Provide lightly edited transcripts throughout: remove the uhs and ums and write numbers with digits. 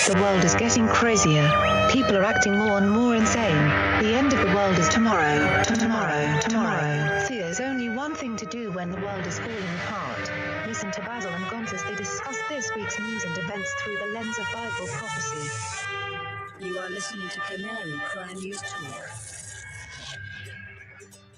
The world is getting crazier. People are acting more and more insane. The end of the world is tomorrow. Tomorrow. There's only one thing to do when the world is falling apart. Listen to Basil and Gonz as they discuss this week's news and events through the lens of Bible prophecy. You are listening to Canary Crime News Talk.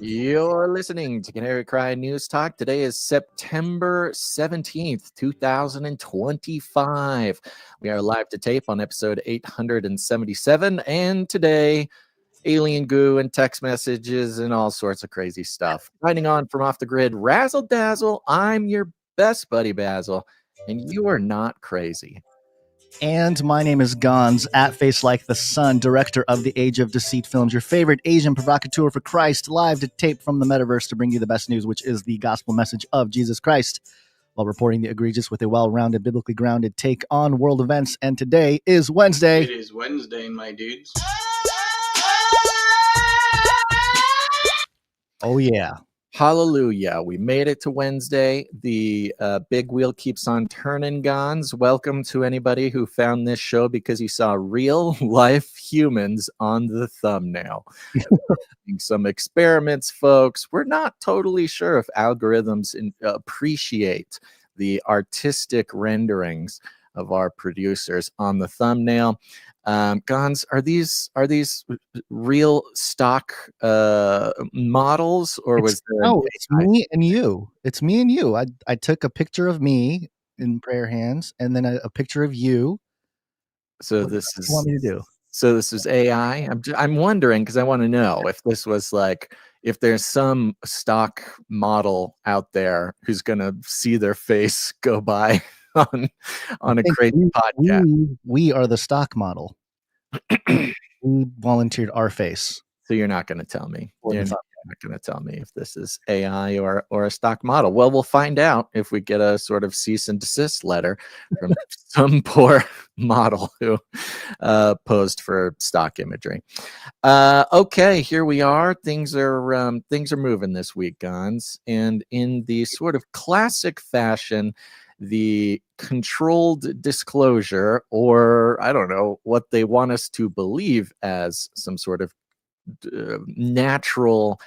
You're listening to Canary Crime News Talk. Today is September 17th, 2025. We are live to tape on episode 877. And today, alien goo and text messages and all sorts of crazy stuff. Signing on from Off the Grid, Razzle Dazzle. I'm your best buddy, Basil, and you are not crazy. And my name is Gonz, at Face Like the Sun, director of the Age of Deceit films, your favorite Asian provocateur for Christ, live to tape from the metaverse to bring you the best news, which is the gospel message of Jesus Christ, while reporting the egregious with a well-rounded, biblically grounded take on world events. And today is Wednesday. It is Wednesday, my dudes. Oh, yeah. Hallelujah. We made it to Wednesday. The big wheel keeps on turning, Gonz. Welcome to anybody who found this show because you saw real life humans on the thumbnail. Some experiments, folks. We're not totally sure if algorithms appreciate the artistic renderings of our producers on the thumbnail. Gonz, are these real stock models, or was there? No, it's me and you. It's me and you. I took a picture of me in prayer hands, and then a picture of you. So what this do is you want me to do? So this is AI. I'm wondering because I want to know if this was like, if there's some stock model out there who's gonna see their face go by on a crazy podcast. We are the stock model. We volunteered our face. So you're not going to tell me. You're not going to tell me if this is AI or a stock model. Well, we'll find out if we get a sort of cease and desist letter from some poor model who posed for stock imagery. Okay, here we are. Things are moving this week, Gonz, and in the sort of classic fashion, the controlled disclosure, or I don't know what they want us to believe as some sort of natural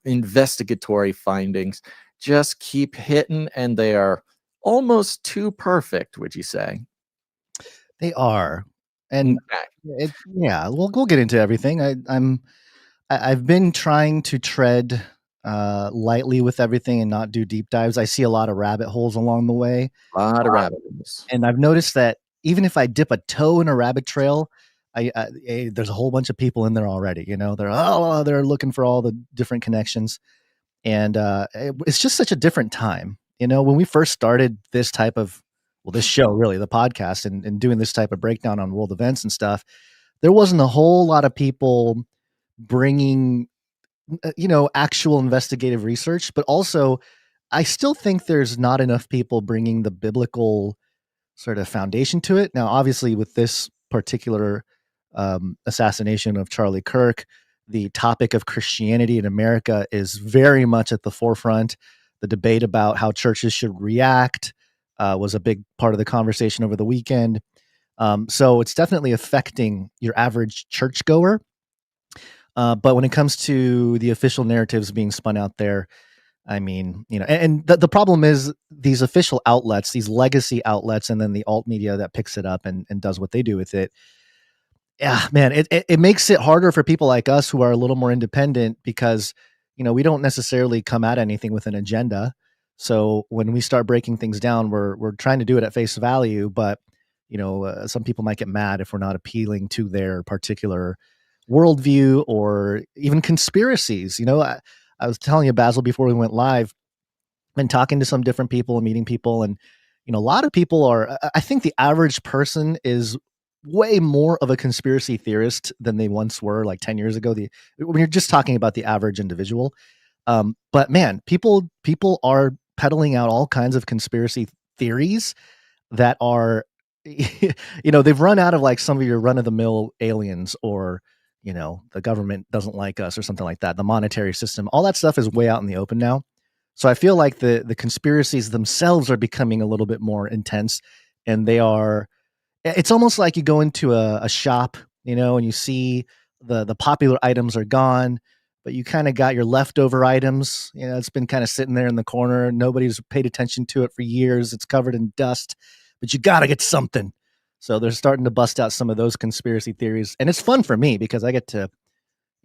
investigatory findings, just keep hitting, and they are almost too perfect, would you say? They are. And we'll get into everything. I've been trying to tread lightly with everything and not do deep dives. I see a lot of rabbit holes along the way. A lot of rabbit holes. And I've noticed that even if I dip a toe in a rabbit trail, there's a whole bunch of people in there already. You know, they're looking for all the different connections, and it's just such a different time. You know, when we first started this type of this show, really the podcast, and doing this type of breakdown on world events and stuff, there wasn't a whole lot of people bringing actual investigative research, but also I still think there's not enough people bringing the biblical sort of foundation to it. Now, obviously, with this particular assassination of Charlie Kirk, the topic of Christianity in America is very much at the forefront. The debate about how churches should react was a big part of the conversation over the weekend. So it's definitely affecting your average churchgoer. But when it comes to the official narratives being spun out there, I mean, and the problem is these official outlets, these legacy outlets, and then the alt media that picks it up and does what they do with it. Yeah, man, it makes it harder for people like us who are a little more independent because, we don't necessarily come at anything with an agenda. So when we start breaking things down, we're trying to do it at face value, but, some people might get mad if we're not appealing to their particular worldview or even conspiracies. I was telling you, Basil, before we went live, been talking to some different people and meeting people, and a lot of people I think the average person is way more of a conspiracy theorist than they once were, like 10 years ago. When you're just talking about the average individual, but man, people are peddling out all kinds of conspiracy theories that are, they've run out of like some of your run-of-the-mill aliens, or the government doesn't like us or something like that. The monetary system, all that stuff is way out in the open now. So I feel like the conspiracies themselves are becoming a little bit more intense, and they are It's almost like you go into a shop, and you see the popular items are gone, but you kind of got your leftover items. It's been kind of sitting there in the corner. Nobody's paid attention to it for years. It's covered in dust, but you got to get something. So they're starting to bust out some of those conspiracy theories. And it's fun for me because I get to,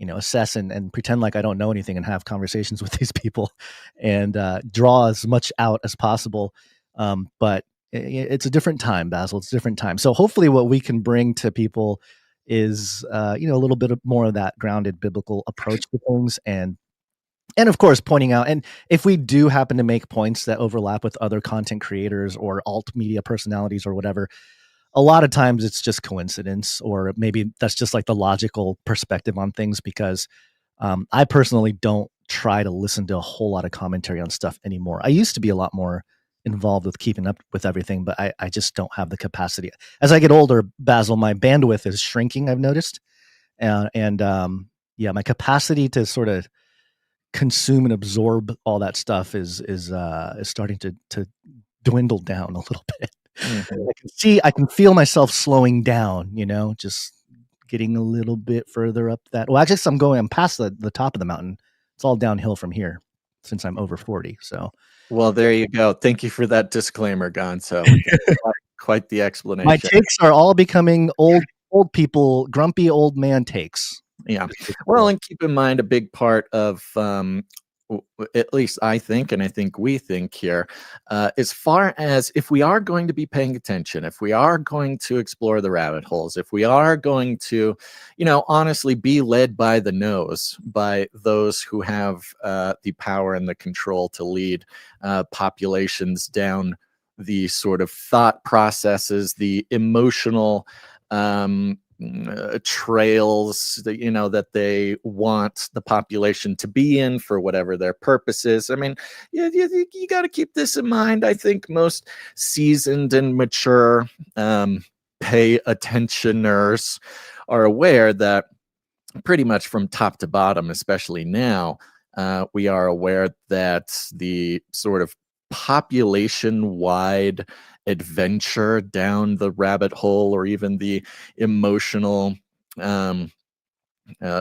assess and pretend like I don't know anything and have conversations with these people and draw as much out as possible. But it's a different time, Basil. It's a different time. So hopefully what we can bring to people is, a little bit more of that grounded biblical approach to things. And of course, pointing out, and if we do happen to make points that overlap with other content creators or alt media personalities or whatever, a lot of times it's just coincidence, or maybe that's just like the logical perspective on things, because I personally don't try to listen to a whole lot of commentary on stuff anymore. I used to be a lot more involved with keeping up with everything, but I just don't have the capacity. As I get older, Basil, my bandwidth is shrinking, I've noticed. Yeah, my capacity to sort of consume and absorb all that stuff is starting to dwindle down a little bit. Mhm. I can feel myself slowing down, just getting a little bit further up that. Well, actually, I'm past the top of the mountain. It's all downhill from here since I'm over 40. So Well, there you go. Thank you for that disclaimer, Gonzo. Quite the my explanation. takes are all becoming old people, grumpy old man takes. Yeah. Well, and keep in mind a big part of at least I think, and I think we think here, as far as if we are going to be paying attention, if we are going to explore the rabbit holes, if we are going to, honestly be led by the nose, by those who have the power and the control to lead populations down the sort of thought processes, the emotional trails that that they want the population to be in for whatever their purpose is. I mean, you got to keep this in mind. I think most seasoned and mature pay attentioners are aware that pretty much from top to bottom, especially now, we are aware that the sort of population-wide adventure down the rabbit hole, or even the emotional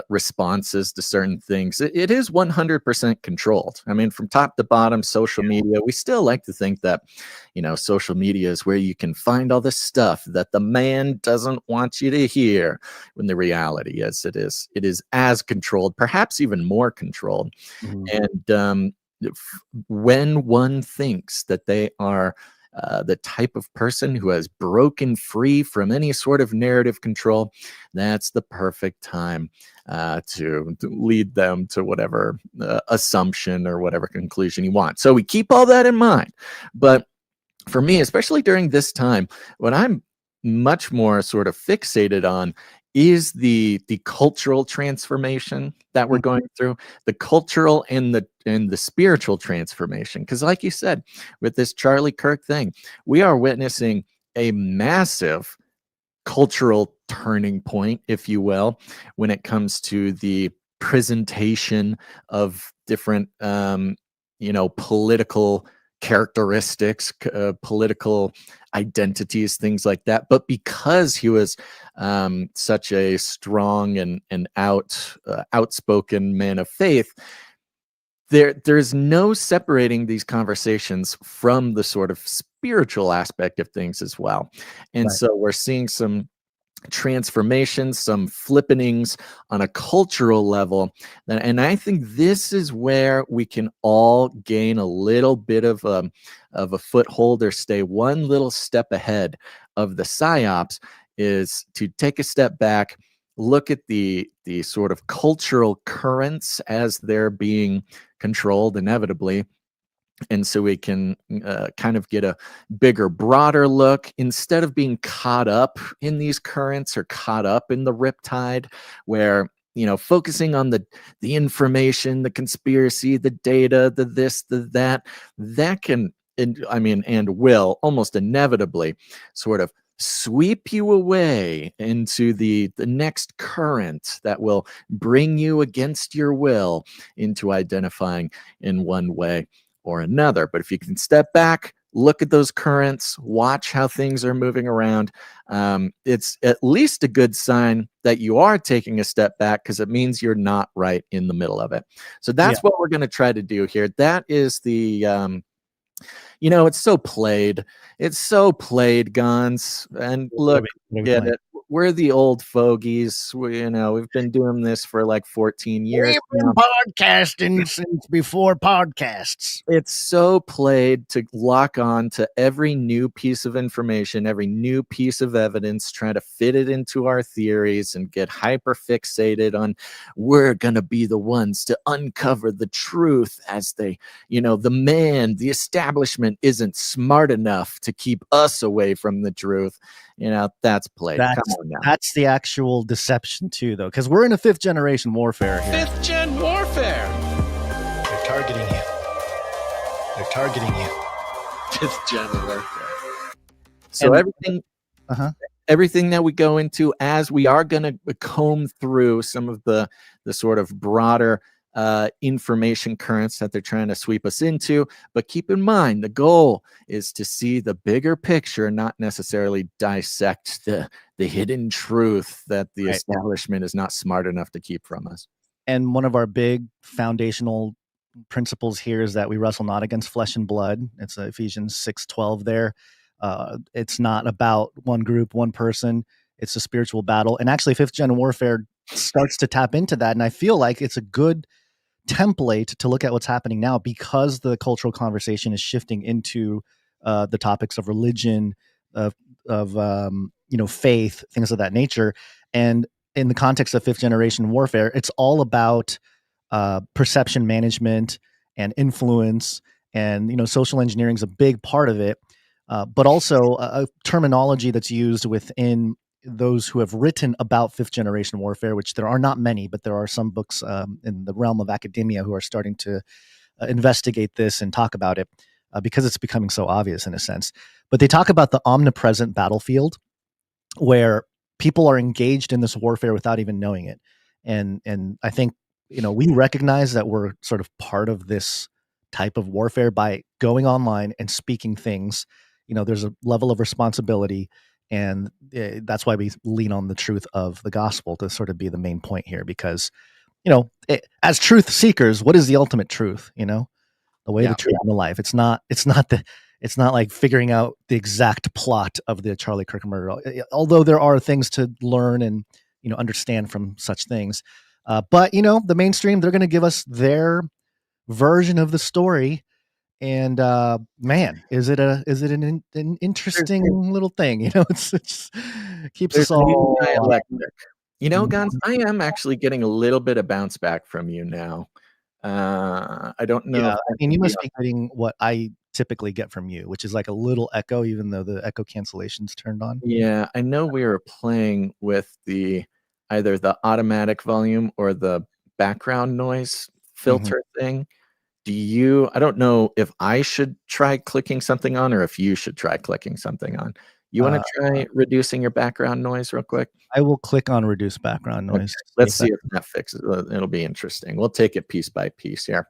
responses to certain things, it is 100% controlled. I mean, from top to bottom, social media, we still like to think that, social media is where you can find all this stuff that the man doesn't want you to hear, when the reality is it is as controlled, perhaps even more controlled. Mhm. And when one thinks that they are the type of person who has broken free from any sort of narrative control, that's the perfect time to lead them to whatever assumption or whatever conclusion you want. So we keep all that in mind. But for me, especially during this time, what I'm much more sort of fixated on is the cultural transformation that we're going through, the cultural and the spiritual transformation. Because like you said, with this Charlie Kirk thing, we are witnessing a massive cultural turning point, if you will, when it comes to the presentation of different political characteristics, political identities, things like that. But because he was such a strong and outspoken man of faith, there's no separating these conversations from the sort of spiritual aspect of things as well. And Right. so we're seeing some transformations, some flippenings on a cultural level. And I think this is where we can all gain a little bit of a foothold, or stay one little step ahead of the PSYOPs, is to take a step back, look at the sort of cultural currents as they're being controlled inevitably, and so we can kind of get a bigger, broader look, instead of being caught up in these currents or caught up in the riptide, where focusing on the information, the conspiracy, the data, the this, the that can, and will almost inevitably sort of sweep you away into the next current that will bring you against your will into identifying in one way or another. But if you can step back, look at those currents, watch how things are moving around. It's at least a good sign that you are taking a step back, because it means you're not right in the middle of it. So that's what we're going to try to do here. That is the it's so played. It's so played, Gons. And look, get it. We're the old fogies. We've been doing this for like 14 years. We've been podcasting since before podcasts. It's so played to lock on to every new piece of information, every new piece of evidence, try to fit it into our theories and get hyper fixated on we're going to be the ones to uncover the truth, as the establishment isn't smart enough to keep us away from the truth. That's played. Come on now. That's the actual deception too, though, because we're in a 5th generation warfare here. 5th gen warfare. They're targeting you. They're targeting you. 5th gen warfare. So everything that we go into, as we are going to comb through some of the sort of broader information currents that they're trying to sweep us into. But keep in mind, the goal is to see the bigger picture, not necessarily dissect the hidden truth that the establishment is not smart enough to keep from us. And one of our big foundational principles here is that we wrestle not against flesh and blood. It's Ephesians 6:12 there. It's not about one group, one person. It's a spiritual battle. And actually, 5th gen warfare starts to tap into that. And I feel like it's a good template to look at what's happening now, because the cultural conversation is shifting into the topics of religion, of faith, things of that nature. And in the context of 5th generation warfare, it's all about perception management and influence, and social engineering is a big part of it, but also a terminology that's used within those who have written about 5th generation warfare, which there are not many, but there are some books in the realm of academia who are starting to investigate this and talk about it, because it's becoming so obvious in a sense. But they talk about the omnipresent battlefield, where people are engaged in this warfare without even knowing it. And I think, we recognize that we're sort of part of this type of warfare by going online and speaking things. There's a level of responsibility. And that's why we lean on the truth of the gospel to sort of be the main point here, because, as truth seekers, what is the ultimate truth? The way, the truth, and the life. It's not like figuring out the exact plot of the Charlie Kirk murder, although there are things to learn and, understand from such things. But, the mainstream, they're going to give us their version of the story. And man, is it an interesting little thing? It's keeps us all dialectic. Gons, I am actually getting a little bit of bounce back from you now. I don't know. Yeah, you must be getting what I typically get from you, which is like a little echo, even though the echo cancellation's turned on. Yeah, I know we were playing with either the automatic volume or the background noise filter thing. I don't know if I should try clicking something on, or if you should try clicking something on. You want to try reducing your background noise real quick? I will click on reduce background noise. Okay. Let's see if that fixes it. It'll be interesting. We'll take it piece by piece here.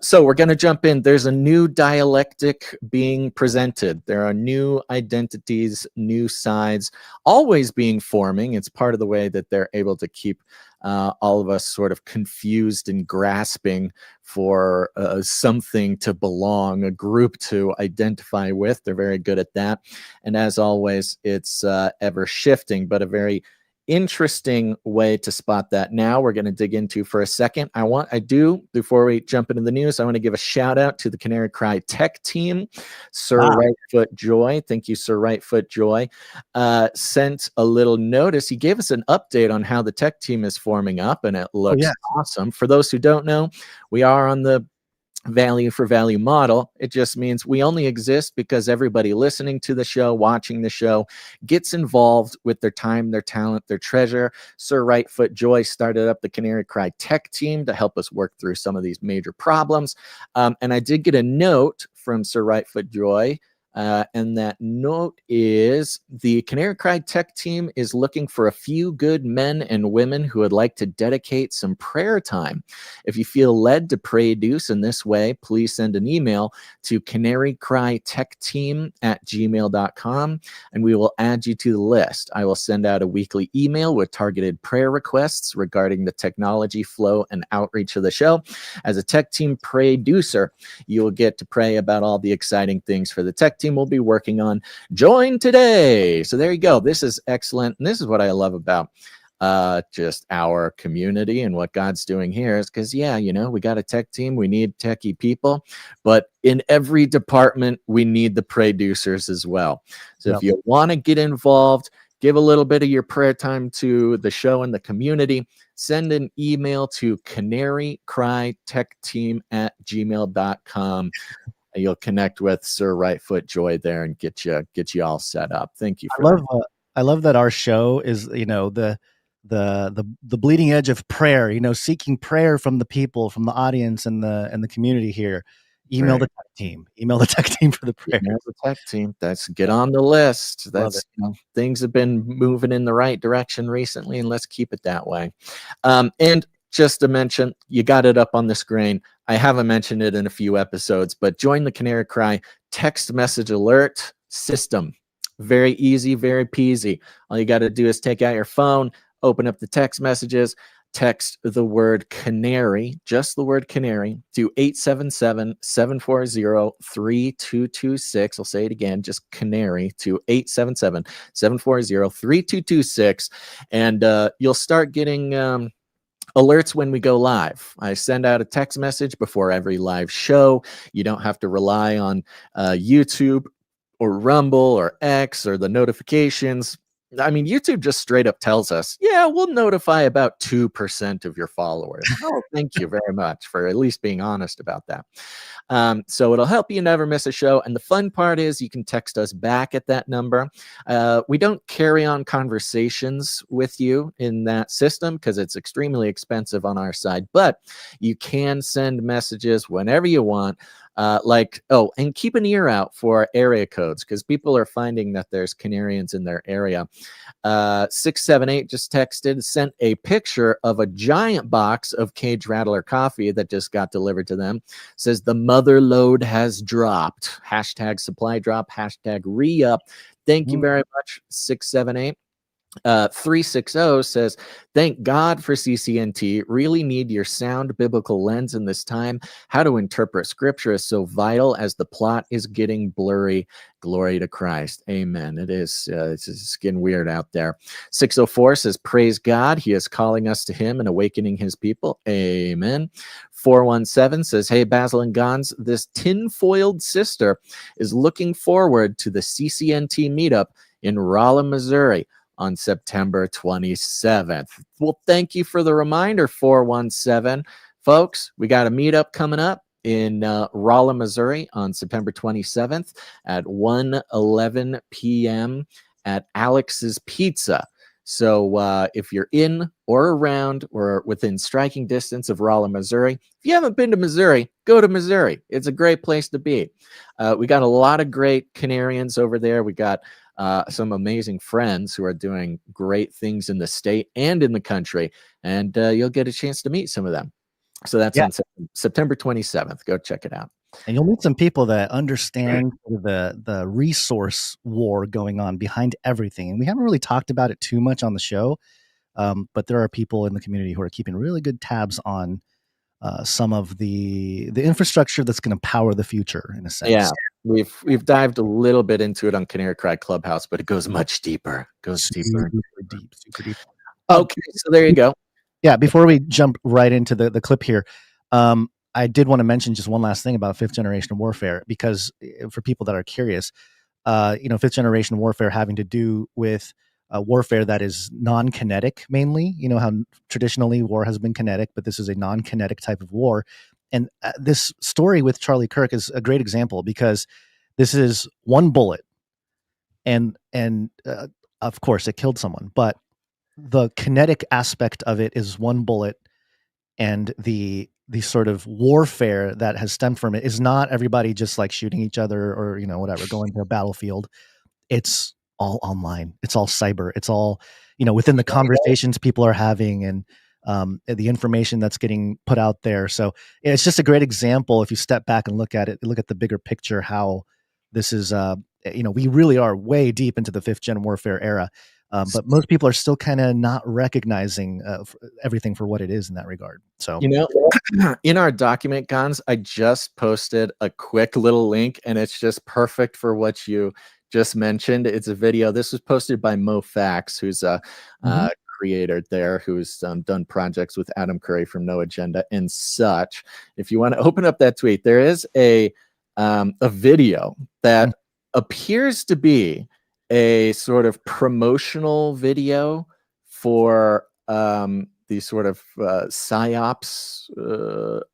So we're going to jump in. There's a new dialectic being presented. There are new identities, new sides, always being forming. It's part of the way that they're able to keep all of us sort of confused and grasping for something to belong, a group to identify with. They're very good at that. And as always, it's ever shifting, but a very interesting way to spot that. Now we're going to dig into for a second. Before we jump into the news, I want to give a shout out to the Canary Cry tech team. Sir Rightfoot Joy, thank you, Sir Rightfoot Joy, sent a little notice. He gave us an update on how the tech team is forming up, and it looks awesome. For those who don't know, we are on the value for value model. It just means we only exist because everybody listening to the show, watching the show, gets involved with their time, their talent, their treasure. Sir Rightfoot Joy started up the Canary Cry tech team to help us work through some of these major problems. And I did get a note from Sir Rightfoot Joy And that note is the Canary Cry Tech team is looking for a few good men and women who would like to dedicate some prayer time. If you feel led to pray deuce in this way, please send an email to canarycrytechteam@gmail.com and we will add you to the list. I will send out a weekly email with targeted prayer requests regarding the technology flow and outreach of the show. As a tech team pray-deucer, you will get to pray about all the exciting things for the tech team we'll be working on. Join today. So there you go. This is excellent. And this is what I love about just our community and what God's doing here is because, yeah, you know, we got a tech team. We need techie people. But in every department, we need the pray-deucers as well. So if you want to get involved, give a little bit of your prayer time to the show and the community, send an email to canarycrytechteam@gmail.com. You'll connect with Sir Rightfoot Joy there and get you all set up. Thank you for I love that our show is, you know, the bleeding edge of prayer, you know, seeking prayer from the people, from the audience and the community here. Email the tech team. Email the tech team for the prayer. Email the tech team. That's get on the list. That's, you know, things have been moving in the right direction recently, and let's keep it that way. And just to mention, you got it up on the screen. I haven't mentioned it in a few episodes, but join the Canary Cry text message alert system. Very easy, very peasy. All you got to do is take out your phone, open up the text messages, text the word canary, just the word canary, to 877-740-3226. I'll say it again, just canary to 877-740-3226. And you'll start getting alerts when we go live. I send out a text message before every live show. You don't have to rely on YouTube or Rumble or X or the notifications. I mean, YouTube just straight up tells us, yeah, we'll notify about 2% of your followers. Oh, thank you very much for at least being honest about that. So it'll help you never miss a show. And the fun part is you can text us back at that number. We don't carry on conversations with you in that system because it's extremely expensive on our side, but you can send messages whenever you want. And keep an ear out for area codes because people are finding that there's Canarians in their area. 678 just sent a picture of a giant box of Cage Rattler coffee that just got delivered to them. Says the mother load has dropped. Hashtag supply drop, hashtag re-up. Thank you very much, 678. 360 says, thank God for CCNT. Really need your sound biblical lens in this time. How to interpret scripture is so vital as the plot is getting blurry. Glory to Christ. Amen. It is. It's getting weird out there. 604 says, praise God. He is calling us to him and awakening his people. Amen. 417 says, hey, Basil and Gons, this tin-foiled sister is looking forward to the CCNT meetup in Rolla, Missouri on September 27th. Well, thank you for the reminder, 417. Folks, we got a meetup coming up in Rolla, Missouri on September 27th at 1:11 p.m. at Alex's Pizza. So if you're in or around or within striking distance of Rolla, Missouri, if you haven't been to Missouri, go to Missouri. It's a great place to be. We got a lot of great Canarians over there. We got some amazing friends who are doing great things in the state and in the country, and you'll get a chance to meet some of them. So that's on September 27th. Go check it out. And you'll meet some people that understand the resource war going on behind everything. And we haven't really talked about it too much on the show, but there are people in the community who are keeping really good tabs on some of the infrastructure that's going to power the future, in a sense. Yeah, we've dived a little bit into it on Canary Cry Clubhouse, but it goes much deeper. Super deep. Okay, so there you go. Yeah, before we jump right into the clip here, I did want to mention just one last thing about fifth generation warfare, because for people that are curious, fifth generation warfare having to do with warfare that is non-kinetic mainly. You know how traditionally war has been kinetic, but this is a non-kinetic type of war. And this story with Charlie Kirk is a great example because this is one bullet, and of course it killed someone, but the kinetic aspect of it is one bullet and the sort of warfare that has stemmed from it is not everybody just like shooting each other or, whatever, going to a battlefield. It's all online. It's all cyber. It's all, within the conversations people are having and the information that's getting put out there. So it's just a great example. If you step back and look at it, look at the bigger picture, how this is, we really are way deep into the 5th gen warfare era. But most people are still kind of not recognizing everything for what it is in that regard. So, in our document, Gons, I just posted a quick little link, and it's just perfect for what you just mentioned. It's a video. This was posted by Mo Fax, who's a creator there, who's done projects with Adam Curry from No Agenda and such. If you want to open up that tweet, there is a video that appears to be a sort of promotional video for the sort of PSYOPs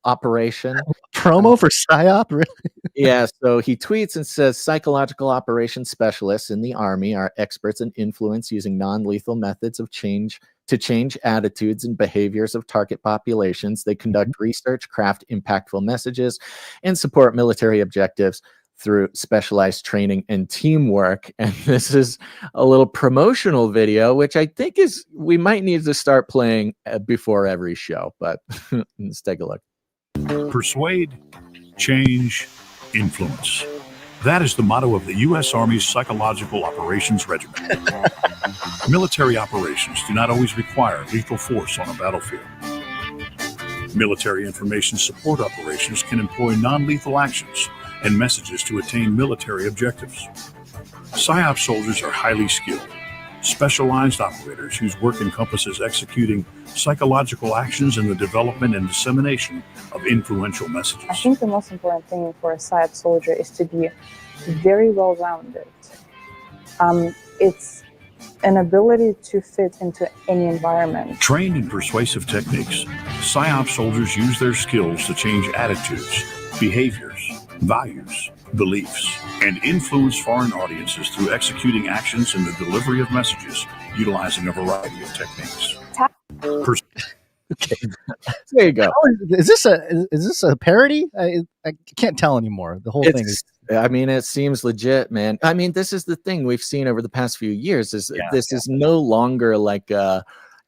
operation. Promo for PSYOP? Really? Yeah, so he tweets and says, psychological operations specialists in the Army are experts in influence using non-lethal methods of change to change attitudes and behaviors of target populations. They conduct research, craft impactful messages, and support military objectives through specialized training and teamwork. And this is a little promotional video, which I think we might need to start playing before every show, but let's take a look. Persuade, change, influence. That is the motto of the U.S. Army's Psychological Operations Regiment. Military operations do not always require lethal force on a battlefield. Military information support operations can employ non-lethal actions and messages to attain military objectives. PSYOP soldiers are highly skilled, specialized operators whose work encompasses executing psychological actions in the development and dissemination of influential messages. I think the most important thing for a PSYOP soldier is to be very well-rounded. It's an ability to fit into any environment. Trained in persuasive techniques, PSYOP soldiers use their skills to change attitudes, behaviors, values, beliefs, and influence foreign audiences through executing actions in the delivery of messages utilizing a variety of techniques. Okay. There you go. Is this a parody? I can't tell anymore. The whole thing is. I mean, it seems legit, man. I mean, this is the thing we've seen over the past few years. Is no longer like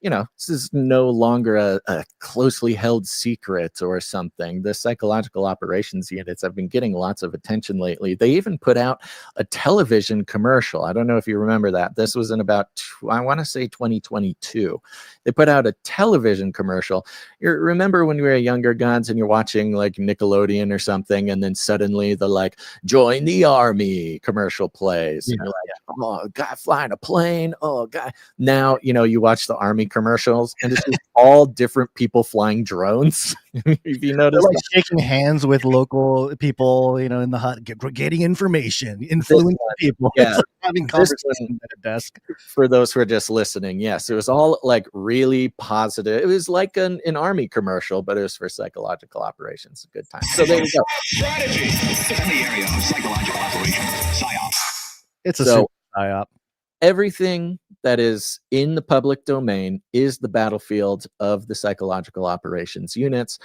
this is no longer a closely held secret or something. The psychological operations units have been getting lots of attention lately. They even put out a television commercial. I don't know if you remember that. This was in about, I want to say 2022. They put out a television commercial. You remember when we were younger, Gods, and you're watching like Nickelodeon or something, and then suddenly the like, join the Army commercial plays. And you're like, oh, guy flying a plane. Oh, guy. Now, you watch the Army commercials and it's just all different people flying drones. If you notice, they're like shaking hands with local people, in the hut, getting information, influencing people, having conversations at a desk. For those who are just listening, yes, it was all like really positive. It was like an Army commercial, but it was for psychological operations. A good time. So there you go. Strategy in the area of psychological operations, PSYOP. It's a super PSYOP. Everything that is in the public domain is the battlefield of the psychological operations units.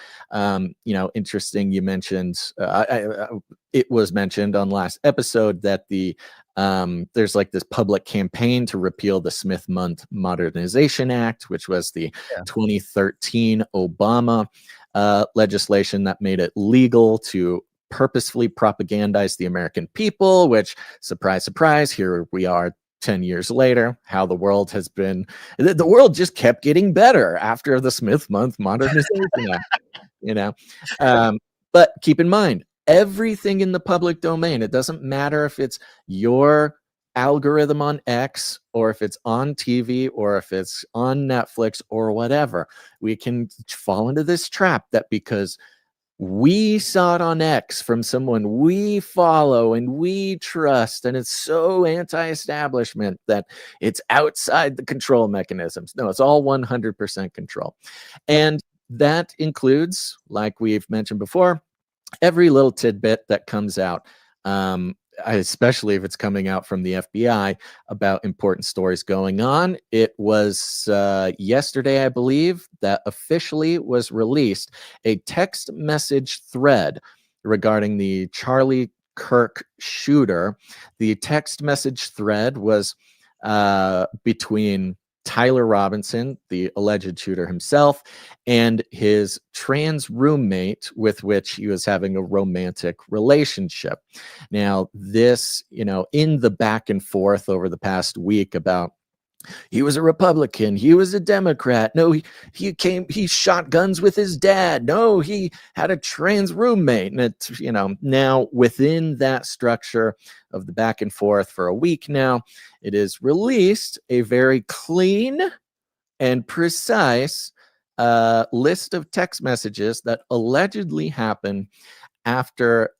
Interesting. You mentioned, it was mentioned on last episode that there's like this public campaign to repeal the Smith-Mundt Modernization Act, which was the 2013 Obama legislation that made it legal to purposefully propagandize the American people, which, surprise, surprise, here we are 10 years later, how the world has been, the world just kept getting better after the Smith-Mundt Modernization Act, but keep in mind, everything in the public domain, it doesn't matter if it's your algorithm on X or if it's on TV or if it's on Netflix or whatever, we can fall into this trap that because we saw it on X from someone we follow and we trust, and it's so anti-establishment that it's outside the control mechanisms. No, it's all 100% control. And that includes, like we've mentioned before, every little tidbit that comes out especially if it's coming out from the FBI about important stories going on. It was yesterday, I believe, that officially was released a text message thread regarding the Charlie Kirk shooter. The text message thread was between Tyler Robinson, the alleged shooter himself, and his trans roommate with which he was having a romantic relationship. Now, this, in the back and forth over the past week about he was a Republican, he was a Democrat, no, he shot guns with his dad, no, he had a trans roommate. And it's, now within that structure of the back and forth for a week now, it is released a very clean and precise list of text messages that allegedly happened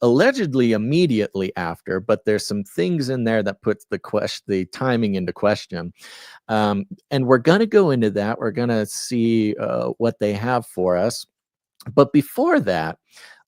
allegedly immediately after, but there's some things in there that puts the timing into question. And we're going to go into that. We're going to see what they have for us. But before that,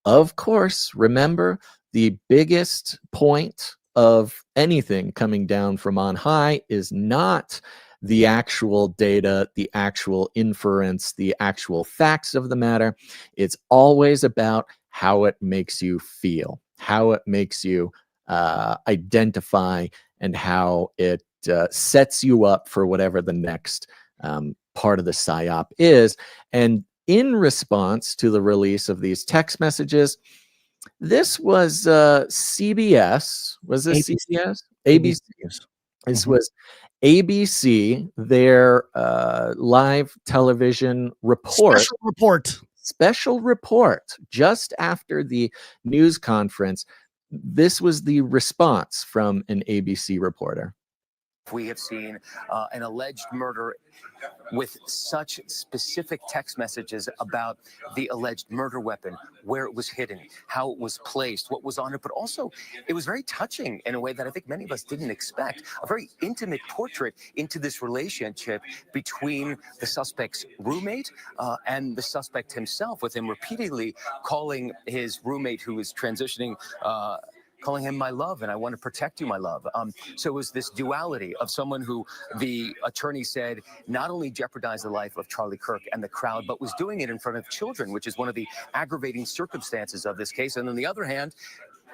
of course, remember the biggest point of anything coming down from on high is not the actual data, the actual inference, the actual facts of the matter. It's always about how it makes you feel, how it makes you identify, and how it sets you up for whatever the next part of the PSYOP is. And in response to the release of these text messages, this was CBS. Was this CBS? ABC. This was ABC, their live television report. Special report just after the news conference. This was the response from an ABC reporter. We have seen an alleged murder with such specific text messages about the alleged murder weapon, where it was hidden, how it was placed, what was on it, but also it was very touching in a way that I think many of us didn't expect. A very intimate portrait into this relationship between the suspect's roommate and the suspect himself, with him repeatedly calling his roommate, who is transitioning, calling him my love, and I want to protect you, my love. So it was this duality of someone who the attorney said not only jeopardized the life of Charlie Kirk and the crowd, but was doing it in front of children, which is one of the aggravating circumstances of this case. And on the other hand,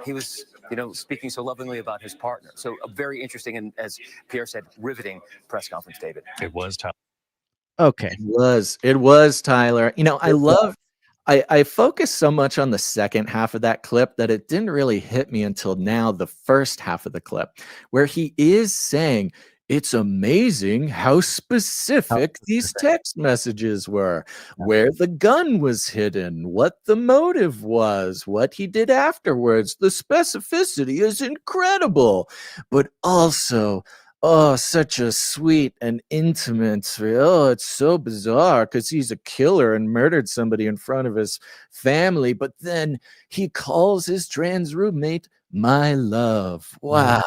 he was, speaking so lovingly about his partner. So a very interesting and, as Pierre said, riveting press conference, David. It was Tyler. Okay. It was Tyler. I focused so much on the second half of that clip that it didn't really hit me until now, the first half of the clip, where he is saying, it's amazing how specific these text messages were, where the gun was hidden, what the motive was, what he did afterwards. The specificity is incredible, but also, such a sweet and intimate. It's so bizarre because he's a killer and murdered somebody in front of his family, but then he calls his trans roommate my love. Wow.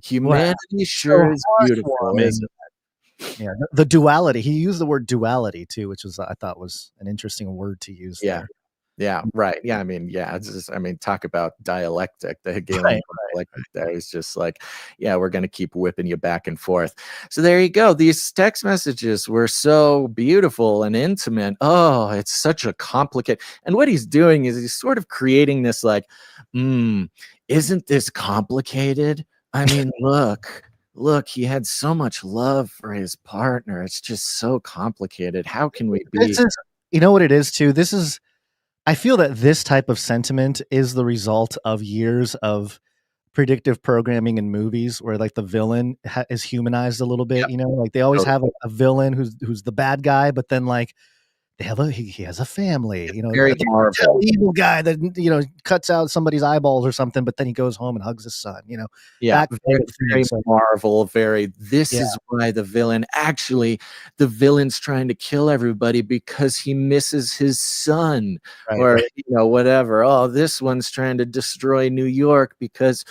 Humanity sure is beautiful, isn't it? Yeah, the duality. He used the word duality too, which was I thought was an interesting word to use. Yeah. Yeah, right. Yeah, it's just, talk about dialectic. The Hegelian dialectic there is just like, we're going to keep whipping you back and forth. So there you go. These text messages were so beautiful and intimate. Oh, it's such a complicated. And what he's doing is he's sort of creating this like, isn't this complicated? Look, he had so much love for his partner. It's just so complicated. How can we be? You know what it is too? I feel that this type of sentiment is the result of years of predictive programming in movies where like the villain is humanized a little bit, like they always have a villain who's the bad guy, but then like he has a family, very Marvel. Evil guy that, cuts out somebody's eyeballs or something, but then he goes home and hugs his son, very Marvel, this is why the villain's trying to kill everybody because he misses his son, whatever. Oh, this one's trying to destroy New York because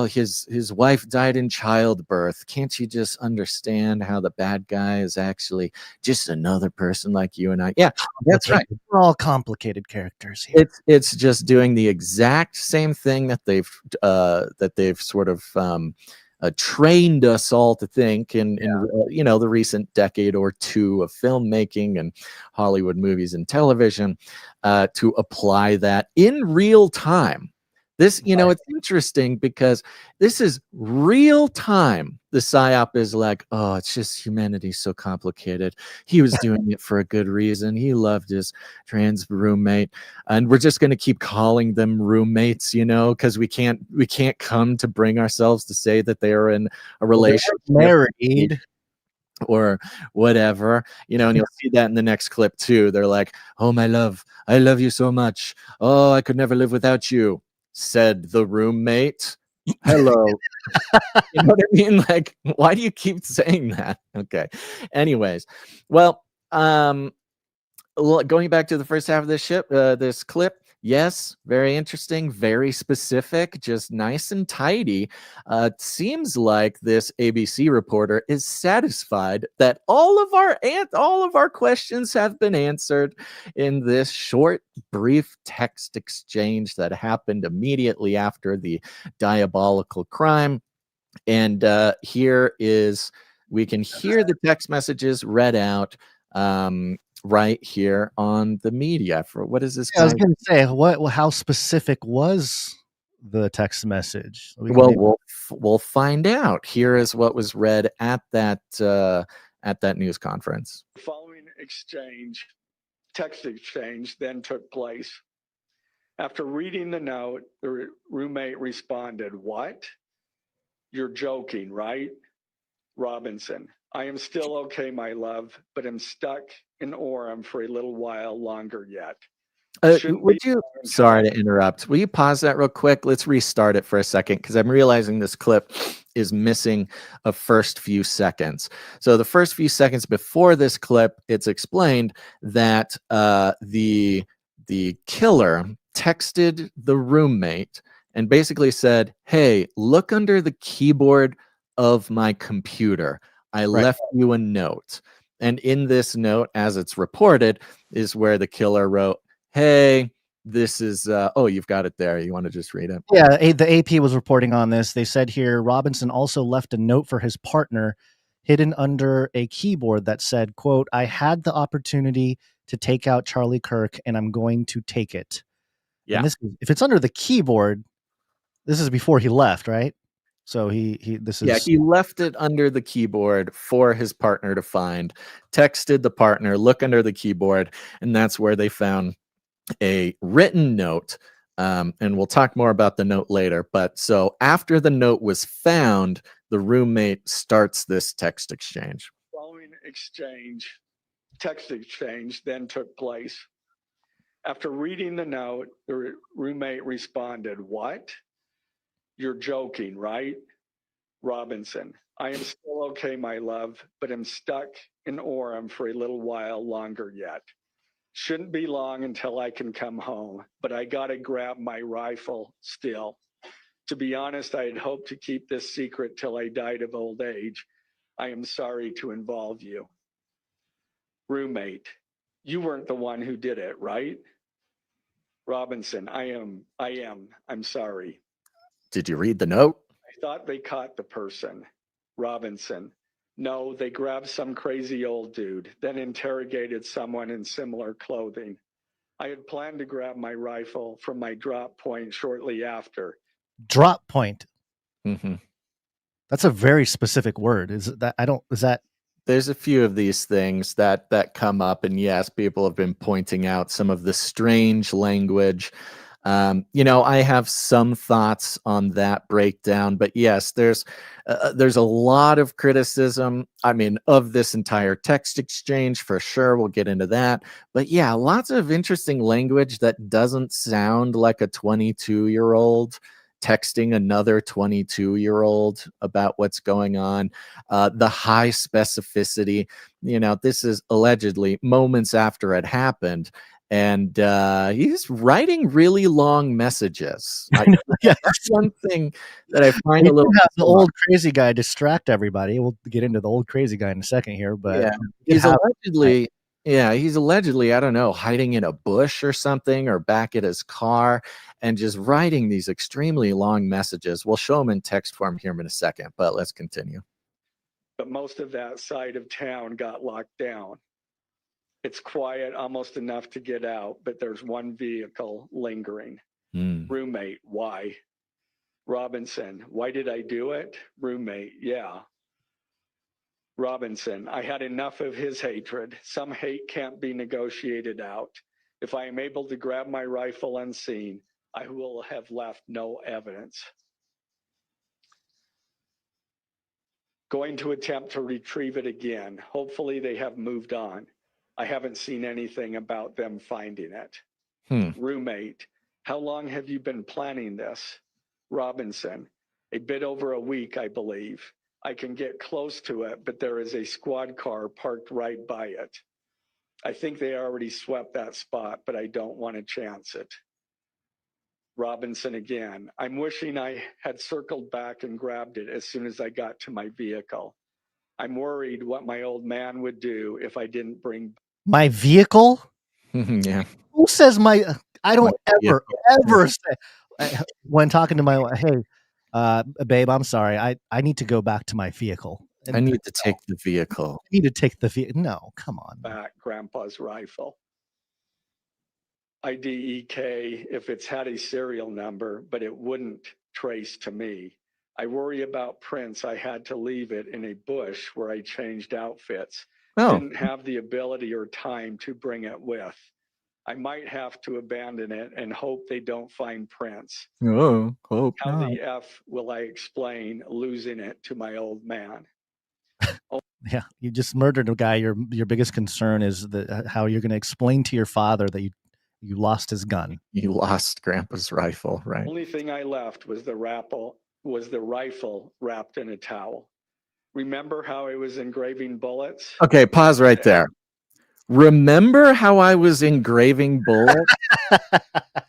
his wife died in childbirth. Can't you just understand how the bad guy is actually just another person like you and I? Yeah, that's right. We're all complicated characters here. It's just doing the exact same thing that they've sort of trained us all to think in the recent decade or two of filmmaking and Hollywood movies and television, to apply that in real time. This, it's interesting because this is real time. The PSYOP is like, oh, it's just humanity's so complicated. He was doing it for a good reason. He loved his trans roommate, and we're just going to keep calling them roommates, because we can't come to bring ourselves to say that they are in a relationship, married, or whatever, and you'll see that in the next clip too. They're like, oh, my love, I love you so much. Oh, I could never live without you, said the roommate. Hello. You know what I mean? Like, why do you keep saying that? Okay. Anyways, well, going back to the first half of this clip, yes, very interesting, very specific, just nice and tidy. Seems like this ABC reporter is satisfied that all of our questions have been answered in this short, brief text exchange that happened immediately after the diabolical crime. And we can hear the text messages read out right here on the media. For what is this? I was going to say, how specific was the text message? We'll find out. Here is what was read at that news conference. The following text exchange then took place. After reading the note, the roommate responded, "What? You're joking, right? Robinson, I am still okay, my love, but I'm stuck in Orem for a little while longer yet." Sorry to interrupt. Will you pause that real quick? Let's restart it for a second, because I'm realizing this clip is missing a first few seconds. So the first few seconds before this clip, it's explained that the killer texted the roommate and basically said, "Hey, look under the keyboard of my computer. I left you a note." And in this note, as it's reported, is where the killer wrote, "Hey, this is," you've got it there. You want to just read it? Yeah, the AP was reporting on this. They said here, Robinson also left a note for his partner hidden under a keyboard that said, quote, "I had the opportunity to take out Charlie Kirk, and I'm going to take it." Yeah. And if it's under the keyboard, this is before he left, right? So he left it under the keyboard for his partner to find, texted the partner, look under the keyboard, and that's where they found a written note. And we'll talk more about the note later. But so after the note was found, the roommate starts this text exchange. Following text exchange then took place. After reading the note, the roommate responded, "What? You're joking, right? Robinson, I am still okay, my love, but I'm stuck in Orem for a little while longer yet. Shouldn't be long until I can come home, but I gotta grab my rifle still. To be honest, I had hoped to keep this secret till I died of old age. I am sorry to involve you." Roommate, you weren't the one who did it, right? Robinson, I am. I'm sorry. Did you read the note? I thought they caught the person. Robinson, no, they grabbed some crazy old dude, then interrogated someone in similar clothing. I had planned to grab my rifle from my drop point shortly after. Drop point. Mm-hmm. That's a very specific word. There's a few of these things that come up, and yes, people have been pointing out some of the strange language. I have some thoughts on that breakdown, but yes, there's a lot of criticism, of this entire text exchange for sure. We'll get into that. But yeah, lots of interesting language that doesn't sound like a 22-year-old texting another 22-year-old about what's going on. The high specificity, this is allegedly moments after it happened. And he's writing really long messages. That's one thing that I find a little. Have the old crazy guy distract everybody. We'll get into the old crazy guy in a second here, but he's allegedly Yeah, he's allegedly, I don't know, hiding in a bush or something, or back at his car, and just writing these extremely long messages. We'll show them in text form here in a second, but let's continue. But most of that side of town got locked down. It's quiet, almost enough to get out, but there's one vehicle lingering. Roommate, why? Robinson, why did I do it? Roommate, yeah. Robinson, I had enough of his hatred. Some hate can't be negotiated out. If I am able to grab my rifle unseen, I will have left no evidence. Going to attempt to retrieve it again. Hopefully they have moved on. I haven't seen anything about them finding it. Roommate, how long have you been planning this? Robinson, a bit over a week, I believe. I can get close to it, but there is a squad car parked right by it. I think they already swept that spot, but I don't want to chance it. Robinson again, I'm wishing I had circled back and grabbed it as soon as I got to my vehicle. I'm worried what my old man would do if I didn't bring My vehicle? Yeah. Who says my? I don't My ever say when talking to my wife, hey, babe, I'm sorry. I need to go back to my vehicle. I need to take the vehicle. I need to take the vehicle. No, come on. back Grandpa's rifle. IDEK if it's had a serial number, but it wouldn't trace to me. I worry about prints. I had to leave it in a bush where I changed outfits. Didn't have the ability or time to bring it with. I might have to abandon it and hope they don't find prints. Oh, hope How not. the F will I explain losing it to my old man? Yeah, you just murdered a guy. Your biggest concern is how you're going to explain to your father that you lost his gun. You lost Grandpa's rifle, right? Only thing I left was the rifle wrapped in a towel. Remember how I was engraving bullets? Okay, pause right there. Remember how I was engraving bullets?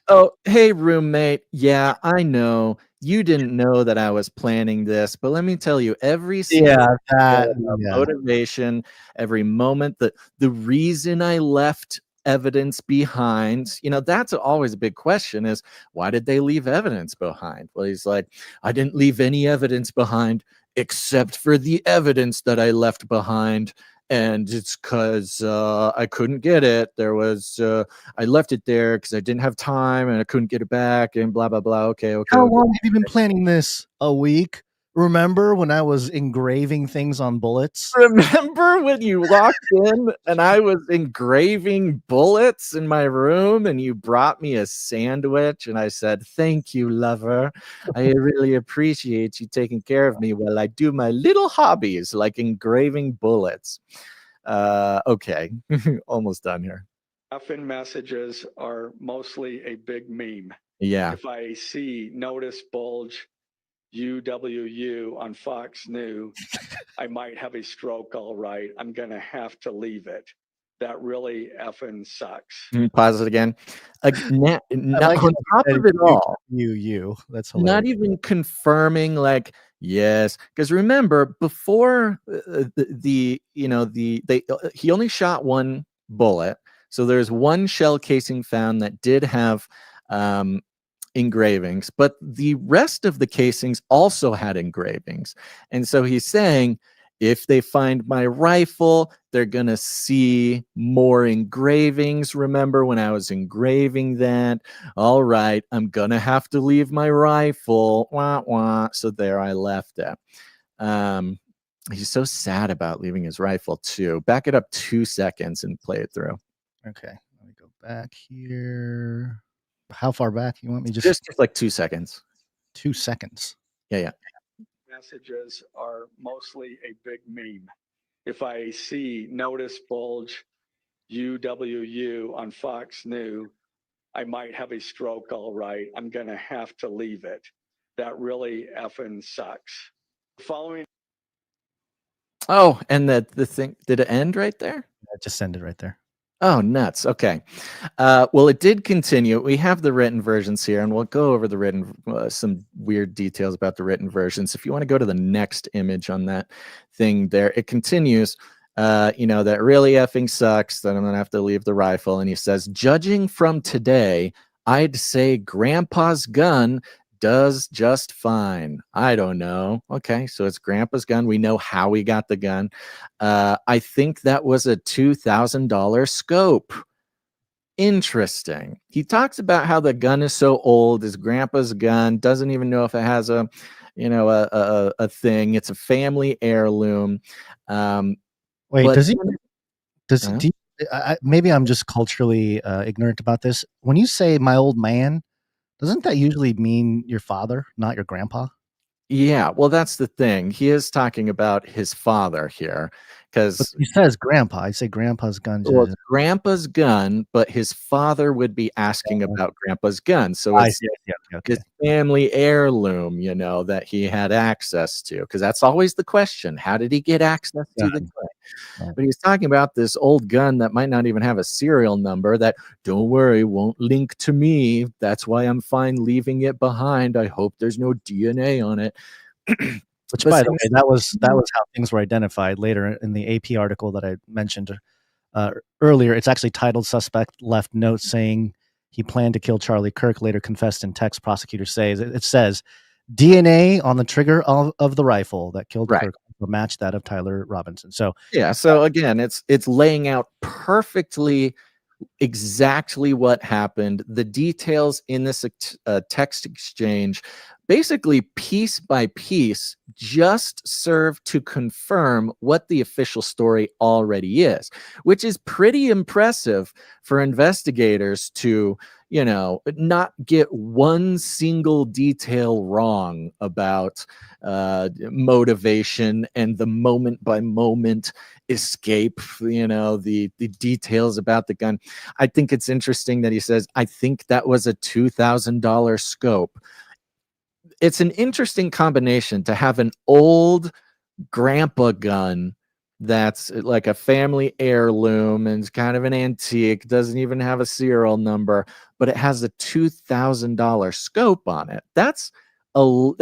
Oh, hey, roommate. Yeah, I know. You didn't know that I was planning this, but let me tell you, every single motivation, every moment, the reason I left evidence behind, that's always a big question is, why did they leave evidence behind? Well, he's like, I didn't leave any evidence behind except for the evidence that I left behind. And it's because I couldn't get it. I left it there because I didn't have time and I couldn't get it back and blah, blah, blah. Okay. How long have you been planning this? A week? Remember when I was engraving things on bullets? Remember when you walked in and I was engraving bullets in my room and you brought me a sandwich and I said, thank you, lover. I really appreciate you taking care of me while I do my little hobbies like engraving bullets. Okay, almost done here. Often messages are mostly a big meme. Yeah. If I see notice bulge UWU on Fox News, I might have a stroke, all right. I'm going to have to leave it. That really effing sucks. Pause it again. On top of it all, that's hilarious. Not even confirming, like, yes, because remember before he only shot one bullet, so there's one shell casing found that did have engravings, but the rest of the casings also had engravings. And so he's saying, if they find my rifle, they're going to see more engravings. Remember when I was engraving that? All right, I'm going to have to leave my rifle. Wah, wah. So there I left it. He's so sad about leaving his rifle too. Back it up 2 seconds and play it through. Okay, let me go back here. How far back? You want me just like 2 seconds? 2 seconds. Yeah. Messages are mostly a big meme. If I see notice bulge UWU on Fox News, I might have a stroke, all right. I'm going to have to leave it. That really effing sucks. Following. Oh, and the thing, did it end right there? It just ended right there. Oh, nuts. Okay. Well, it did continue. We have the written versions here, and we'll go over the written, some weird details about the written versions. If you want to go to the next image on that thing there, it continues. that really effing sucks that I'm going to have to leave the rifle. And he says, judging from today, I'd say Grandpa's gun does just fine. I don't know. Okay, so it's Grandpa's gun. We know how he got the gun. I think that was a $2,000 scope. Interesting. He talks about how the gun is so old, his grandpa's gun, doesn't even know if it has a thing. It's a family heirloom. Wait, but maybe I'm just culturally ignorant about this. When you say my old man, doesn't that usually mean your father, not your grandpa? Yeah, well, that's the thing. He is talking about his father here, because he says grandpa. I say grandpa's gun. Well, it's Grandpa's gun, but his father would be asking about Grandpa's gun. So it's his family heirloom, that he had access to, because that's always the question. How did he get access to the gun? But he's talking about this old gun that might not even have a serial number that, don't worry, won't link to me. That's why I'm fine leaving it behind. I hope there's no DNA on it. Which, by the way, that was how things were identified later in the AP article that I mentioned earlier. It's actually titled "Suspect Left Note Saying He Planned to Kill Charlie Kirk, Later Confessed in Text." Prosecutor says it says DNA on the trigger of the rifle that killed Kirk will match that of Tyler Robinson. So yeah. So again, it's laying out perfectly exactly what happened. The details in this text exchange, basically piece by piece, just serve to confirm what the official story already is, which is pretty impressive for investigators to, not get one single detail wrong about motivation and the moment by moment escape, the details about the gun. I think it's interesting that he says, I think that was a $2,000 scope. It's an interesting combination to have an old grandpa gun that's like a family heirloom and it's kind of an antique, doesn't even have a serial number, but it has a $2,000 scope on it. That's being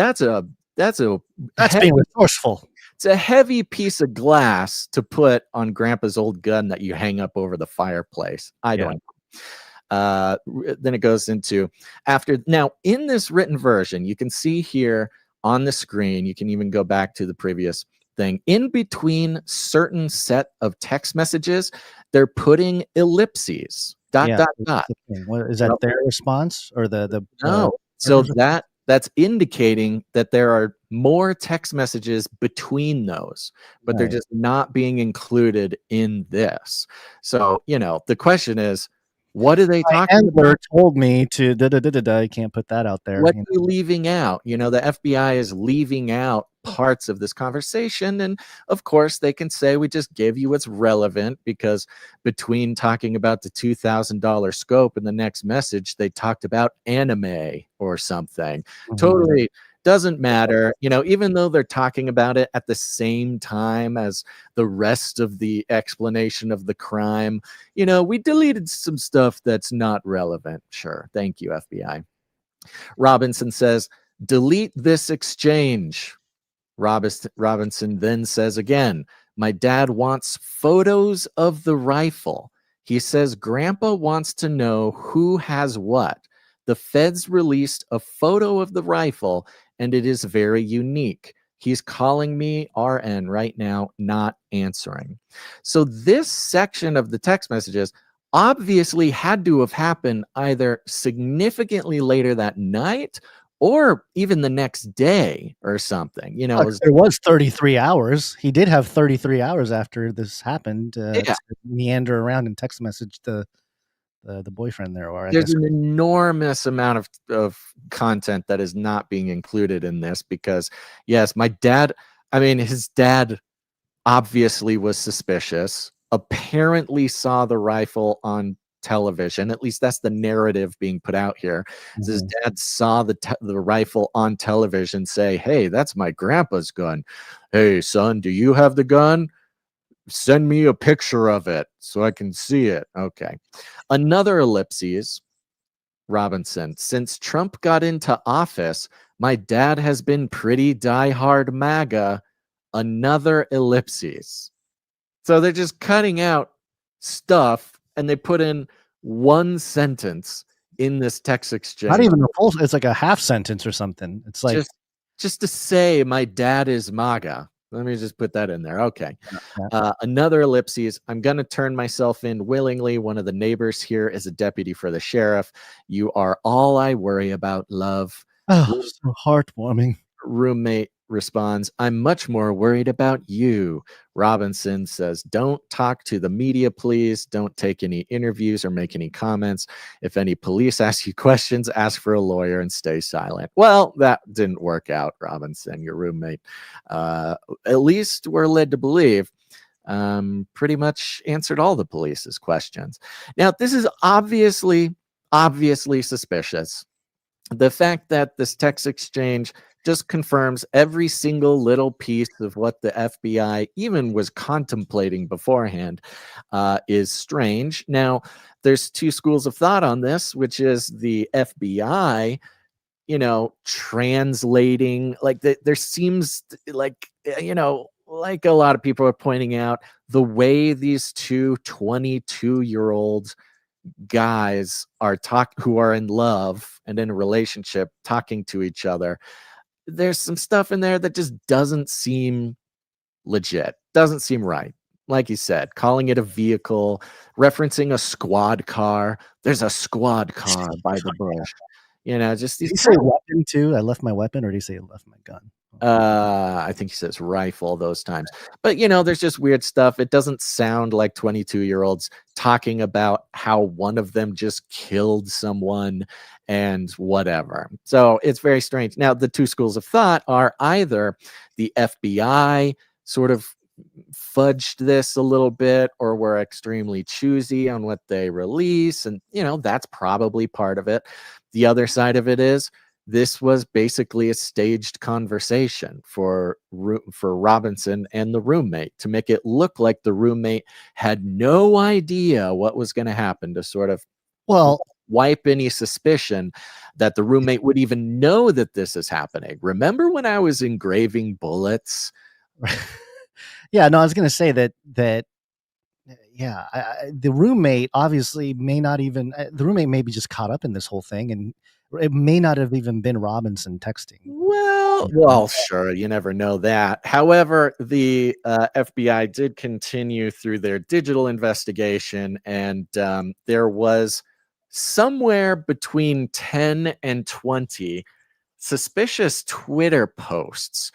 resourceful. It's a heavy piece of glass to put on Grandpa's old gun that you hang up over the fireplace. I don't know. Then it goes into now in this written version, you can see here on the screen, you can even go back to the previous thing. In between certain set of text messages, they're putting ellipses. Dot. What, is that their response or the no? So that's indicating that there are more text messages between those, but they're just not being included in this. So, the question is, what are they talking about? Told me to I can't put that out there. What are you leaving out? The FBI is leaving out parts of this conversation. And of course, they can say, we just gave you what's relevant, because between talking about the $2,000 scope and the next message, they talked about anime or something. Totally doesn't matter, even though they're talking about it at the same time as the rest of the explanation of the crime. We deleted some stuff that's not relevant. Sure. Thank you, FBI. Robinson says, delete this exchange. Robinson then says again, my dad wants photos of the rifle. He says Grandpa wants to know who has what. The feds released a photo of the rifle, and it is very unique. He's calling me RN right now, not answering. So this section of the text messages obviously had to have happened either significantly later that night or even the next day or something. It was 33 hours. He did have 33 hours after this happened to meander around and text message the boyfriend there. Or there's an enormous amount of content that is not being included in this, because yes, his dad obviously was suspicious, apparently saw the rifle on television. At least that's the narrative being put out here. His dad saw the rifle on television, say, hey, that's my grandpa's gun. Hey, son, do you have the gun? Send me a picture of it so I can see it. Okay. Another ellipses. Robinson, since Trump got into office, my dad has been pretty diehard MAGA. Another ellipses. So they're just cutting out stuff and they put in one sentence in this text exchange. Not even a full. It's like a half sentence or something. It's like just to say my dad is MAGA. Let me just put that in there. Okay. Yeah. Another ellipses. I'm going to turn myself in willingly. One of the neighbors here is a deputy for the sheriff. You are all I worry about, love. Oh, so heartwarming. Roommate responds, I'm much more worried about you. Robinson says, don't talk to the media, please. Don't take any interviews or make any comments. If any police ask you questions, ask for a lawyer and stay silent. Well, that didn't work out, Robinson, your roommate. At least we're led to believe pretty much answered all the police's questions. Now, this is obviously suspicious. The fact that this text exchange just confirms every single little piece of what the FBI even was contemplating beforehand is strange. Now, there's two schools of thought on this, which is the FBI, translating, like there seems like, like a lot of people are pointing out, the way these two 22-year-old guys are who are in love and in a relationship talking to each other, there's some stuff in there that just doesn't seem legit, doesn't seem right. Like you said, calling it a vehicle, referencing a squad car. There's a squad car by the bush. Just these. Did he say weapon too? I left my weapon, or did he say I left my gun? I think he says rifle those times. But, there's just weird stuff. It doesn't sound like 22-year-olds talking about how one of them just killed someone and whatever. So it's very strange. Now, the two schools of thought are either the FBI sort of fudged this a little bit, or were extremely choosy on what they release. And, that's probably part of it. The other side of it is, this was basically a staged conversation for Robinson and the roommate to make it look like the roommate had no idea what was going to happen, to sort of wipe any suspicion that the roommate would even know that this is happening. Remember when I was engraving bullets? Yeah, no, I was going to say that the roommate obviously may not even, the roommate may be just caught up in this whole thing, and it may not have even been Robinson texting. Well, sure. You never know that. However, the FBI did continue through their digital investigation, and there was somewhere between 10 and 20 suspicious Twitter posts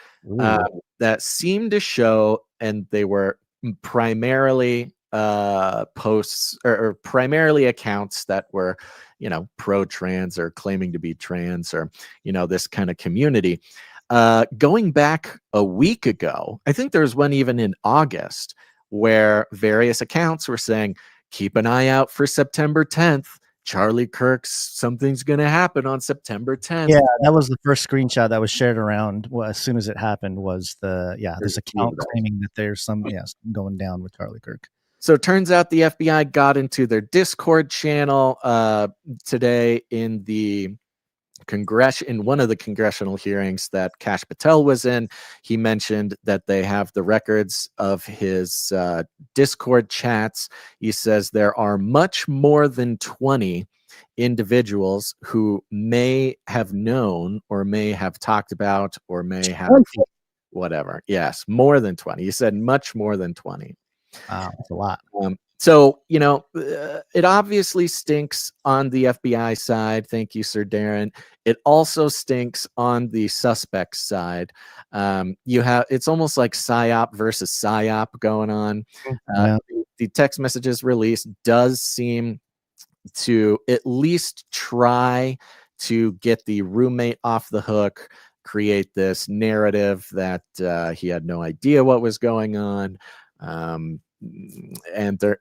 that seemed to show, and they were primarily posts or primarily accounts that were, pro-trans or claiming to be trans, or, this kind of community. Going back a week ago, I think there was one even in August, where various accounts were saying, keep an eye out for September 10th. Charlie Kirk's something's going to happen on September 10th. Yeah, that was the first screenshot that was shared around as soon as it happened, was this account claiming that there's something going down with Charlie Kirk. So it turns out the FBI got into their Discord channel today in one of the congressional hearings that Kash Patel was in. He mentioned that they have the records of his Discord chats. He says there are much more than 20 individuals who may have known or may have talked about or may have whatever. Yes, more than 20. He said much more than 20. Wow, that's a lot. So, it obviously stinks on the FBI side. Thank you, Sir Darren. It also stinks on the suspect side. It's almost like PSYOP versus PSYOP going on. The text messages release does seem to at least try to get the roommate off the hook, create this narrative that he had no idea what was going on. And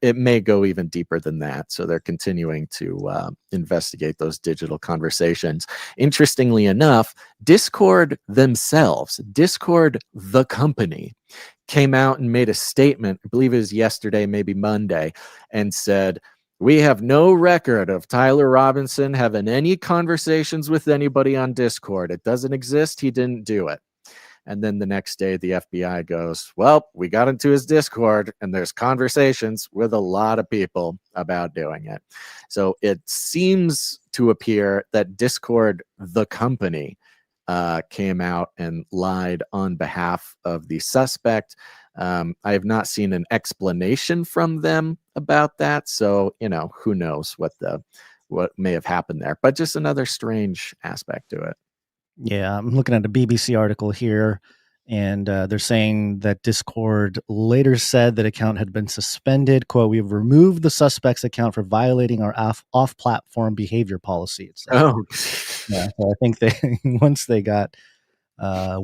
it may go even deeper than that. So they're continuing to investigate those digital conversations. Interestingly enough, Discord themselves, Discord, the company, came out and made a statement, I believe it was yesterday, maybe Monday, and said, we have no record of Tyler Robinson having any conversations with anybody on Discord. It doesn't exist. He didn't do it. And then the next day, the FBI goes, well, we got into his Discord and there's conversations with a lot of people about doing it. So it seems to appear that Discord, the company, came out and lied on behalf of the suspect. I have not seen an explanation from them about that. So, who knows what may have happened there, but just another strange aspect to it. Yeah, I'm looking at a BBC article here, and they're saying that Discord later said that account had been suspended. Quote, we have removed the suspect's account for violating our off-platform behavior policy. It said. Oh. Yeah, so I think they once they got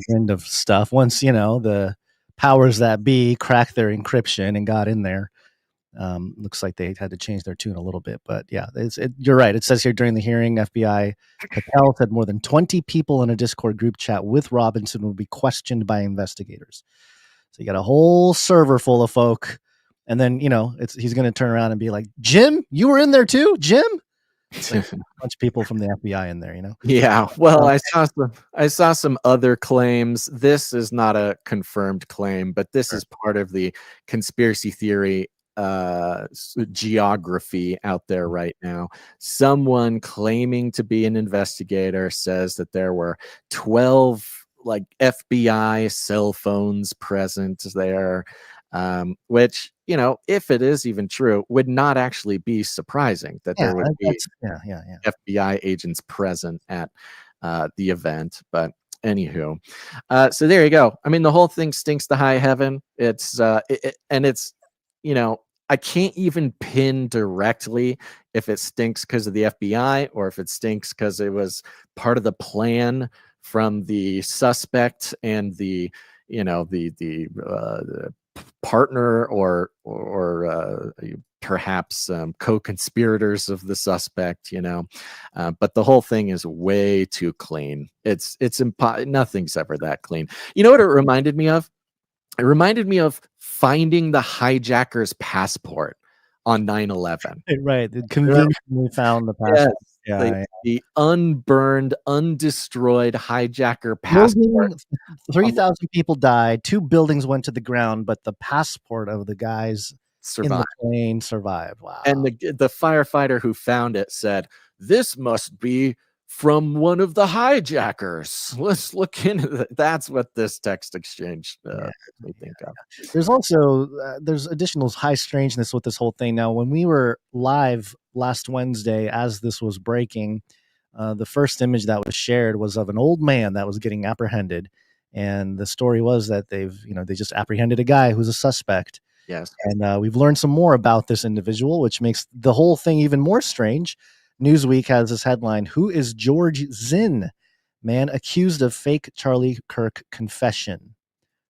wind of stuff, once, the powers that be cracked their encryption and got in there, looks like they had to change their tune a little bit. But yeah, you're right. It says here during the hearing, FBI Patel said more than 20 people in a Discord group chat with Robinson will be questioned by investigators. So you got a whole server full of folk. And then, he's going to turn around and be like, Jim, you were in there too, Jim? It's like a bunch of people from the FBI in there, Yeah. Well, I saw some other claims. This is not a confirmed claim, but this is part of the conspiracy theory geography out there right now. Someone claiming to be an investigator says that there were 12 FBI cell phones present there, which, if it is even true, would not actually be surprising that there would be FBI agents present at the event. But anywho, so there you go. I mean, the whole thing stinks to high heaven. It's I can't even pin directly if it stinks because of the FBI or if it stinks because it was part of the plan from the suspect and the partner or perhaps co-conspirators of the suspect, but the whole thing is way too clean. It's nothing's ever that clean. You know what it reminded me of? It reminded me of finding the hijacker's passport on 9/11. Right. Conveniently found the passport. Yes, the unburned, undestroyed hijacker passport. 3,000 people died. 2 buildings went to the ground, but the passport of the guys in the plane survived. Wow. And the firefighter who found it said, this must be from one of the hijackers. Let's look into that. That's what this text exchange made me think of. There's also there's additional high strangeness with this whole thing. Now, when we were live last Wednesday, as this was breaking, the first image that was shared was of an old man that was getting apprehended, and the story was that they just apprehended a guy who's a suspect. Yes, and we've learned some more about this individual, which makes the whole thing even more strange. Newsweek has this headline: who is George Zinn, man accused of fake Charlie Kirk confession?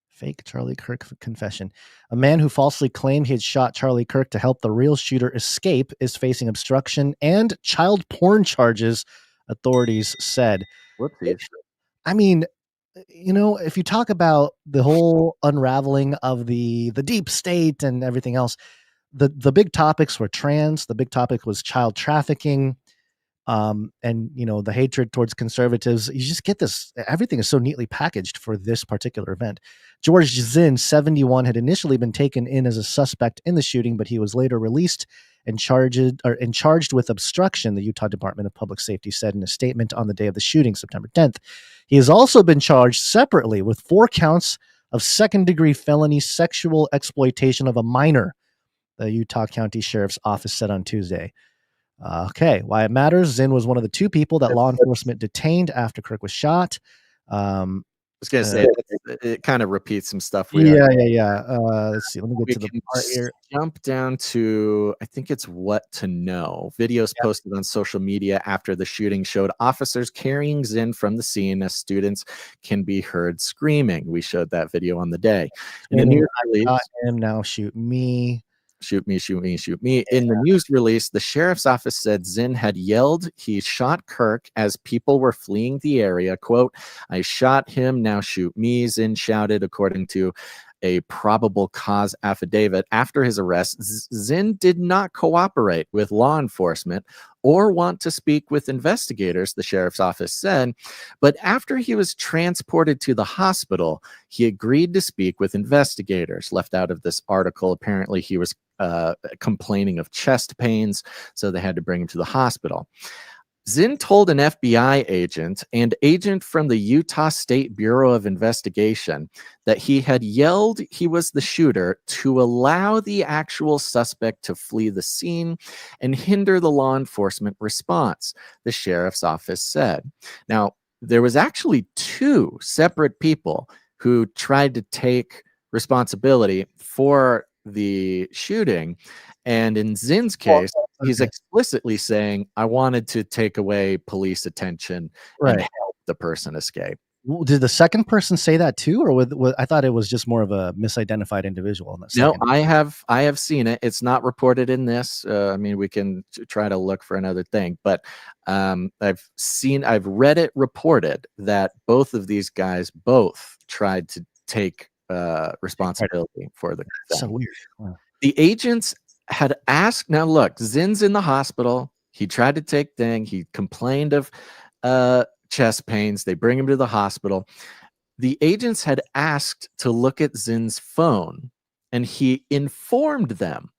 Fake Charlie Kirk confession. A man who falsely claimed he had shot Charlie Kirk to help the real shooter escape is facing obstruction and child porn charges, authorities said. Whoopsies. I mean, if you talk about the whole unraveling of the deep state and everything else, the big topics were trans. The big topic was child trafficking, and the hatred towards conservatives. You just get this. Everything is so neatly packaged for this particular event. George Zinn, 71, had initially been taken in as a suspect in the shooting, but he was later released and charged with obstruction, the Utah Department of Public Safety said in a statement on the day of the shooting, September 10th. He has also been charged separately with 4 counts of second-degree felony sexual exploitation of a minor, the Utah County Sheriff's Office said on Tuesday. Okay, why it matters. Zinn was one of the 2 people that law enforcement detained after Kirk was shot. I was going to say, it kind of repeats some stuff. Let's see. Let me get to the part here. Jump down to, I think it's what to know. Videos posted on social media after the shooting showed officers carrying Zinn from the scene as students can be heard screaming. We showed that video on the day. In the news release, got him, now shoot me. Shoot me, shoot me, shoot me. In the news release, the sheriff's office said Zinn had yelled he shot Kirk as people were fleeing the area. Quote, I shot him, now shoot me, Zinn shouted, according to a probable cause affidavit after his arrest, Zinn did not cooperate with law enforcement or want to speak with investigators, the sheriff's office said. But after he was transported to the hospital, he agreed to speak with investigators. Left out of this article, apparently he was complaining of chest pains, so they had to bring him to the hospital. Zinn told an FBI agent and agent from the Utah State Bureau of Investigation that he had yelled he was the shooter to allow the actual suspect to flee the scene and hinder the law enforcement response, the sheriff's office said. Now, there was actually 2 separate people who tried to take responsibility for the shooting. And in Zinn's case, he's explicitly saying, I wanted to take away police attention and help the person escape. Did the second person say that too? Or I thought it was just more of a misidentified individual. No, I have seen it. It's not reported in this. I mean, we can try to look for another thing, but I've read it reported that both of these guys both tried to take responsibility for the thing. So weird. Wow. The agents had asked, now look, Zinn's in the hospital. He tried to take thing. He complained of chest pains. They bring him to the hospital. The agents had asked to look at Zinn's phone, and he informed them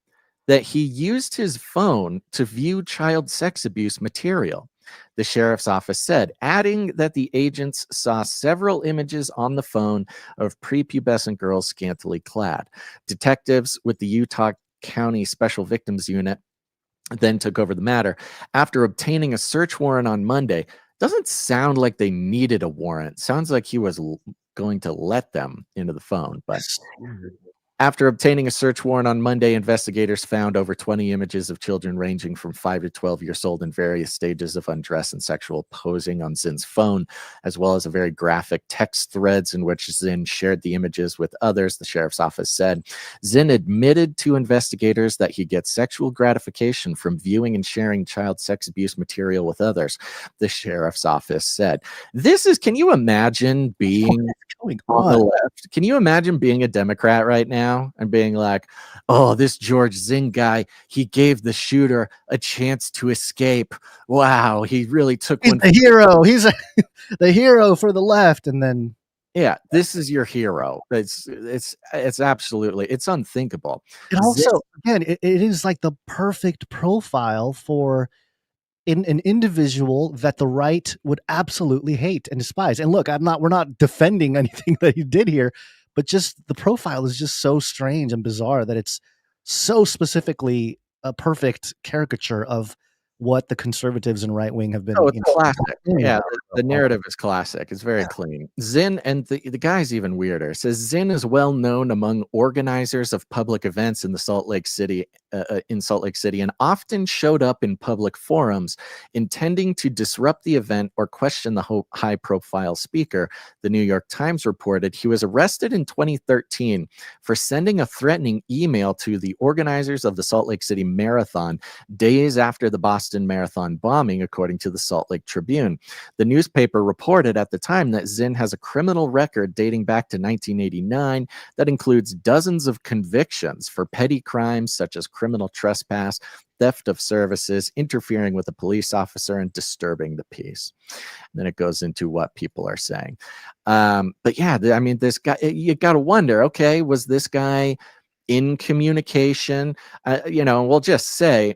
that he used his phone to view child sex abuse material, the sheriff's office said, adding that the agents saw several images on the phone of prepubescent girls scantily clad. Detectives with the Utah County Special Victims Unit then took over the matter after obtaining a search warrant on Monday. Doesn't sound like they needed a warrant. Sounds like he was going to let them into the phone, but after obtaining a search warrant on Monday, investigators found over 20 images of children ranging from 5 to 12 years old in various stages of undress and sexual posing on Zinn's phone, as well as a very graphic text threads in which Zinn shared the images with others, the sheriff's office said. Zinn admitted to investigators that he gets sexual gratification from viewing and sharing child sex abuse material with others, the sheriff's office said. Can you imagine being on the left? Can you imagine being a Democrat right now and being like, oh, this George Zinn guy, he gave the shooter a chance to escape. Wow, he really took He's one. The hero. He's the hero for the left. And then, yeah, this is your hero. It's absolutely, it's unthinkable. And also, again, it is like the perfect profile for an individual that the right would absolutely hate and despise. And look, we're not defending anything that he did here, but just the profile is just so strange and bizarre that it's so specifically a perfect caricature of what the conservatives and right wing have been. Oh, it's classic. Yeah, the narrative is classic. It's very clean. Zinn, and the guy's even weirder, says Zinn is well known among organizers of public events in the Salt Lake City, and often showed up in public forums intending to disrupt the event or question the high-profile speaker. The New York Times reported he was arrested in 2013 for sending a threatening email to the organizers of the Salt Lake City Marathon days after the Boston Marathon bombing, according to the Salt Lake Tribune. The newspaper reported at the time that Zinn has a criminal record dating back to 1989 that includes dozens of convictions for petty crimes such as criminal trespass, theft of services, interfering with a police officer, and disturbing the peace. And then it goes into what people are saying. But yeah, I mean, this guy, you got to wonder, okay, was this guy in communication? We'll just say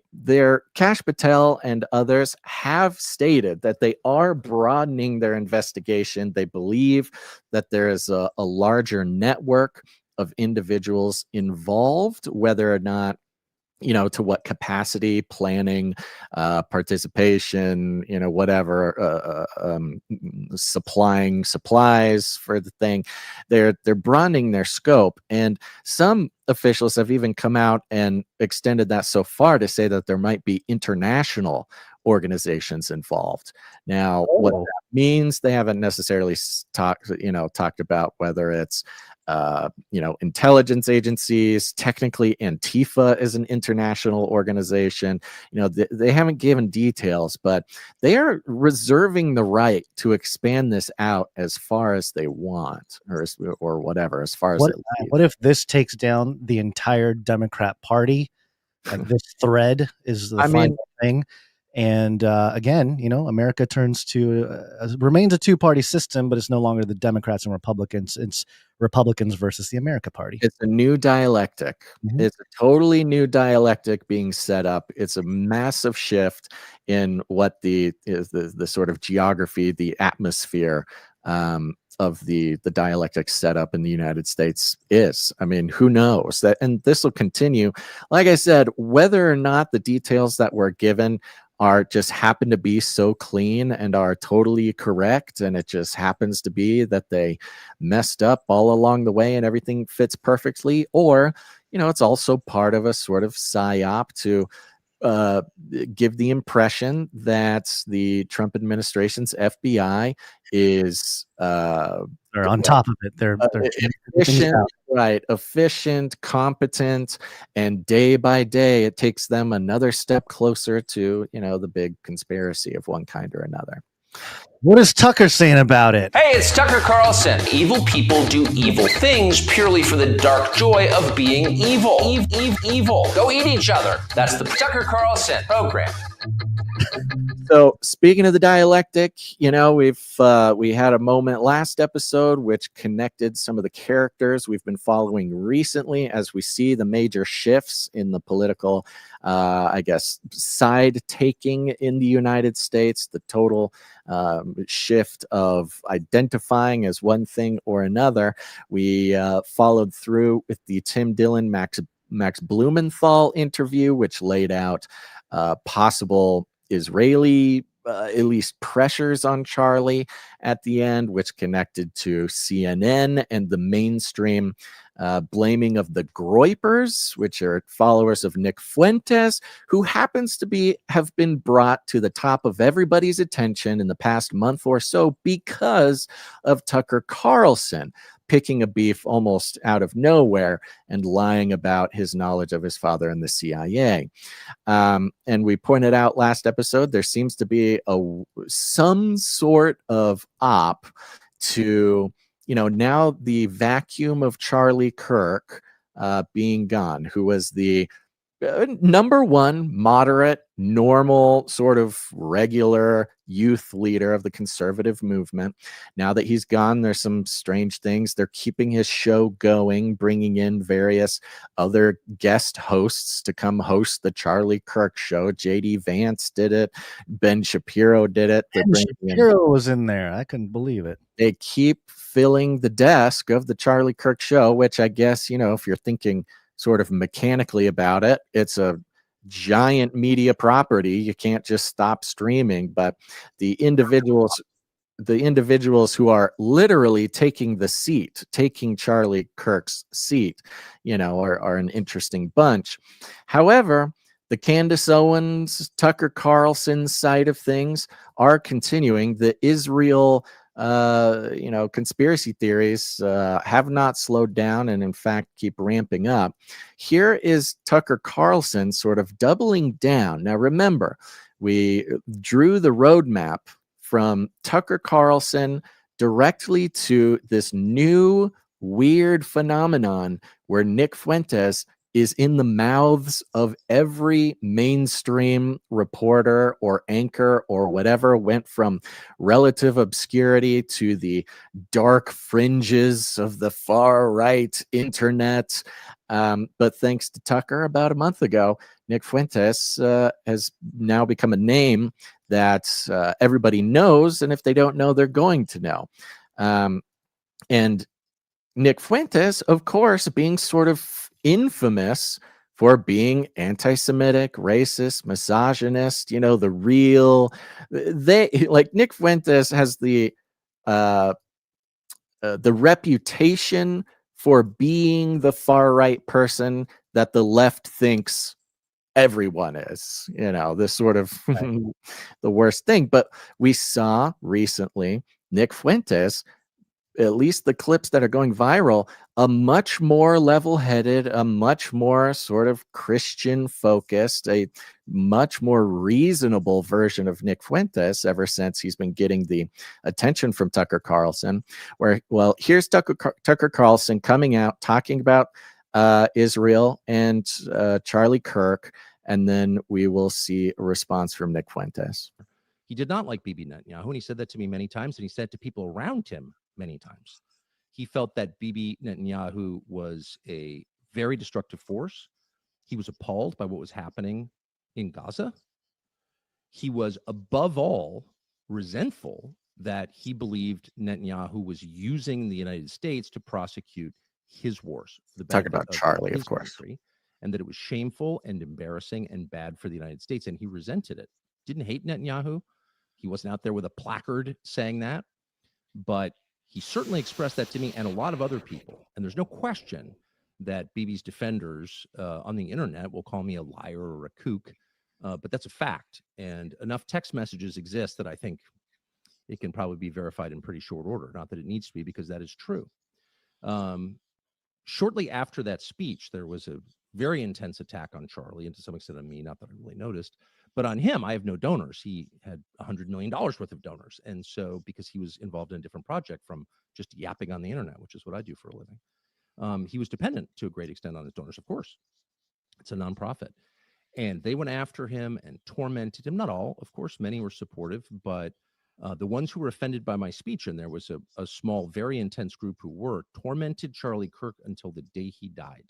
Kash Patel and others have stated that they are broadening their investigation. They believe that there is a larger network of individuals involved, whether or not, to what capacity, planning, participation, whatever, supplying supplies for the thing. They're broadening their scope. And some officials have even come out and extended that so far to say that there might be international organizations involved. Now, what that means, they haven't necessarily talked about whether it's intelligence agencies. Technically, Antifa is an international organization. They haven't given details, but they are reserving the right to expand this out as far as they want, or whatever, as far as what if this takes down the entire Democrat Party? Like this thread is the final thing. And again, America remains a two-party system, but it's no longer the Democrats and Republicans. It's Republicans versus the America Party. It's a new dialectic. Mm-hmm. It's a totally new dialectic being set up. It's a massive shift in what the sort of geography, the atmosphere of the dialectic setup in the United States is. I mean, who knows that? And this will continue. Like I said, whether or not the details that were given are just happen to be so clean and are totally correct, and it just happens to be that they messed up all along the way and everything fits perfectly, or it's also part of a sort of PSYOP to give the impression that the Trump administration's FBI is they're on top of it. They're efficient, right? Efficient, competent, and day by day, it takes them another step closer to the big conspiracy of one kind or another. What is Tucker saying about it? Hey, it's Tucker Carlson. Evil people do evil things purely for the dark joy of being evil. Evil. Go eat each other. That's the Tucker Carlson program. So speaking of the dialectic, we had a moment last episode which connected some of the characters we've been following recently as we see the major shifts in the political, side taking in the United States, the total shift of identifying as one thing or another. We followed through with the Tim Dillon, Max Blumenthal interview, which laid out possible Israeli, at least pressures on Charlie at the end, which connected to CNN and the mainstream blaming of the Groypers, which are followers of Nick Fuentes, who happens to have been brought to the top of everybody's attention in the past month or so because of Tucker Carlson picking a beef almost out of nowhere and lying about his knowledge of his father in the CIA. And we pointed out last episode, there seems to be some sort of op to, now the vacuum of Charlie Kirk being gone, who was the number one moderate, normal, sort of regular youth leader of the conservative movement. Now that he's gone, there's some strange things. They're keeping his show going, bringing in various other guest hosts to come host the Charlie Kirk show. J.D. Vance did it. Ben Shapiro did it. Ben Shapiro was in there. I couldn't believe it. They keep filling the desk of the Charlie Kirk show, which I guess, if you're thinking sort of mechanically about it, it's a giant media property. You can't just stop streaming, but the individuals who are literally taking Charlie Kirk's seat, are an interesting bunch. However, the Candace Owens, Tucker Carlson side of things are continuing. The Israel conspiracy theories have not slowed down and in fact keep ramping up. Here is Tucker Carlson sort of doubling down. Now remember, we drew the roadmap from Tucker Carlson directly to this new weird phenomenon where Nick Fuentes is in the mouths of every mainstream reporter or anchor or whatever, went from relative obscurity to the dark fringes of the far right internet. But thanks to Tucker, about a month ago, Nick Fuentes has now become a name that everybody knows, and if they don't know, they're going to know. And Nick Fuentes, of course, being sort of infamous for being anti-Semitic, racist, misogynist, the real, Nick Fuentes has the reputation for being the far right person that the left thinks everyone is, this sort of the worst thing. But we saw recently Nick Fuentes, at least the clips that are going viral, a much more level-headed, a much more sort of Christian-focused, a much more reasonable version of Nick Fuentes ever since he's been getting the attention from Tucker Carlson, where, well, here's Tucker Carlson coming out, talking about Israel and Charlie Kirk, and then we will see a response from Nick Fuentes. He did not like Bibi Netanyahu, and he said that to me many times, and he said it to people around him many times. He felt that Bibi Netanyahu was a very destructive force. He was appalled by what was happening in Gaza. He was, above all, resentful that he believed Netanyahu was using the United States to prosecute his wars. Talk about Charlie, of course. Country, and that it was shameful and embarrassing and bad for the United States, and he resented it. Didn't hate Netanyahu. He wasn't out there with a placard saying that, but he certainly expressed that to me and a lot of other people. And there's no question that Bibi's defenders on the internet will call me a liar or a kook, but that's a fact. And enough text messages exist that I think it can probably be verified in pretty short order. Not that it needs to be, because that is true. Shortly after that speech, there was a very intense attack on Charlie, and to some extent on me, not that I really noticed. But on him, I have no donors. He had $100 million worth of donors. And so, because he was involved in a different project from just yapping on the internet, which is what I do for a living, he was dependent to a great extent on his donors, of course. It's a nonprofit. And they went after him and tormented him. Not all, of course, many were supportive, but the ones who were offended by my speech, and there was a small, very intense group who were, tormented Charlie Kirk until the day he died.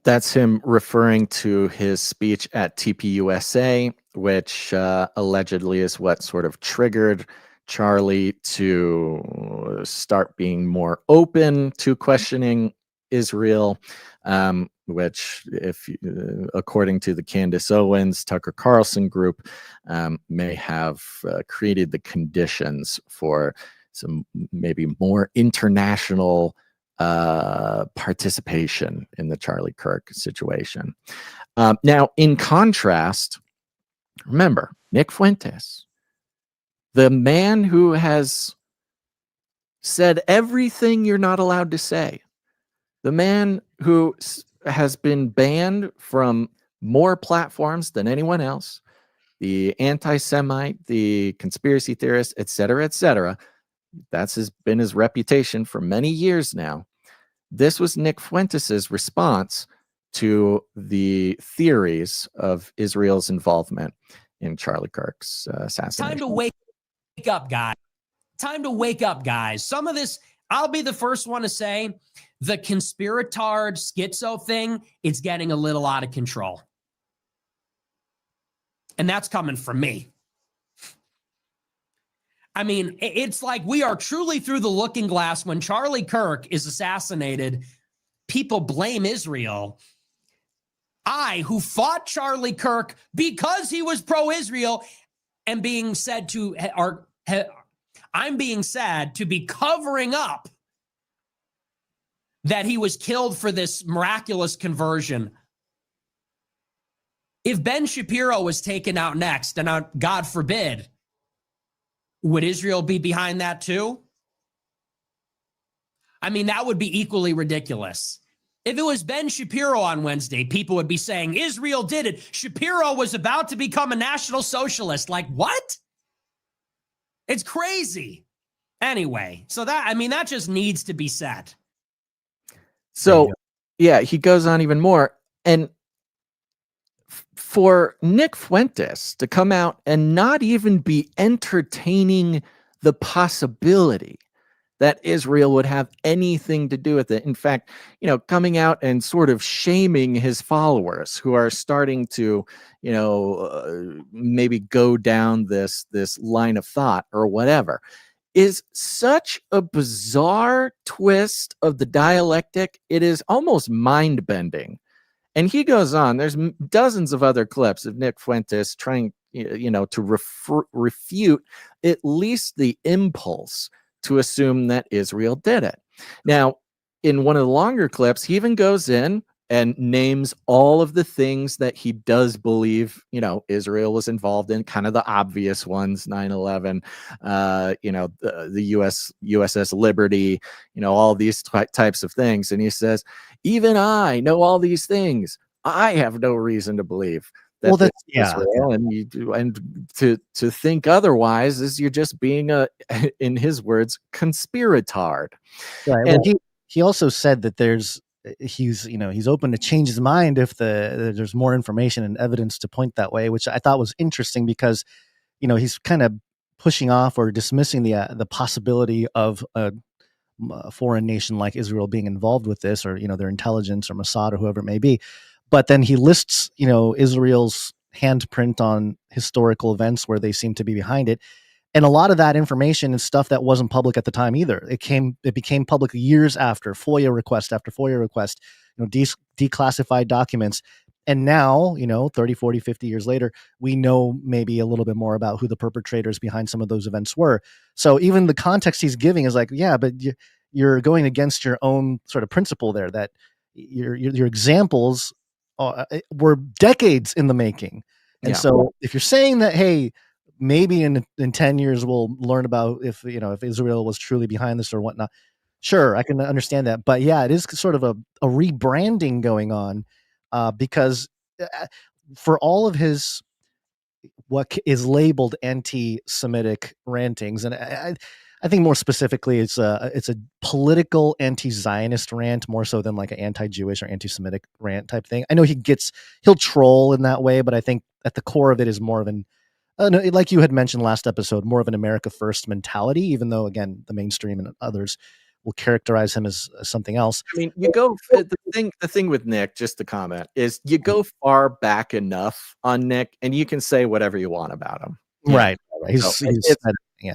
That's him referring to his speech at TPUSA, which allegedly is what sort of triggered Charlie to start being more open to questioning Israel, which, according to the Candace Owens, Tucker Carlson group, may have created the conditions for some maybe more international participation in the Charlie Kirk situation. Now, in contrast, remember, Nick Fuentes, the man who has said everything you're not allowed to say, the man who has been banned from more platforms than anyone else, the anti-Semite, the conspiracy theorist, etc., that's been his reputation for many years now. This was Nick Fuentes' response to the theories of Israel's involvement in Charlie Kirk's assassination. Time to wake up, guys. Time to wake up, guys. Some of this, I'll be the first one to say, the conspiratard schizo thing, it's getting a little out of control. And that's coming from me. I mean, it's like we are truly through the looking glass. When Charlie Kirk is assassinated, people blame Israel. I, who fought Charlie Kirk because he was pro-Israel, am being said to, I'm being said to be covering up that he was killed for this miraculous conversion. If Ben Shapiro was taken out next, and God forbid, would Israel be behind that too? I mean, that would be equally ridiculous. If it was Ben Shapiro on Wednesday, people would be saying, Israel did it. Shapiro was about to become a national socialist. Like, what? It's crazy. Anyway, so that just needs to be said. So, yeah, he goes on even more. And for Nick Fuentes to come out and not even be entertaining the possibility that Israel would have anything to do with it. In fact, coming out and sort of shaming his followers who are starting to, maybe go down this line of thought or whatever, is such a bizarre twist of the dialectic. It is almost mind-bending. And he goes on, there's dozens of other clips of Nick Fuentes trying, to refute at least the impulse to assume that Israel did it. Now, in one of the longer clips, he even goes in and names all of the things that he does believe, Israel was involved in, kind of the obvious ones, 9/11, the USS Liberty, all these types of things. And he says, even I know all these things. I have no reason to believe that this is Israel. And to think otherwise is you're just being in his words, conspiratard. Right. And well, he also said that he's open to change his mind if there's more information and evidence to point that way, which I thought was interesting because, he's kind of pushing off or dismissing the possibility of a foreign nation like Israel being involved with this, or their intelligence or Mossad or whoever it may be. But then he lists, Israel's handprint on historical events where they seem to be behind it. And a lot of that information is stuff that wasn't public at the time either. It became public years after, FOIA request after FOIA request, declassified documents. And now, 30, 40, 50 years later, we know maybe a little bit more about who the perpetrators behind some of those events were. So even the context he's giving is like, yeah, but you're going against your own sort of principle there, that your examples were decades in the making. And so if you're saying that, hey, maybe in 10 years we'll learn about if Israel was truly behind this or whatnot. Sure, I can understand that. But yeah, it is sort of a rebranding going on because for all of his what is labeled anti-Semitic rantings, and I think more specifically it's a political anti-Zionist rant more so than like an anti-Jewish or anti-Semitic rant type thing. I know he'll troll in that way, but I think at the core of it is more of an like you had mentioned last episode, more of an America First mentality, even though, again, the mainstream and others will characterize him as something else. I mean, the thing with Nick, just to comment, is you go far back enough on Nick and you can say whatever you want about him. Right.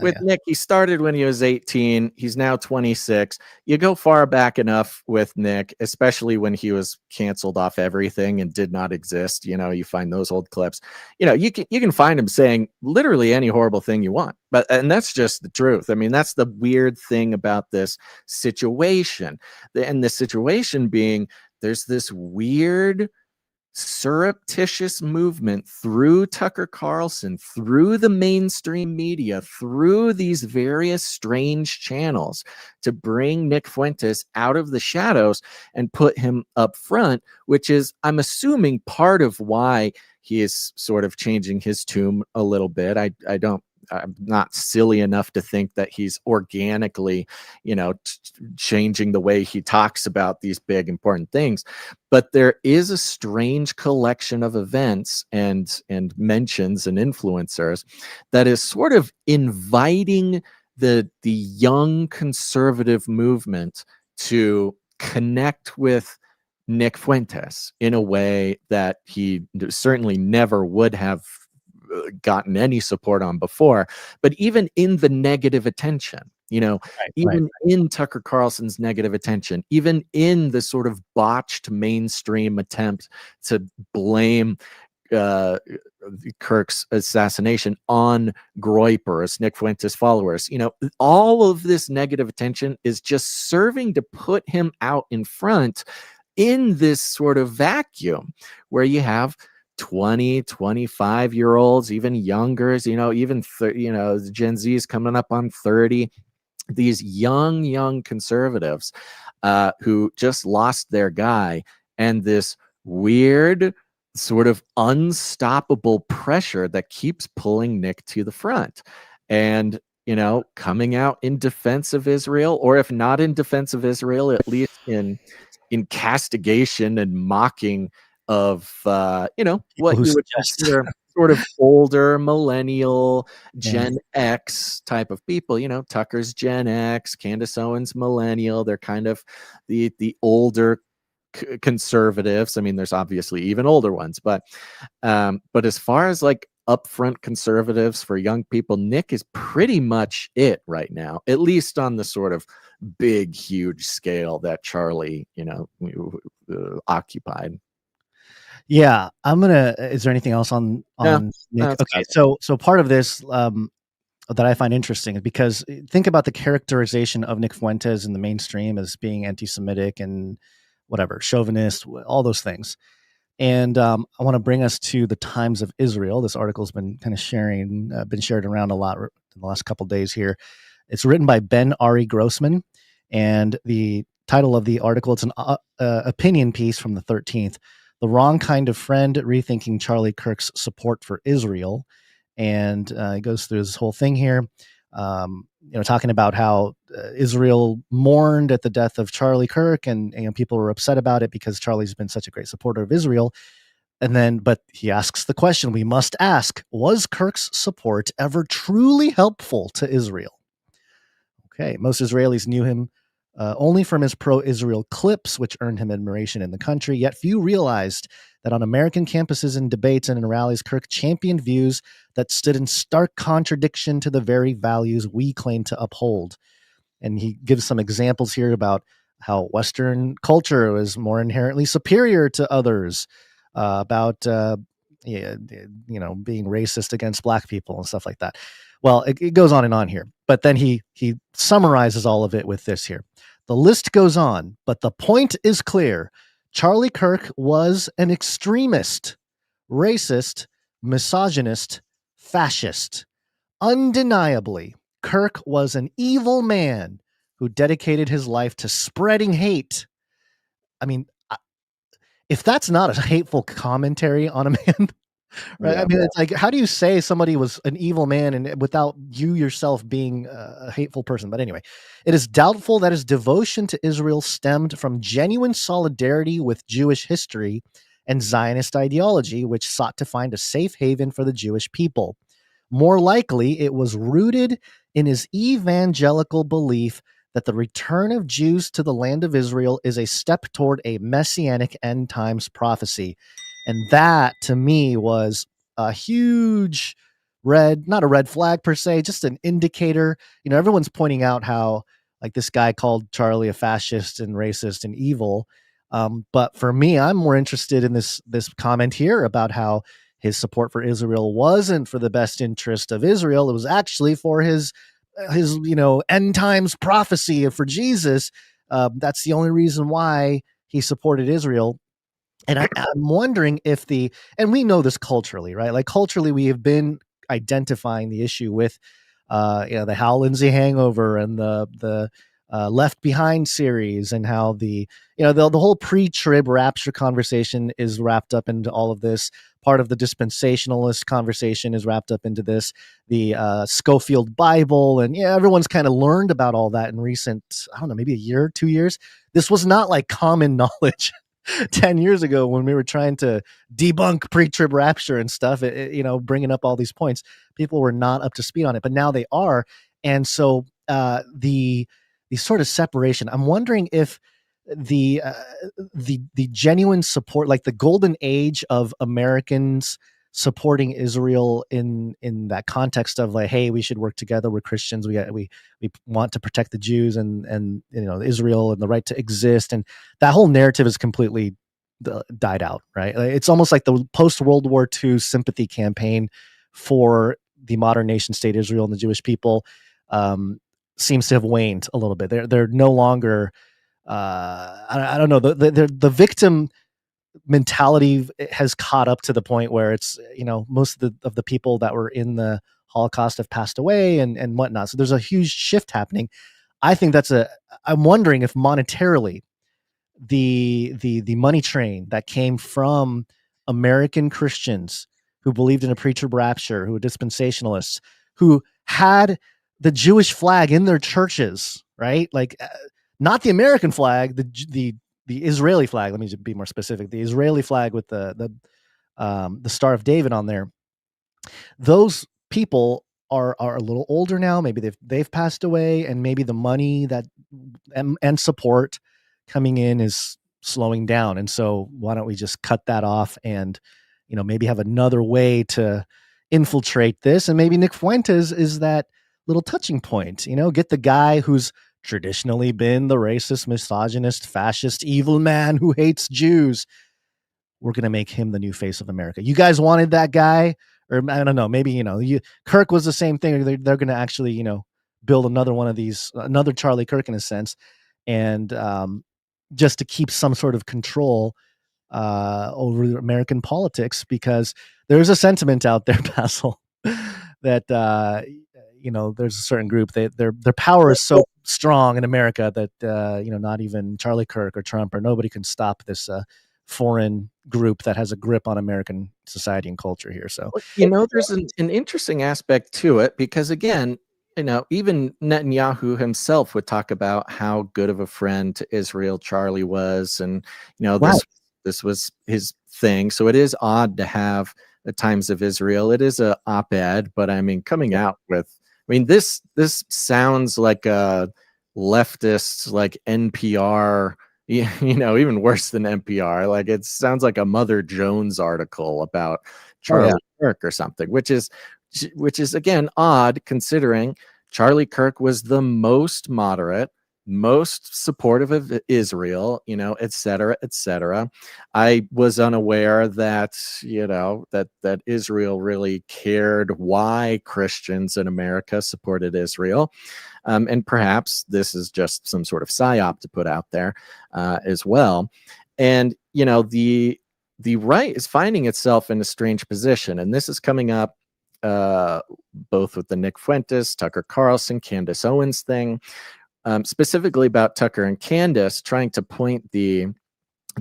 With Nick, he started when he was 18. He's now 26. You go far back enough with Nick, especially when he was canceled off everything and did not exist. You find those old clips. You can find him saying literally any horrible thing you want. And that's just the truth. I mean, that's the weird thing about this situation. And the situation being there's this weird surreptitious movement through Tucker Carlson, through the mainstream media, through these various strange channels to bring Nick Fuentes out of the shadows and put him up front, which is, I'm assuming, part of why he is sort of changing his tune a little bit. I'm not silly enough to think that he's organically, changing the way he talks about these big important things. But there is a strange collection of events and mentions and influencers that is sort of inviting the young conservative movement to connect with Nick Fuentes in a way that he certainly never would have gotten any support on before. But even in the negative attention, in Tucker Carlson's negative attention, even in the sort of botched mainstream attempt to blame Kirk's assassination on Groypers, Nick Fuentes followers, all of this negative attention is just serving to put him out in front in this sort of vacuum where you have 20, 25-year-olds, even younger, even Gen Z is coming up on 30. These young conservatives who just lost their guy, and this weird sort of unstoppable pressure that keeps pulling Nick to the front. And coming out in defense of Israel, or if not in defense of Israel, at least in castigation and mocking of what you would consider sort of older millennial Gen X type of people. Tucker's Gen X, Candace Owens millennial. They're kind of the older conservatives. I mean, there's obviously even older ones, but as far as like upfront conservatives for young people, Nick is pretty much it right now, at least on the sort of big, huge scale that Charlie, occupied. Yeah, is there anything else on Nick? Okay, so part of this that I find interesting is because think about the characterization of Nick Fuentes in the mainstream as being anti-Semitic and whatever, chauvinist, all those things. And I want to bring us to the Times of Israel. This article's been kind of been shared around a lot in the last couple of days here. It's written by Ben Ari Grossman, and the title of the article, it's an opinion piece from the 13th, "The Wrong Kind of Friend, Rethinking Charlie Kirk's Support for Israel." And it goes through this whole thing here, talking about how Israel mourned at the death of Charlie Kirk, and people were upset about it because Charlie's been such a great supporter of Israel. And then, but he asks the question we must ask: was Kirk's support ever truly helpful to Israel? Okay, most Israelis knew him only from his pro-Israel clips, which earned him admiration in the country. Yet few realized that on American campuses and debates and in rallies, Kirk championed views that stood in stark contradiction to the very values we claim to uphold. And he gives some examples here about how Western culture is more inherently superior to others, about being racist against black people and stuff like that. Well, it goes on and on here, but then he summarizes all of it with this here. The list goes on, but the point is clear. Charlie Kirk was an extremist, racist, misogynist, fascist. Undeniably, Kirk was an evil man who dedicated his life to spreading hate. I mean, if that's not a hateful commentary on a man, right? Yeah. I mean, it's like, how do you say somebody was an evil man and without you yourself being a hateful person? But anyway, it is doubtful that his devotion to Israel stemmed from genuine solidarity with Jewish history and Zionist ideology, which sought to find a safe haven for the Jewish people. More likely, it was rooted in his evangelical belief that the return of Jews to the land of Israel is a step toward a messianic end times prophecy. And that, to me, was a huge not a red flag per se, just an indicator. Everyone's pointing out how, like, this guy called Charlie a fascist and racist and evil. But for me, I'm more interested in this comment here about how his support for Israel wasn't for the best interest of Israel. It was actually for his end times prophecy for Jesus. That's the only reason why he supported Israel. And I'm wondering if and we know this culturally, right? Like, culturally, we have been identifying the issue with, the Hal Lindsey hangover and the Left Behind series, and how the whole pre-trib rapture conversation is wrapped up into all of this. Part of the dispensationalist conversation is wrapped up into this. The Schofield Bible, and everyone's kind of learned about all that in recent, I don't know, maybe a year, 2 years. This was not like common knowledge 10 years ago when we were trying to debunk pre-trib rapture and stuff, bringing up all these points. People were not up to speed on it, but now they are. And so the sort of separation, I'm wondering if the genuine support, like the golden age of Americans supporting Israel in that context of like, hey, we should work together. We're Christians. We want to protect the Jews and Israel and the right to exist. And that whole narrative is completely died out, right? It's almost like the post World War II sympathy campaign for the modern nation state Israel and the Jewish people seems to have waned a little bit. They're no longer. I don't know. The victim mentality has caught up to the point where it's, most of the people that were in the Holocaust have passed away and whatnot. So there's a huge shift happening. I think I'm wondering if monetarily the money train that came from American Christians who believed in a pre-trib rapture, who were dispensationalists, who had the Jewish flag in their churches, right? Like, not the American flag, the Israeli flag. Let me just be more specific. The Israeli flag with the Star of David on there. Those people are a little older now. Maybe they've passed away, and maybe the money that and support coming in is slowing down. And so why don't we just cut that off and maybe have another way to infiltrate this? And maybe Nick Fuentes is that little touching point. Get the guy who's traditionally been the racist, misogynist, fascist, evil man who hates Jews. We're going to make him the new face of America. You guys wanted that guy, or I don't know, maybe, Kirk was the same thing. They're going to actually, build another one of these, another Charlie Kirk in a sense. And, just to keep some sort of control over American politics, because there's a sentiment out there, Basil, that there's a certain group that their power is so strong in America that not even Charlie Kirk or Trump or nobody can stop this foreign group that has a grip on American society and culture here. So there's an interesting aspect to it, because again, even Netanyahu himself would talk about how good of a friend to Israel Charlie was, and this was his thing. So it is odd to have the Times of Israel. It is a op-ed, but I mean, coming out with, this sounds like a leftist, like NPR, even worse than NPR. Like, it sounds like a Mother Jones article about Charlie Kirk or something, which is again odd, considering Charlie Kirk was the most moderate, most supportive of Israel, et cetera, et cetera. I was unaware that, that Israel really cared why Christians in America supported Israel. And perhaps this is just some sort of PSYOP to put out there as well. And, the right is finding itself in a strange position. And this is coming up both with the Nick Fuentes, Tucker Carlson, Candace Owens thing, specifically about Tucker and Candace trying to point the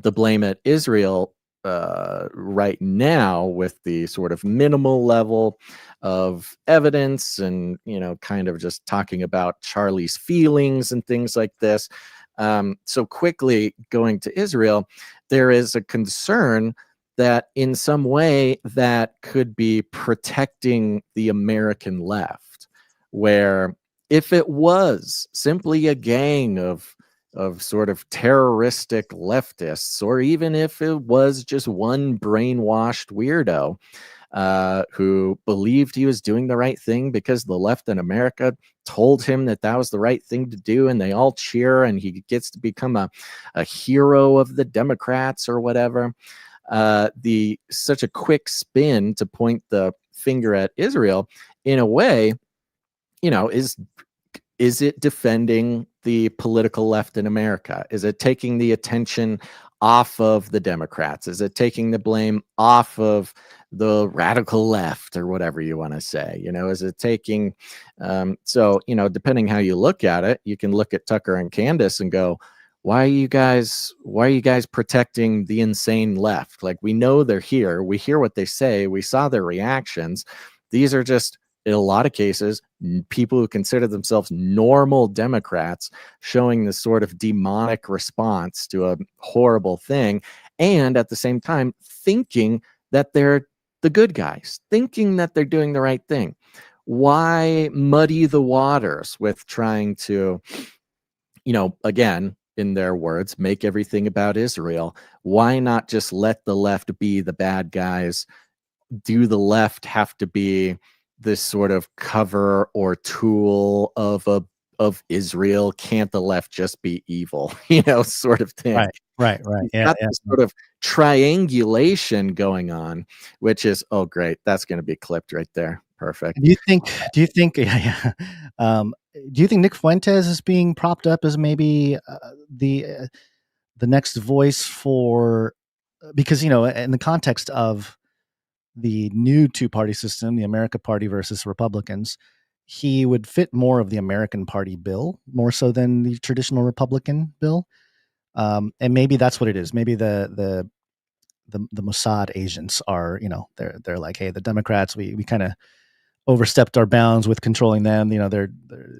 blame at Israel right now with the sort of minimal level of evidence, and kind of just talking about Charlie's feelings and things like this. So quickly going to Israel, there is a concern that in some way that could be protecting the American left, where if it was simply a gang of sort of terroristic leftists, or even if it was just one brainwashed weirdo who believed he was doing the right thing because the left in America told him that was the right thing to do, and they all cheer, and he gets to become a hero of the Democrats or whatever. Such a quick spin to point the finger at Israel, in a way, is it defending the political left in America? Is it taking the attention off of the Democrats? Is it taking the blame off of the radical left, or whatever you want to say? Is it taking, depending how you look at it, you can look at Tucker and Candace and go, why are you guys protecting the insane left? Like, we know they're here. We hear what they say. We saw their reactions. These are just, in a lot of cases, people who consider themselves normal Democrats showing this sort of demonic response to a horrible thing, and at the same time thinking that they're the good guys, thinking that they're doing the right thing. Why muddy the waters with trying to, again, in their words, make everything about Israel? Why not just let the left be the bad guys? Do the left have to be this sort of cover or tool of Israel? Can't the left just be evil? Sort of thing. Right. Yeah. This sort of triangulation going on, which is, oh great, that's going to be clipped right there. Perfect. Do you think? Do you think Nick Fuentes is being propped up as maybe the next voice for? Because in the context of the new two-party system, the America Party versus Republicans, he would fit more of the American Party bill, more so than the traditional Republican bill. And maybe that's what it is. Maybe the Mossad agents are, they're like, hey, the Democrats, we kind of overstepped our bounds with controlling them. They're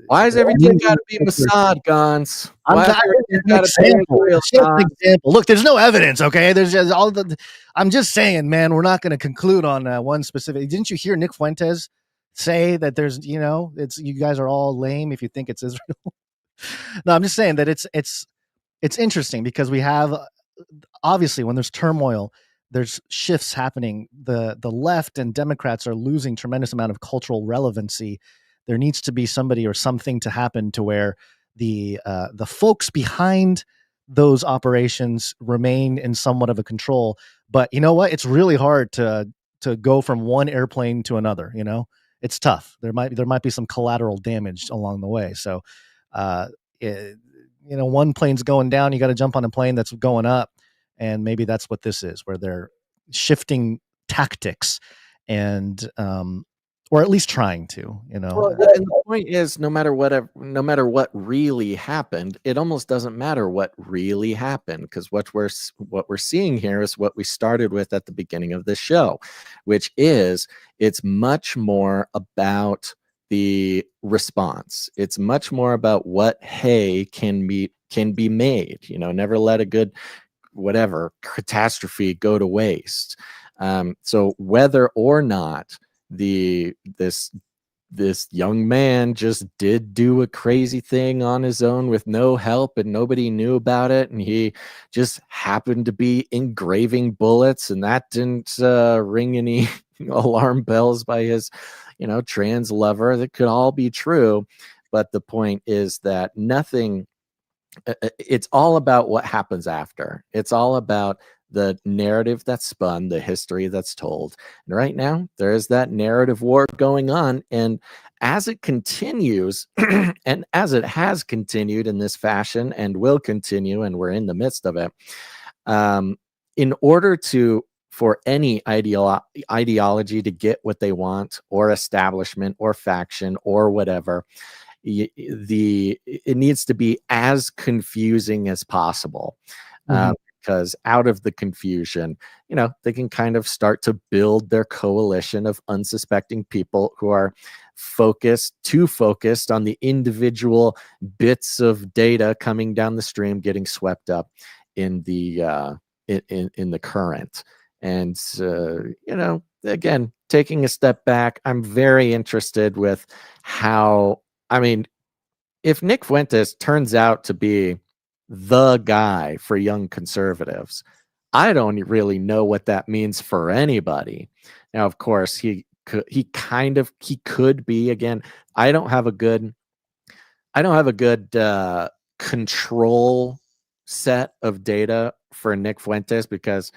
why is everything got to be Mossad, Gons? Example. Look, there's no evidence. Okay, there's just all the. I'm just saying, man, we're not going to conclude on one specific. Didn't you hear Nick Fuentes say that there's, it's, you guys are all lame if you think it's Israel? No, I'm just saying that it's interesting, because we have, obviously, when there's turmoil, there's shifts happening. The left and Democrats are losing tremendous amount of cultural relevancy. There needs to be somebody or something to happen to where the folks behind those operations remain in somewhat of a control. But you know what? It's really hard to go from one airplane to another. It's tough. There might be some collateral damage along the way. So one plane's going down, you got to jump on a plane that's going up. And maybe that's what this is, where they're shifting tactics and, or at least trying to, Well, and the point is, no matter what really happened, it almost doesn't matter what really happened, because what we're seeing here is what we started with at the beginning of this show, which is it's much more about the response. It's much more about what hay can be made. Never let a good catastrophe go to waste. So whether or not this young man just did do a crazy thing on his own with no help and nobody knew about it, and he just happened to be engraving bullets, and that didn't ring any alarm bells by his trans lover, that could all be true. But the point is that it's all about what happens after. It's all about the narrative that's spun, the history that's told. And right now, there is that narrative war going on. And as it continues, and as it has continued in this fashion and will continue, and we're in the midst of it, in order for any ideology to get what they want, or establishment or faction or whatever, it needs to be as confusing as possible. Because out of the confusion, they can kind of start to build their coalition of unsuspecting people who are too focused on the individual bits of data coming down the stream, getting swept up in the in the current. And again, taking a step back, I'm very interested with how. If Nick Fuentes turns out to be the guy for young conservatives, I don't really know what that means for anybody. Now, of course, he could be. Again, I don't have a good control set of data for Nick Fuentes, because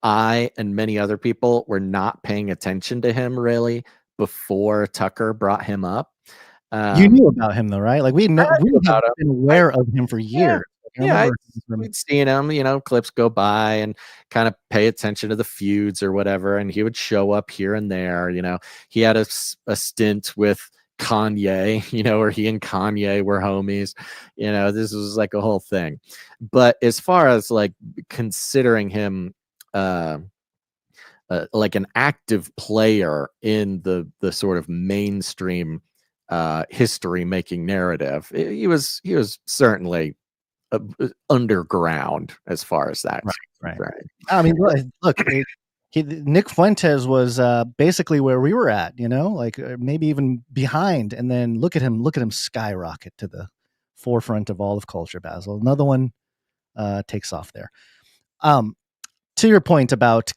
I and many other people were not paying attention to him really before Tucker brought him up. You knew about him though, right? Like we have been aware of him for years. We'd seen him, clips go by and kind of pay attention to the feuds or whatever, and he would show up here and there. He had a stint with Kanye, where he and Kanye were homies. This was like a whole thing. But as far as like considering him like an active player in the sort of mainstream history making narrative, he was certainly underground as far as that. Right. I mean, look, Nick Fuentes was basically where we were at, like maybe even behind, and then look at him skyrocket to the forefront of all of culture. Basil, another one takes off there. To your point about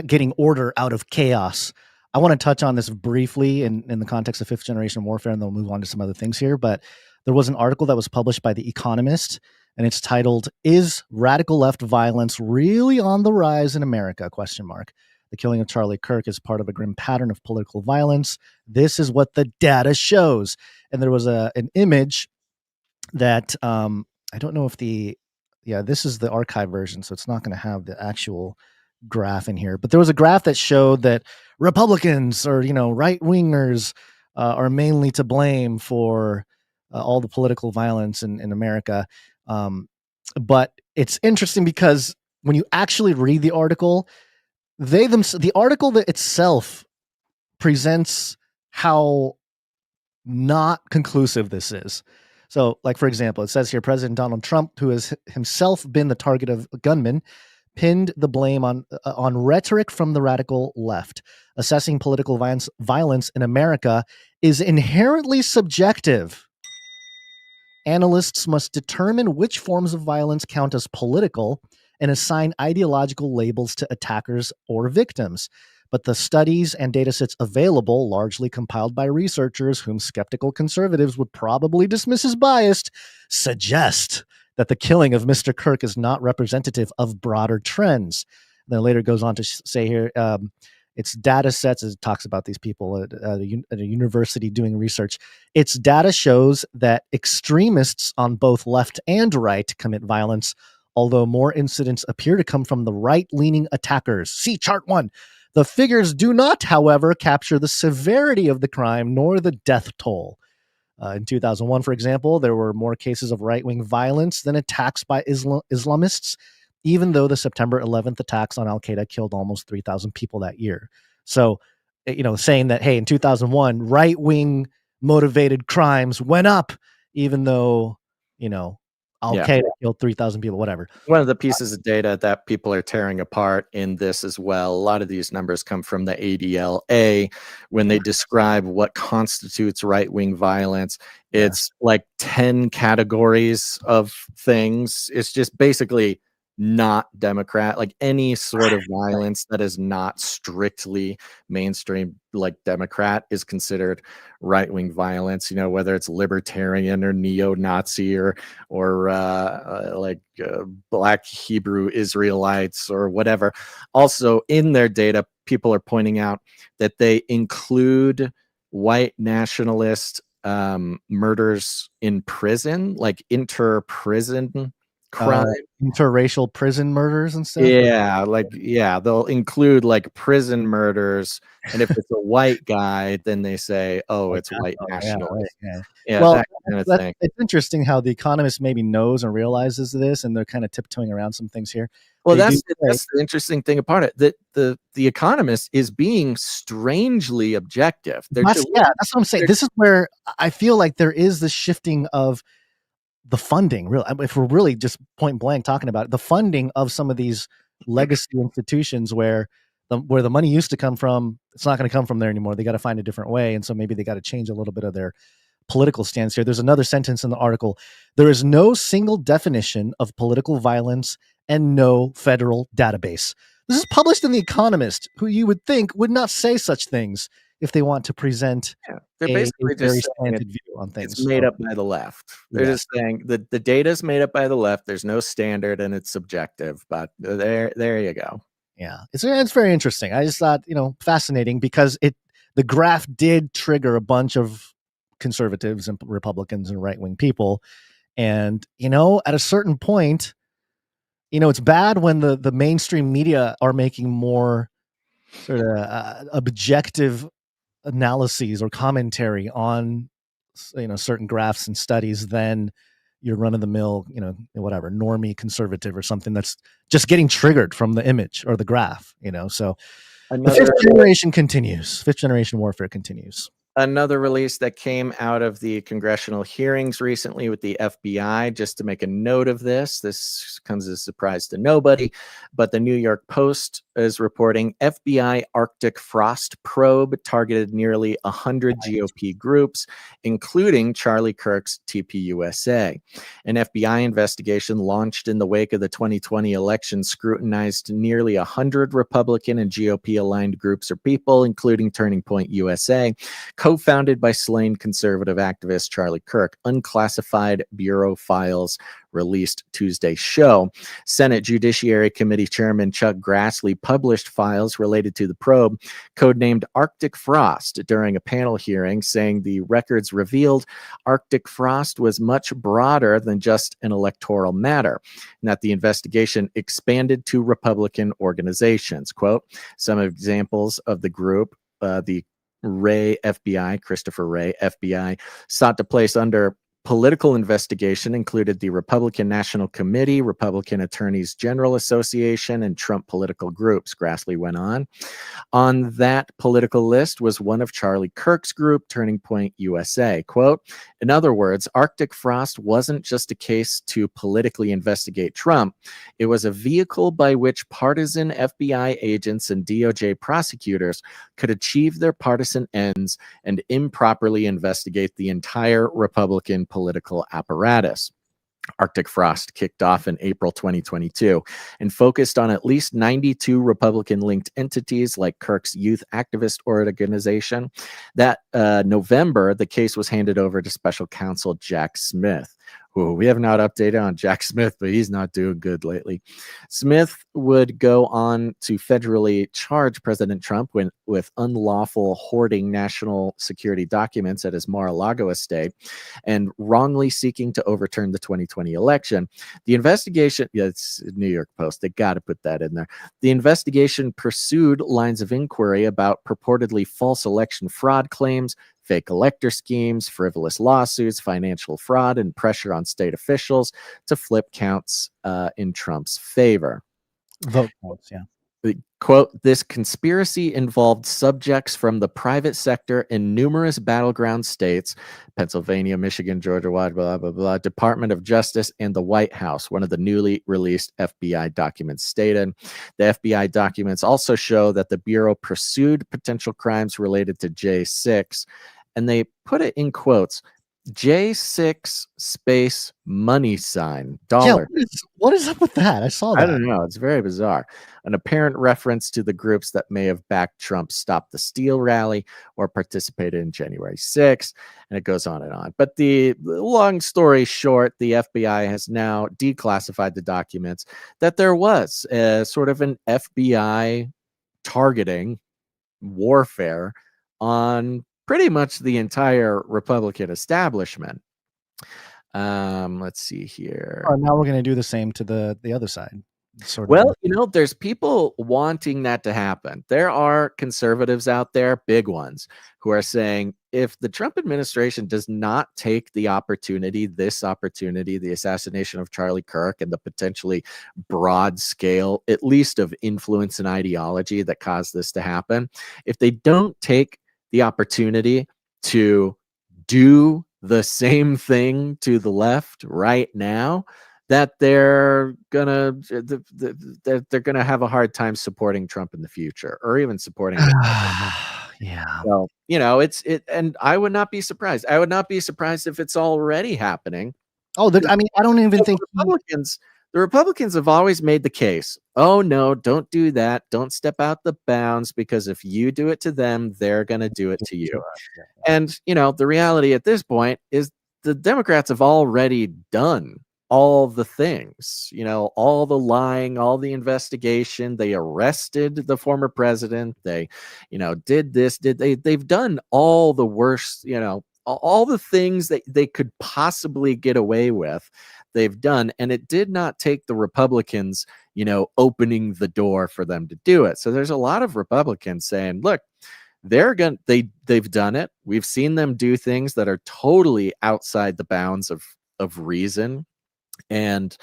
getting order out of chaos, I want to touch on this briefly in the context of fifth generation warfare, and then we'll move on to some other things here. But there was an article that was published by The Economist, and it's titled, "Is Radical Left Violence Really on the Rise in America?" ? The killing of Charlie Kirk is part of a grim pattern of political violence. This is what the data shows. And there was an image that I don't know if this is the archive version, so it's not going to have the actual graph in here, but there was a graph that showed that Republicans or right wingers are mainly to blame for all the political violence in America. But it's interesting because when you actually read the article, the article that itself presents how not conclusive this is. So, like, for example, it says here, President Donald Trump, who has himself been the target of gunmen, pinned the blame on rhetoric from the radical left. Assessing political violence in America is inherently subjective. Analysts must determine which forms of violence count as political and assign ideological labels to attackers or victims. But the studies and datasets available, largely compiled by researchers whom skeptical conservatives would probably dismiss as biased, suggest that the killing of Mr. Kirk is not representative of broader trends. Then later goes on to say here, its data sets, as it talks about these people at a university doing research, its data shows that extremists on both left and right commit violence, although more incidents appear to come from the right-leaning attackers. See chart 1. The figures do not, however, capture the severity of the crime nor the death toll. In 2001, for example, there were more cases of right-wing violence than attacks by Islamists, even though the September 11th attacks on Al-Qaeda killed almost 3,000 people that year. So, saying that, hey, in 2001, right-wing motivated crimes went up, even though, Al-Qaeda killed 3,000 people, whatever. One of the pieces of data that people are tearing apart in this as well, a lot of these numbers come from the ADLA when they describe what constitutes right-wing violence. It's like 10 categories of things. It's just basically not Democrat, like any sort of violence that is not strictly mainstream, like Democrat, is considered right-wing violence, whether it's libertarian or neo-Nazi or Black Hebrew Israelites or whatever. Also in their data, people are pointing out that they include white nationalist murders in prison, like inter-prison crime, interracial prison murders and stuff. They'll include like prison murders, and if it's a white guy, then they say, "Oh, it's white nationalist." Well, that kind of thing. It's interesting how The Economist maybe knows and realizes this, and they're kind of tiptoeing around some things here. Well, that's the interesting thing about it. That the Economist is being strangely objective. That's what I'm saying. This is where I feel like there is the shifting of the funding, really, if we're really just point blank talking about it, the funding of some of these legacy institutions where the money used to come from, it's not going to come from there anymore. They got to find a different way. And so maybe they got to change a little bit of their political stance here. There's another sentence in the article. There is no single definition of political violence and no federal database. This is published in The Economist, who you would think would not say such things if they want to present they're basically a very just slanted view on things. It's made up by the left. They're just saying that the data is made up by the left. There's no standard and it's subjective, but there you go. Yeah. It's very interesting. I just thought, fascinating because the graph did trigger a bunch of conservatives and Republicans and right-wing people. And, at a certain point, it's bad when the mainstream media are making more sort of objective analyses or commentary on certain graphs and studies than your run-of-the-mill whatever normie conservative or something that's just getting triggered from the image or the graph. So the fifth generation warfare continues. Another release that came out of the congressional hearings recently with the FBI, just to make a note of this comes as a surprise to nobody, but the New York Post is reporting FBI Arctic frost probe targeted nearly 100 GOP groups, including Charlie Kirk's TPUSA. An FBI investigation launched in the wake of the 2020 election scrutinized nearly 100 Republican and GOP-aligned groups or people, including Turning Point USA, co-founded by slain conservative activist Charlie Kirk. Unclassified Bureau files released Tuesday show. Senate Judiciary Committee Chairman Chuck Grassley published files related to the probe, codenamed Arctic Frost, during a panel hearing, saying the records revealed Arctic frost was much broader than just an electoral matter, and that the investigation expanded to Republican organizations. Quote, some examples of the group, the Wray FBI, Christopher Wray FBI, sought to place under political investigation included the Republican National Committee, Republican Attorneys General Association, and Trump political groups, Grassley went on. On that political list was one of Charlie Kirk's group, Turning Point USA. Quote, in other words, Arctic Frost wasn't just a case to politically investigate Trump. It was a vehicle by which partisan FBI agents and DOJ prosecutors could achieve their partisan ends and improperly investigate the entire Republican political apparatus. Arctic Frost kicked off in April 2022 and focused on at least 92 Republican-linked entities like Kirk's youth activist organization. That November, the case was handed over to special counsel Jack Smith, We have not updated on Jack Smith, but he's not doing good lately. Smith would go on to federally charge President Trump with unlawful hoarding national security documents at his Mar-a-Lago estate and wrongly seeking to overturn the 2020 election. The investigation, it's New York Post, they got to put that in there. The investigation pursued lines of inquiry about purportedly false election fraud claims, fake elector schemes, frivolous lawsuits, financial fraud, and pressure on state officials to flip counts in Trump's favor. Vote counts, yeah. Quote, this conspiracy involved subjects from the private sector in numerous battleground states, Pennsylvania, Michigan, Georgia, blah, blah, blah, blah, Department of Justice, and the White House, one of the newly released FBI documents stated. The FBI documents also show that the Bureau pursued potential crimes related to J6, and they put it in quotes, J6 space money sign dollar. Yeah, what is up with that? I saw that. I don't know. It's very bizarre. An apparent reference to the groups that may have backed Trump's Stop the Steal rally or participated in January 6th, and it goes on and on. But the long story short, the FBI has now declassified the documents that there was sort of an FBI targeting warfare on pretty much the entire Republican establishment. Let's see here. Oh, now we're going to do the same to the other side. Well, there's people wanting that to happen. There are conservatives out there, big ones, who are saying if the Trump administration does not take the opportunity, the assassination of Charlie Kirk and the potentially broad scale, at least of influence and ideology that caused this to happen, if they don't take the opportunity to do the same thing to the left right now, that they're gonna have a hard time supporting Trump in the future, or even supporting him. Yeah. So and I would not be surprised. I would not be surprised if it's already happening. Oh, I mean, I don't even think the Republicans have always made the case. Oh no, don't do that. Don't step out the bounds, because if you do it to them, they're going to do it to you. And, the reality at this point is the Democrats have already done all the things, all the lying, all the investigation. They arrested the former president. They, did this, they've done all the worst, all the things that they could possibly get away with. They've done, and it did not take the Republicans, opening the door for them to do it. So there's a lot of Republicans saying, look, they've done it. We've seen them do things that are totally outside the bounds of reason. And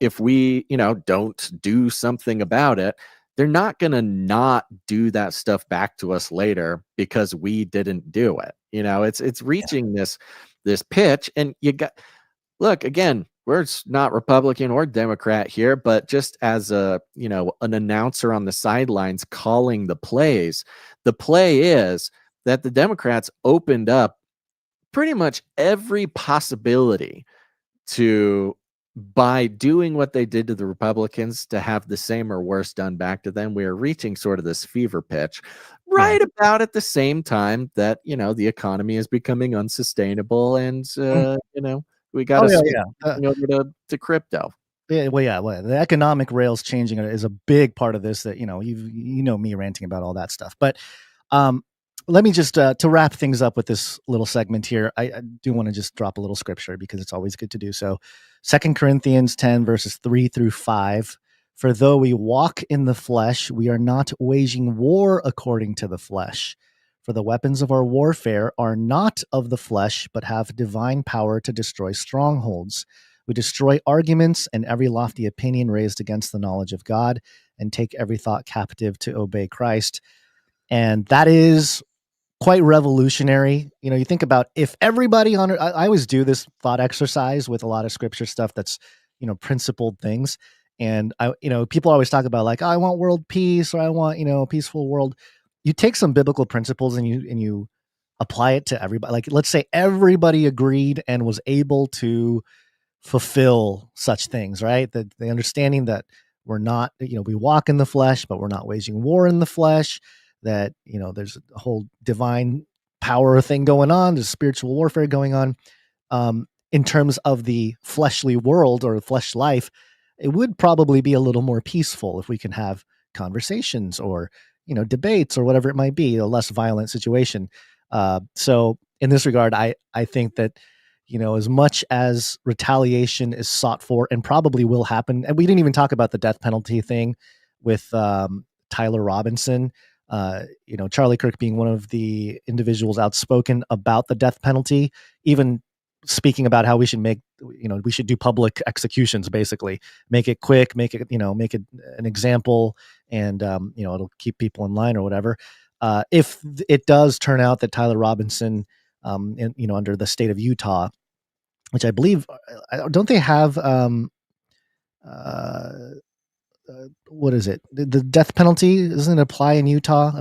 if we, don't do something about it, they're not going to not do that stuff back to us later because we didn't do it. It's reaching this pitch, and look, again, we're not Republican or Democrat here, but just as an announcer on the sidelines calling the plays, the play is that the Democrats opened up pretty much every possibility by doing what they did to the Republicans, to have the same or worse done back to them. We are reaching sort of this fever pitch right about at the same time that, the economy is becoming unsustainable, and, we got over to crypto. Well, the economic rails changing is a big part of this. That me ranting about all that stuff. But let me just to wrap things up with this little segment here. I do want to just drop a little scripture, because it's always good to do so. 2 Corinthians 10 verses 3-5. For though we walk in the flesh, we are not waging war according to the flesh. For the weapons of our warfare are not of the flesh, but have divine power to destroy strongholds. We destroy arguments and every lofty opinion raised against the knowledge of God, and take every thought captive to obey Christ. And that is quite revolutionary. You think about if everybody I always do this thought exercise with a lot of scripture stuff that's, principled things. And people always talk about like, I want world peace, or I want, a peaceful world. You take some biblical principles and you apply it to everybody. Like, let's say everybody agreed and was able to fulfill such things, right? That the understanding that we're not, we walk in the flesh, but we're not waging war in the flesh. That, there's a whole divine power thing going on. There's spiritual warfare going on. in terms of the fleshly world or flesh life, it would probably be a little more peaceful if we can have conversations or, debates or whatever it might be, a less violent situation. So in this regard, I think that, as much as retaliation is sought for and probably will happen, and we didn't even talk about the death penalty thing with Tyler Robinson, Charlie Kirk being one of the individuals outspoken about the death penalty, even speaking about how we should we should do public executions, basically make it quick, make it an example, and it'll keep people in line or whatever. If it does turn out that Tyler Robinson, under the state of Utah, which I believe, don't they have, what is it? The death penalty doesn't apply in Utah.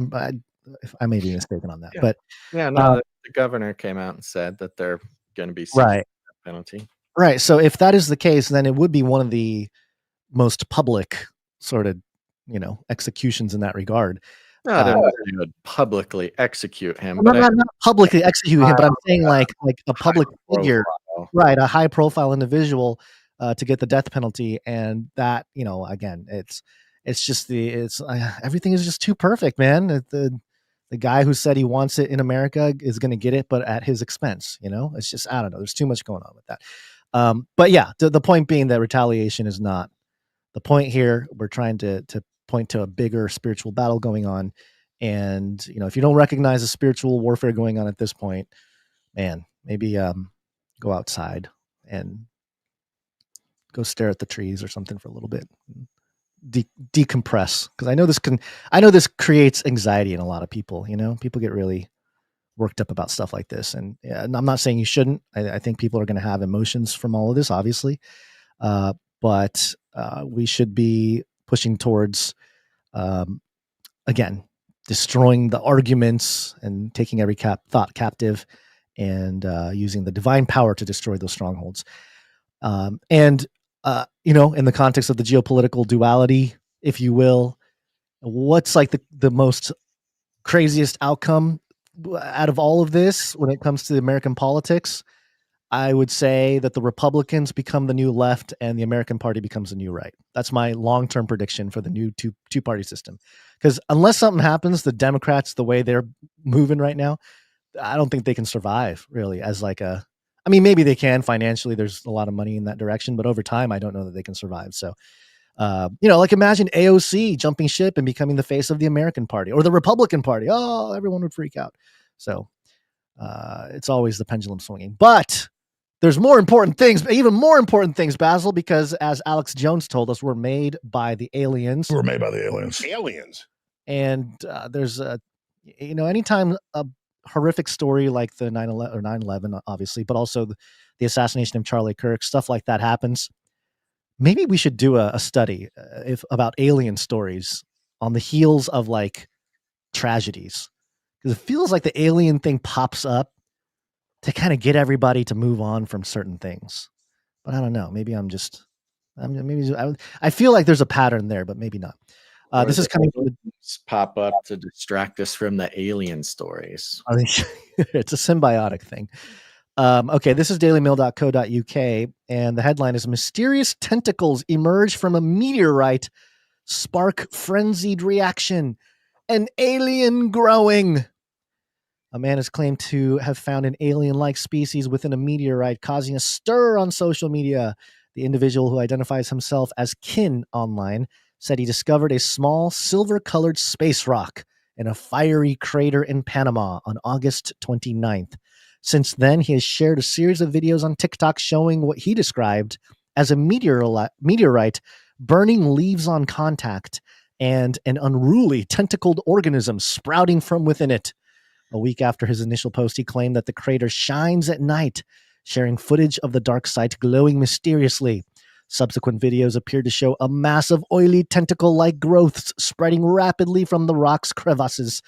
I may be mistaken on that, but the governor came out and said that they're going to be seeking right. death penalty. Right. So if that is the case, then it would be one of the most public sort of, executions in that regard. No, they would publicly execute him. But not publicly execute him, but I'm saying like a public figure, right? A high profile individual to get the death penalty. And that, again, it's just everything is just too perfect, man. The guy who said he wants it in America is going to get it, but at his expense, it's just, I don't know. There's too much going on with that. But yeah, the point being that retaliation is not the point here. We're trying to point to a bigger spiritual battle going on. And, if you don't recognize the spiritual warfare going on at this point, man, maybe go outside and go stare at the trees or something for a little bit. Decompress, because I know this creates anxiety in a lot of people. People get really worked up about stuff like this, and I'm not saying you shouldn't. I think people are going to have emotions from all of this, obviously, but we should be pushing towards, again, destroying the arguments and taking every thought captive, and using the divine power to destroy those strongholds. And in the context of the geopolitical duality, if you will, what's like the most craziest outcome out of all of this when it comes to American politics? I would say that the Republicans become the new left and the American party becomes the new right. That's my long-term prediction for the new two-party system. Because unless something happens, the Democrats, the way they're moving right now, I don't think they can survive really as maybe they can financially. There's a lot of money in that direction, but over time, I don't know that they can survive. So, imagine AOC jumping ship and becoming the face of the American party or the Republican party. Oh, everyone would freak out. So it's always the pendulum swinging. But there's even more important things, Basil, because as Alex Jones told us, we're made by the aliens. We're made by the aliens. Aliens. And there's anytime a horrific story like the 9/11, obviously, but also the assassination of Charlie Kirk, stuff like that happens, maybe we should do a study about alien stories on the heels of like tragedies, because it feels like the alien thing pops up to kind of get everybody to move on from certain things. But I don't know. Maybe I feel like there's a pattern there, but maybe not. This is coming from pop up to distract us from the alien stories. It's a symbiotic thing. Okay, this is dailymail.co.uk, and the headline is "Mysterious Tentacles Emerge from a Meteorite, Spark Frenzied Reaction, an Alien Growing." A man is claimed to have found an alien-like species within a meteorite, causing a stir on social media. The individual, who identifies himself as Kin online, said he discovered a small silver-colored space rock in a fiery crater in Panama on August 29th. Since then, he has shared a series of videos on TikTok showing what he described as a meteorite burning leaves on contact and an unruly tentacled organism sprouting from within it. A week after his initial post, he claimed that the crater shines at night, sharing footage of the dark site glowing mysteriously. Subsequent videos appeared to show a massive oily tentacle-like growths spreading rapidly from the rock's crevasses,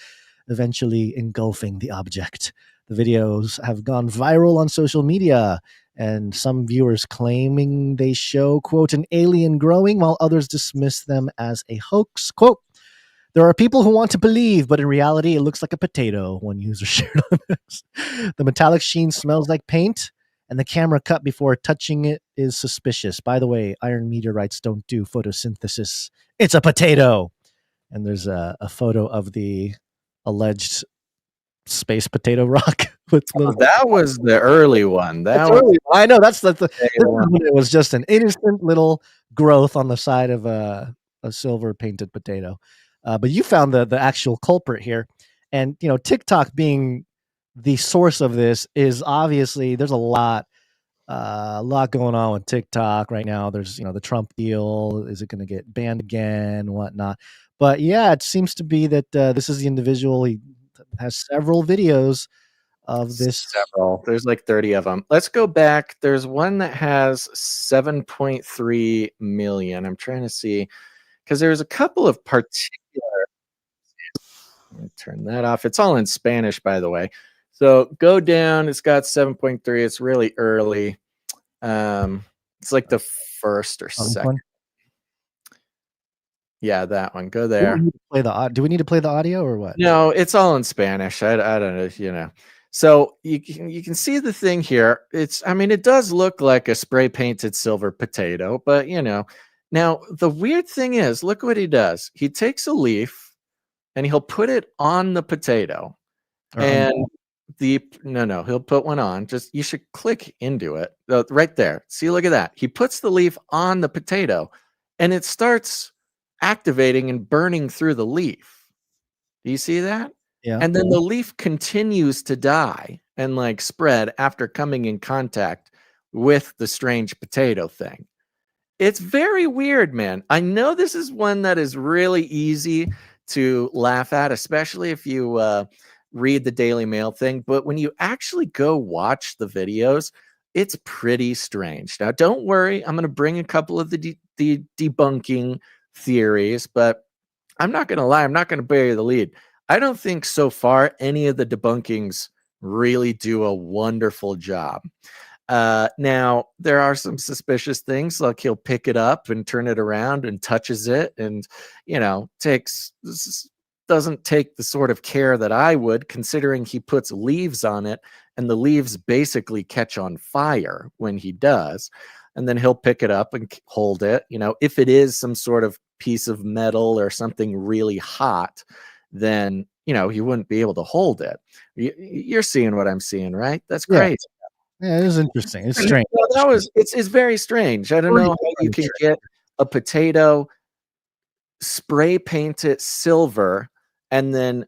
eventually engulfing the object. The videos have gone viral on social media, and some viewers claiming they show, quote, an alien growing, while others dismiss them as a hoax. Quote, "There are people who want to believe, but in reality, it looks like a potato," one user shared on this. "The metallic sheen smells like paint, and the camera cut before touching it is suspicious. By the way, iron meteorites don't do photosynthesis. It's a potato. And there's a photo of the alleged space potato rock. That was the early one. That's early. I know this is when it was just an innocent little growth on the side of a silver painted potato. But you found the actual culprit here. And, TikTok being the source of this is obviously there's a lot going on with TikTok right now. There's, the Trump deal. Is it going to get banned again? Whatnot. But yeah, it seems to be that this is the individual. He has several videos of this. Several. There's like 30 of them. Let's go back. There's one that has 7.3 million. I'm trying to see because there's a couple of particular. Let me turn that off. It's all in Spanish, by the way. So go down. It's got 7.3. It's really early. It's like the first or second. Yeah, that one. Go there. Do we need to play the audio or what? No, it's all in Spanish. I don't know, So you can see the thing here. It does look like a spray painted silver potato, but now the weird thing is, look what he does. He takes a leaf and he'll put it on the potato. And he'll put one on. Just you should click into it. Right there. See, look at that. He puts the leaf on the potato and it starts activating and burning through the leaf. Do you see that? Yeah. And then the leaf continues to die and spread after coming in contact with the strange potato thing. It's very weird, man. I know this is one that is really easy to laugh at, especially if you read the Daily Mail thing. But when you actually go watch the videos, it's pretty strange. Now, don't worry. I'm going to bring a couple of the debunking theories, but I'm not going to lie. I'm not going to bury the lead. I don't think so far any of the debunkings really do a wonderful job. Now, there are some suspicious things, like he'll pick it up and turn it around and touches it and, doesn't take the sort of care that I would, considering he puts leaves on it and the leaves basically catch on fire when he does. And then he'll pick it up and hold it. If it is some sort of piece of metal or something really hot, then, he wouldn't be able to hold it. You're seeing what I'm seeing, right? That's great. Yeah, it is interesting. It's strange. It's very strange. I don't know how you can get a potato, spray paint it silver, and then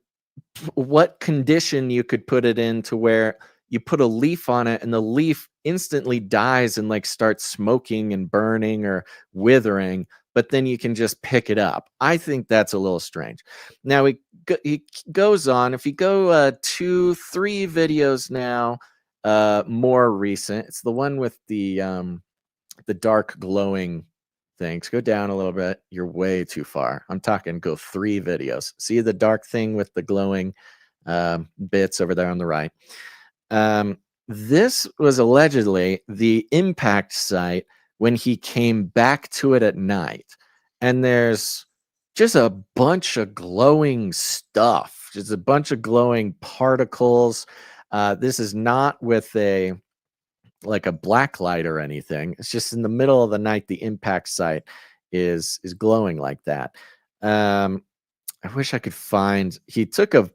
what condition you could put it in to where you put a leaf on it and the leaf instantly dies and starts smoking and burning or withering, but then you can just pick it up. I think that's a little strange. Now he goes on. If you go 2-3 videos now, more recent, it's the one with the dark glowing things. Go down a little bit. You're way too far. I'm talking go 3 videos. See the dark thing with the glowing bits over there on the right. This was allegedly the impact site when he came back to it at night. And there's just a bunch of glowing stuff, just a bunch of glowing particles. This is not with a black light or anything. It's just in the middle of the night, the impact site is glowing like that. I wish I could find, he took a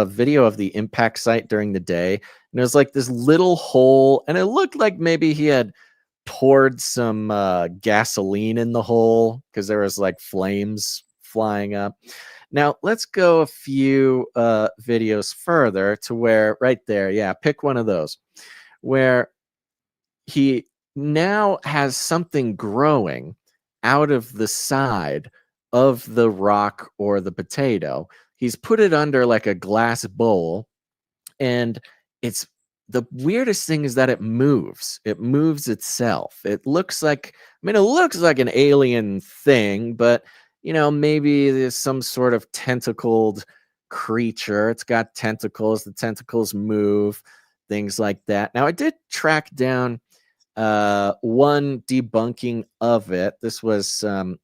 video of the impact site during the day, and it was like this little hole, and it looked like maybe he had poured some gasoline in the hole because there was flames flying up. Now let's go a few videos further to where right there, yeah, pick one of those, where he now has something growing out of the side of the rock or the potato. He's put it under a glass bowl, and it's the weirdest thing is that it moves. It moves itself. It looks like, it looks like an alien thing, but maybe there's some sort of tentacled creature. It's got tentacles. The tentacles move, things like that. Now I did track down one debunking of it. This was Redditor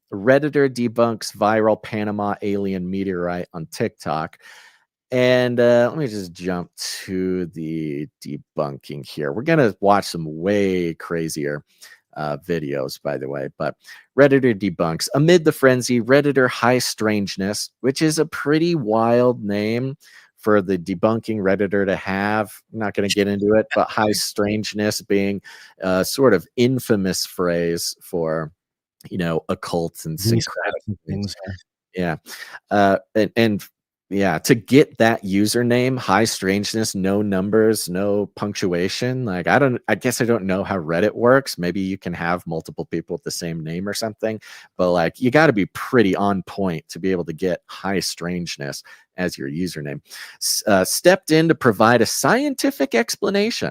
debunks viral Panama alien meteorite on TikTok. And let me just jump to the debunking here. We're going to watch some way crazier videos, by the way. But Redditor debunks. Amid the frenzy, Redditor High Strangeness, which is a pretty wild name for the debunking Redditor to have. I'm not going to get into it, but High Strangeness being a sort of infamous phrase for, occult and syncretic things. Yeah. And yeah, to get that username, High Strangeness, no numbers, no punctuation. Like, I guess I don't know how Reddit works. Maybe you can have multiple people with the same name or something, but like, you got to be pretty on point to be able to get High Strangeness as your username. Stepped in to provide a scientific explanation,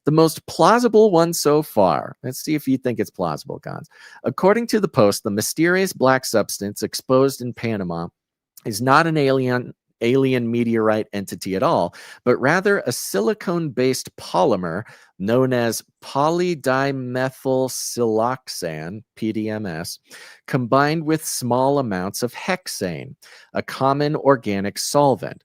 the most plausible one so far. Let's see if you think it's plausible, Gons. According to the post, the mysterious black substance exposed in Panama is not an alien meteorite entity at all, but rather a silicone-based polymer known as polydimethylsiloxane, PDMS, combined with small amounts of hexane, a common organic solvent.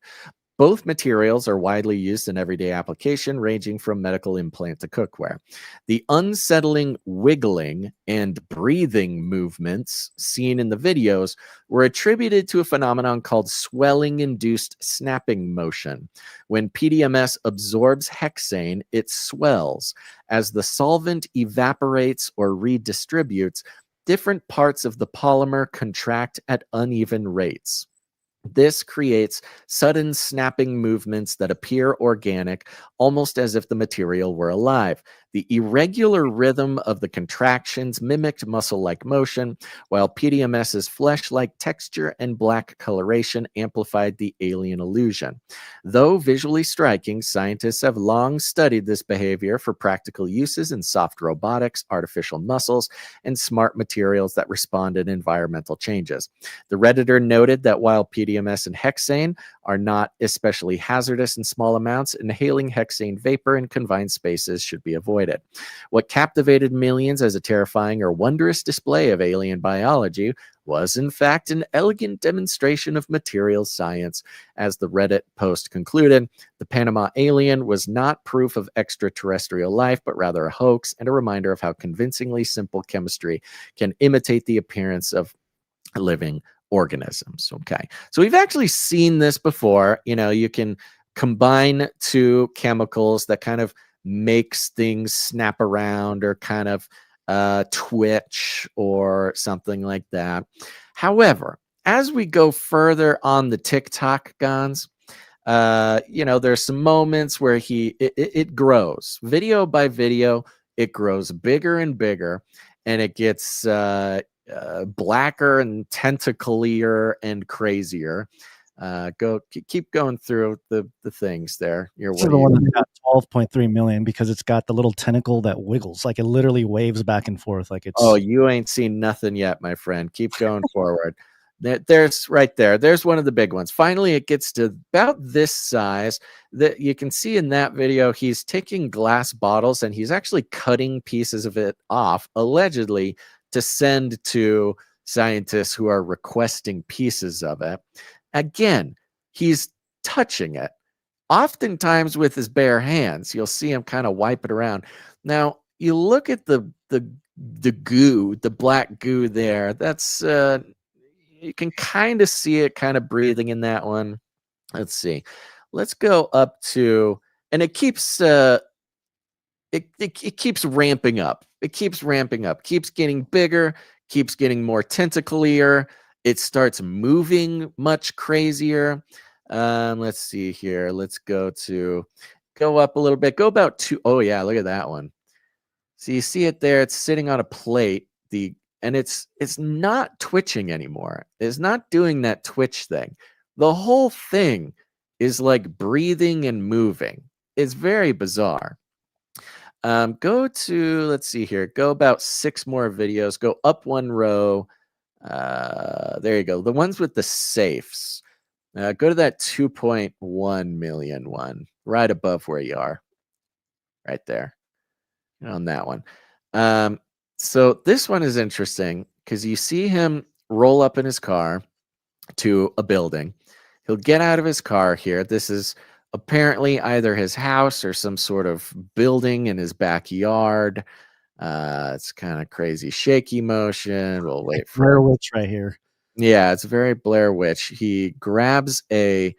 Both materials are widely used in everyday application, ranging from medical implant to cookware. The unsettling wiggling and breathing movements seen in the videos were attributed to a phenomenon called swelling-induced snapping motion. When PDMS absorbs hexane, it swells. As the solvent evaporates or redistributes, different parts of the polymer contract at uneven rates. This creates sudden snapping movements that appear organic, almost as if the material were alive. The irregular rhythm of the contractions mimicked muscle-like motion, while PDMS's flesh-like texture and black coloration amplified the alien illusion. Though visually striking, scientists have long studied this behavior for practical uses in soft robotics, artificial muscles, and smart materials that respond to environmental changes. The Redditor noted that while PDMS and hexane are not especially hazardous in small amounts, inhaling hexane vapor in confined spaces should be avoided. What captivated millions as a terrifying or wondrous display of alien biology was, in fact, an elegant demonstration of material science. As the Reddit post concluded, the Panama alien was not proof of extraterrestrial life, but rather a hoax and a reminder of how convincingly simple chemistry can imitate the appearance of living organisms. Okay, so we've actually seen this before. You can combine two chemicals that kind of makes things snap around or kind of twitch or something like that. However, as we go further on the TikTok, Gons, there's some moments where it grows video by video. It grows bigger and bigger, and it gets blacker and tentaclier and crazier. Keep going through the things there. This is the one that's got 12.3 million because it's got the little tentacle that wiggles, like it literally waves back and forth, like it's. Oh, you ain't seen nothing yet, my friend. Keep going forward. There's right there. There's one of the big ones. Finally, it gets to about this size. That you can see in that video. He's taking glass bottles and he's actually cutting pieces of it off, allegedly, to send to scientists who are requesting pieces of it. Again, he's touching it, oftentimes with his bare hands. You'll see him kind of wipe it around. Now, you look at the goo, the black goo there. That's you can kind of see it kind of breathing in that one. Let's see. Let's go up to, and it keeps it keeps ramping up. It keeps ramping up, keeps getting bigger, keeps getting more tentaclier. It starts moving much crazier. Let's see here. Let's go up a little bit. Go about two. Oh yeah, look at that one. So you see it there. It's sitting on a plate. And it's not twitching anymore. It's not doing that twitch thing. The whole thing is like breathing and moving. It's very bizarre. Go to, let's see here. Go about 6 more videos. Go up one row. There you go. The ones with the safes. Go to that 2.1 million one, right above where you are. Right there. On that one. So this one is interesting because you see him roll up in his car to a building. He'll get out of his car here. This is apparently either his house or some sort of building in his backyard. It's kind of crazy, shaky motion. We'll wait for Blair Witch right here. Yeah, it's very Blair Witch. He grabs an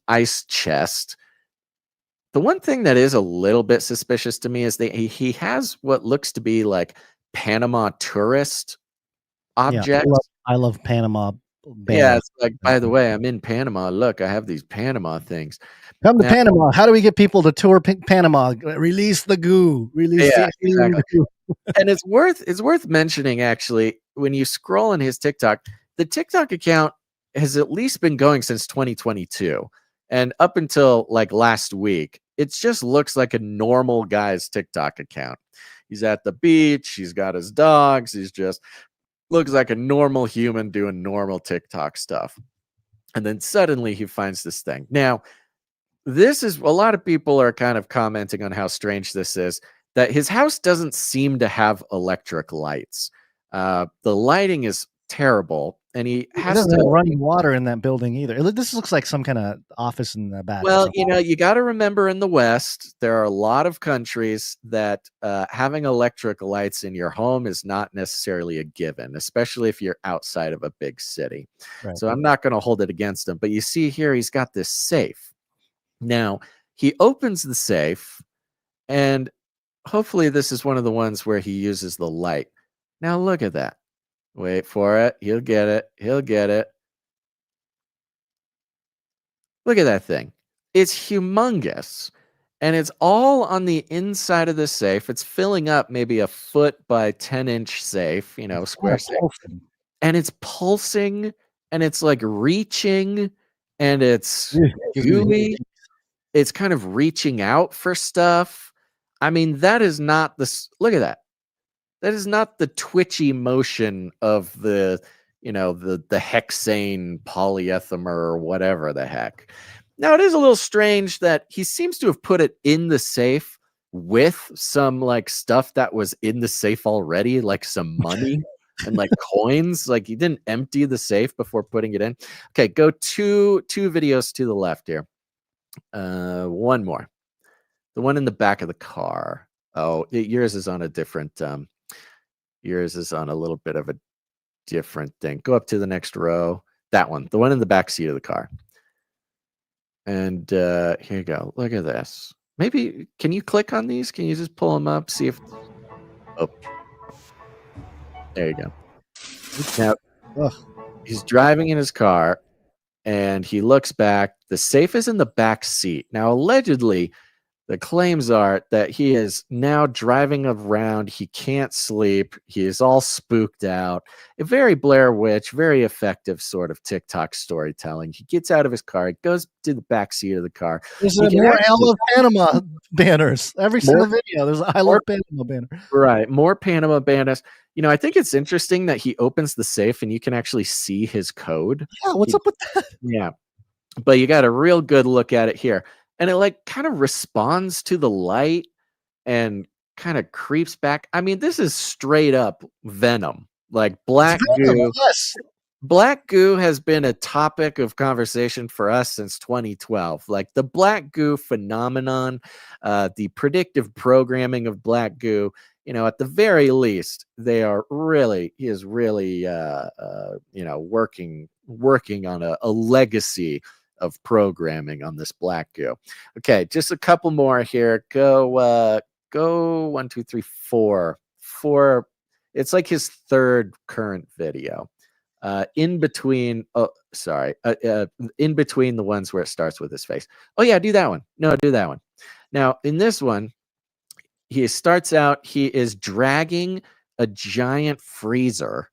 ice chest. The one thing that is a little bit suspicious to me is that he has what looks to be like Panama tourist objects. Yeah, I love Panama banners. Yeah, it's like, by the way, I'm in Panama. Look, I have these Panama things. Come to Panama. How do we get people to tour Panama? Release the GOO. Release exactly. GOO. And it's worth mentioning, actually, when you scroll on his TikTok, the TikTok account has at least been going since 2022. And up until like last week, it just looks like a normal guy's TikTok account. He's at the beach. He's got his dogs. He's just looks like a normal human doing normal TikTok stuff. And then suddenly he finds this thing. Now, this is a lot of people are kind of commenting on how strange this is, that his house doesn't seem to have electric lights. The lighting is terrible, and he doesn't have running water in that building either. This looks like some kind of office in the back. Well, you got to remember, in the West, there are a lot of countries that having electric lights in your home is not necessarily a given, especially if you're outside of a big city. Right. So I'm not going to hold it against him. But you see here, he's got this safe. Now, he opens the safe, and hopefully this is one of the ones where he uses the light. Now, look at that. Wait for it. He'll get it. He'll get it. Look at that thing. It's humongous. And it's all on the inside of the safe. It's filling up maybe a 1 by 10-inch safe, square safe. And it's pulsing, and it's like reaching, and it's gooey. It's kind of reaching out for stuff. I mean, that is not look at that. That is not the twitchy motion of the hexane polyethymer or whatever the heck. Now, it is a little strange that he seems to have put it in the safe with some like stuff that was in the safe already, like some money and like coins. Like, he didn't empty the safe before putting it in. Okay, go two videos to the left here. One more. The one in the back of the car. Oh, yours is on a different yours is on a little bit of a different thing. Go up to the next row. That one, the one in the back seat of the car. And here you go. Look at this. Maybe, can you click on these? Can you just pull them up? See if, oh, there you go. Now, he's driving in his car, and he looks back. The safe is in the back seat. Now, allegedly, the claims are that he is now driving around. He can't sleep. He is all spooked out. A very Blair Witch, very effective sort of TikTok storytelling. He gets out of his car. He goes to the back seat of the car. There's more I Love Panama banners. Every single video, there's I Love Panama banner. Right. More Panama banners. I think it's interesting that he opens the safe and you can actually see his code. Yeah, what's up with that? Yeah. But you got a real good look at it here. And it like kind of responds to the light and kind of creeps back. I mean, this is straight up Venom. Like Black Goo. Yes. Black Goo has been a topic of conversation for us since 2012. Like the Black Goo phenomenon, the predictive programming of Black Goo. At the very least, he is really working on a legacy of programming on this Black Goo. Okay, just a couple more here. Go 1, 2, 3, 4. It's like his third current video. In between in between the ones where it starts with his face. Oh yeah, do that one. No, do that one. Now, in this one, he starts out, he is dragging a giant freezer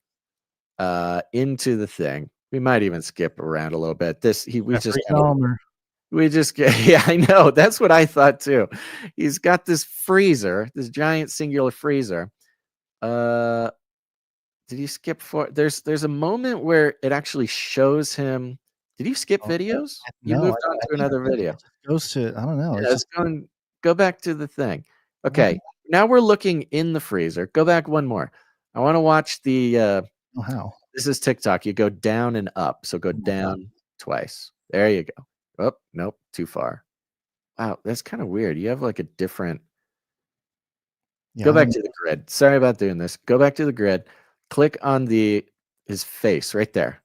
into the thing. We might even skip around a little bit. We just get, yeah, I know. That's what I thought too. He's got this freezer, this giant singular freezer. Did he skip for? There's a moment where it actually shows him. Did you skip videos? You moved on to another video. It goes to, I don't know. Yeah, go back to the thing. Okay, now we're looking in the freezer. Go back one more. I want to watch the. How? This is TikTok. You go down and up. So go down, twice. There you go. Oh, nope, too far. Wow, that's kind of weird. You have like a different. Go back to the grid. Sorry about doing this. Go back to the grid. Click on his face right there.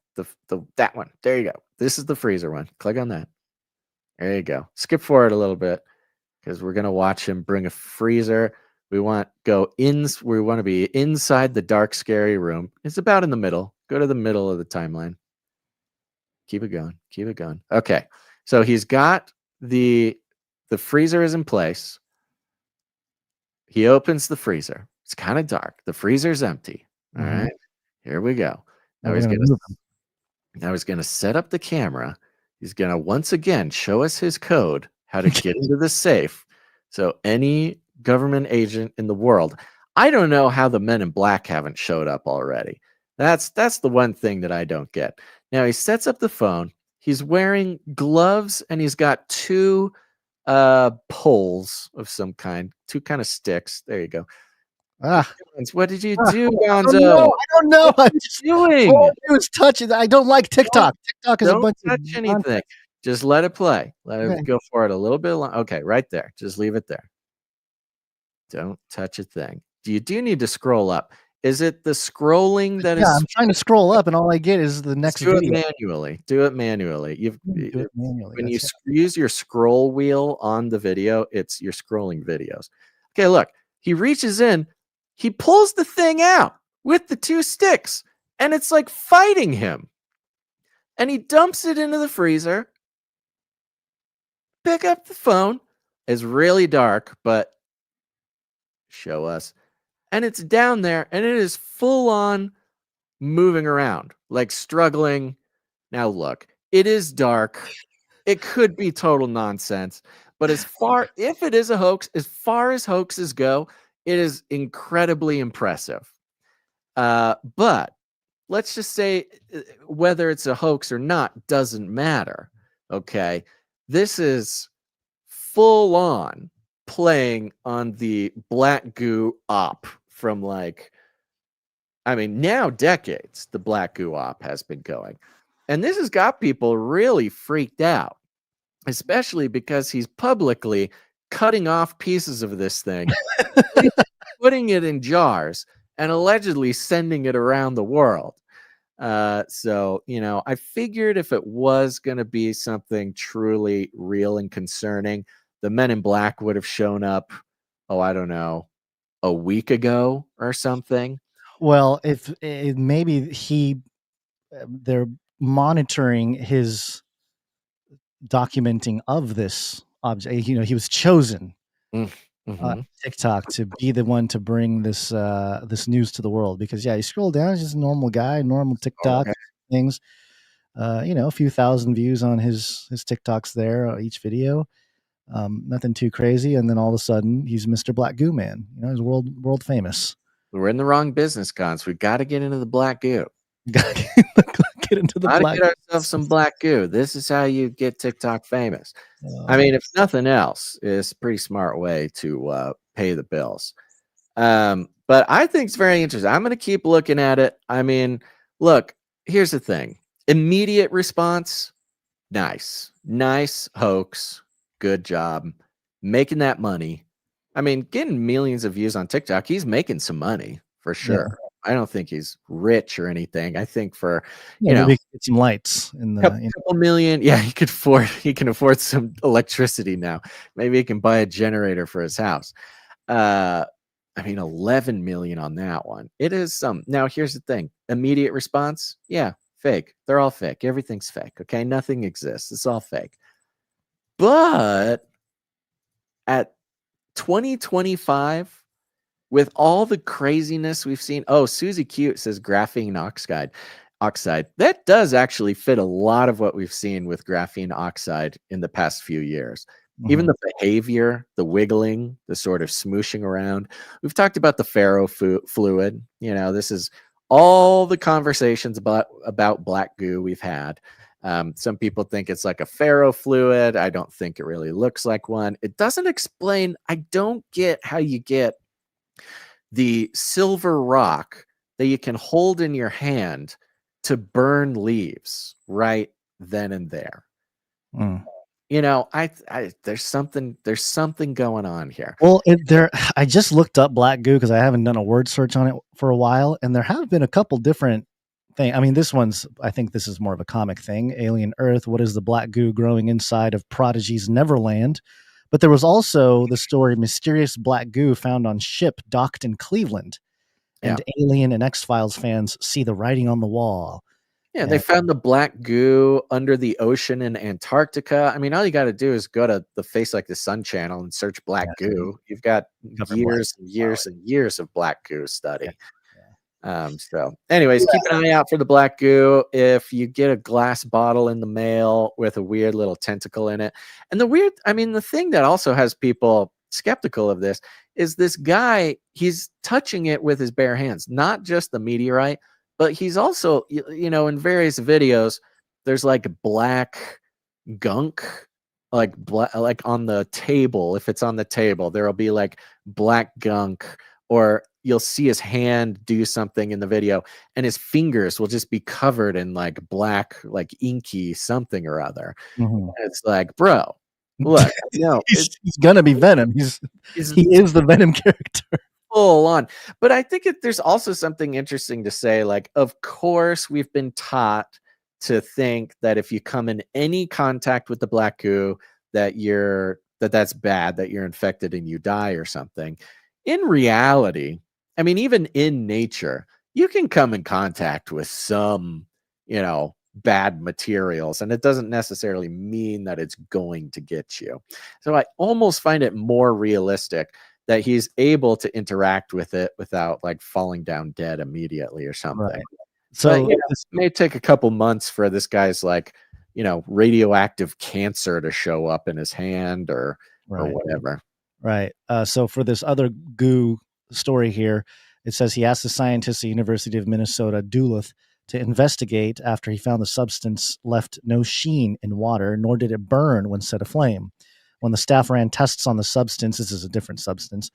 That one. There you go. This is the freezer one. Click on that. There you go. Skip forward a little bit because we're gonna watch him bring a freezer. We want to be inside the dark, scary room. It's about in the middle. Go to the middle of the timeline. Keep it going. Keep it going. Okay. So he's got the freezer is in place. He opens the freezer. It's kind of dark. The freezer's empty. All right. Here we go. Now he's going to set up the camera. He's going to once again show us his code, how to get into the safe. So any government agent in the world, I don't know how the men in black haven't showed up already. That's the one thing that I don't get. Now he sets up the phone. He's wearing gloves and he's got two poles of some kind, two kind of sticks. There you go. What did you do, Gonzo? I don't know. What are you doing? All I do is touch it. I don't like TikTok. TikTok is a bunch touch of anything. nonsense. Just let it play. Let it go for it a little bit long. Okay, right there. Just leave it there. Don't touch a thing. You do need to scroll up. Is it the scrolling that is? I'm trying to scroll up, and all I get is the next video. Do it manually. When you That's use your scroll wheel on the video, you're scrolling videos. Okay, look. He reaches in. He pulls the thing out with the two sticks, and it's like fighting him. And he dumps it into the freezer. Pick up the phone. It's really dark, but show us. And it's down there, and it is full on moving around, like struggling. Now, look, it is dark. It could be total nonsense. But if it is a hoax, as far as hoaxes go, it is incredibly impressive. But let's just say whether it's a hoax or not doesn't matter. Okay. This is full on playing on the Black Goo op from now decades. The Black Goo op has been going. And this has got people really freaked out, especially because he's publicly cutting off pieces of this thing, putting it in jars, and allegedly sending it around the world. So, I figured if it was going to be something truly real and concerning, the Men in Black would have shown up, I don't know, a week ago or something. Well, if maybe they're monitoring his documenting of this object. He was chosen TikTok to be the one to bring this news to the world, because you scroll down, he's just a normal guy, normal TikTok things. A few thousand views on his TikToks there, each video. Nothing too crazy, and then all of a sudden he's Mr. Black Goo Man. He's world famous. We're in the wrong business, Cons. We got to get into the Black Goo. Get into the Black. Get ourselves some Black Goo. This is how you get TikTok famous. If nothing else, it's a pretty smart way to pay the bills. But I think it's very interesting. I'm going to keep looking at it. Look, here's the thing. Immediate response, nice hoax. Good job making that money. Getting millions of views on TikTok, he's making some money for sure. Yeah. I don't think he's rich or anything. I think for maybe get some lights in the couple million. Yeah, he can afford some electricity now. Maybe he can buy a generator for his house. 11 million on that one. It is some. Now here's the thing. Immediate response. Yeah, fake. They're all fake. Everything's fake. Okay, nothing exists. It's all fake. But at 2025, with all the craziness we've seen, Susie Cute says graphene oxide. That does actually fit a lot of what we've seen with graphene oxide in the past few years. Even the behavior, the wiggling, the sort of smooshing around. We've talked about the ferrofluid. This is all the conversations about Black Goo we've had. Some people think it's like a ferrofluid. I don't think it really looks like one. It doesn't explain. I don't get how you get the silver rock that you can hold in your hand to burn leaves right then and there. Mm. You know, there's something going on here. Well, I just looked up black goo because I haven't done a word search on it for a while, and there have been a couple different things. I mean, I think this is more of a comic thing. Alien Earth, what is the black goo growing inside of Prodigy's Neverland? But there was also the story, mysterious black goo found on ship docked in Cleveland. And Alien and X-Files fans see the writing on the wall. Yeah, they found the black goo under the ocean in Antarctica. I mean, all you got to do is go to the Face Like the Sun channel and search black goo. You've got years and years and years of black goo study. So anyways, keep an eye out for the black goo. If you get a glass bottle in the mail with a weird little tentacle in it, and the thing that also has people skeptical of this is this guy, he's touching it with his bare hands, not just the meteorite, but he's also, in various videos, there's like black gunk, like on the table. If it's on the table, there'll be like black gunk, or you'll see his hand do something in the video and his fingers will just be covered in like black, like inky something or other. Mm-hmm. It's like, bro, look, he's gonna be Venom. He is the Venom character. Full on. But I think there's also something interesting to say. Like, of course, we've been taught to think that if you come in any contact with the black goo, that's bad, that you're infected and you die or something. In reality, I mean, even in nature, you can come in contact with some, bad materials, and it doesn't necessarily mean that it's going to get you. So I almost find it more realistic that he's able to interact with it without like falling down dead immediately or something. Right. So this may take a couple months for this guy's like, radioactive cancer to show up in his hand or whatever. Right. So for this other goo story here, it says he asked the scientists at the University of Minnesota, Duluth, to investigate after he found the substance left no sheen in water, nor did it burn when set aflame. When the staff ran tests on the substance, this is a different substance,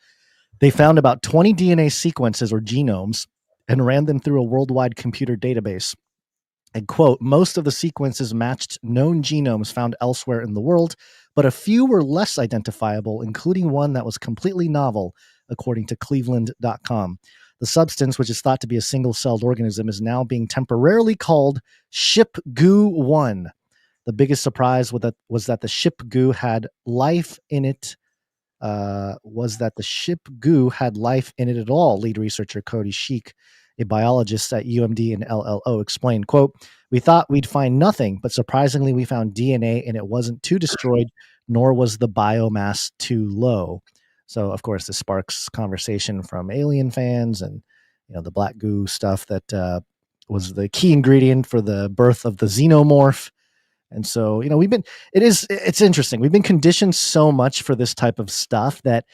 they found about 20 DNA sequences or genomes and ran them through a worldwide computer database. And quote, most of the sequences matched known genomes found elsewhere in the world, but a few were less identifiable, including one that was completely novel, according to Cleveland.com. The substance, which is thought to be a single-celled organism, is now being temporarily called Ship Goo 1. The biggest surprise was that the ship goo had life in it. At all, lead researcher Cody Sheik, a biologist at UMD and LLO, explained, quote, we thought we'd find nothing, but surprisingly we found DNA and it wasn't too destroyed, nor was the biomass too low. So, of course, this sparks conversation from alien fans and, the black goo stuff that was the key ingredient for the birth of the xenomorph. And so, it's interesting. We've been conditioned so much for this type of stuff that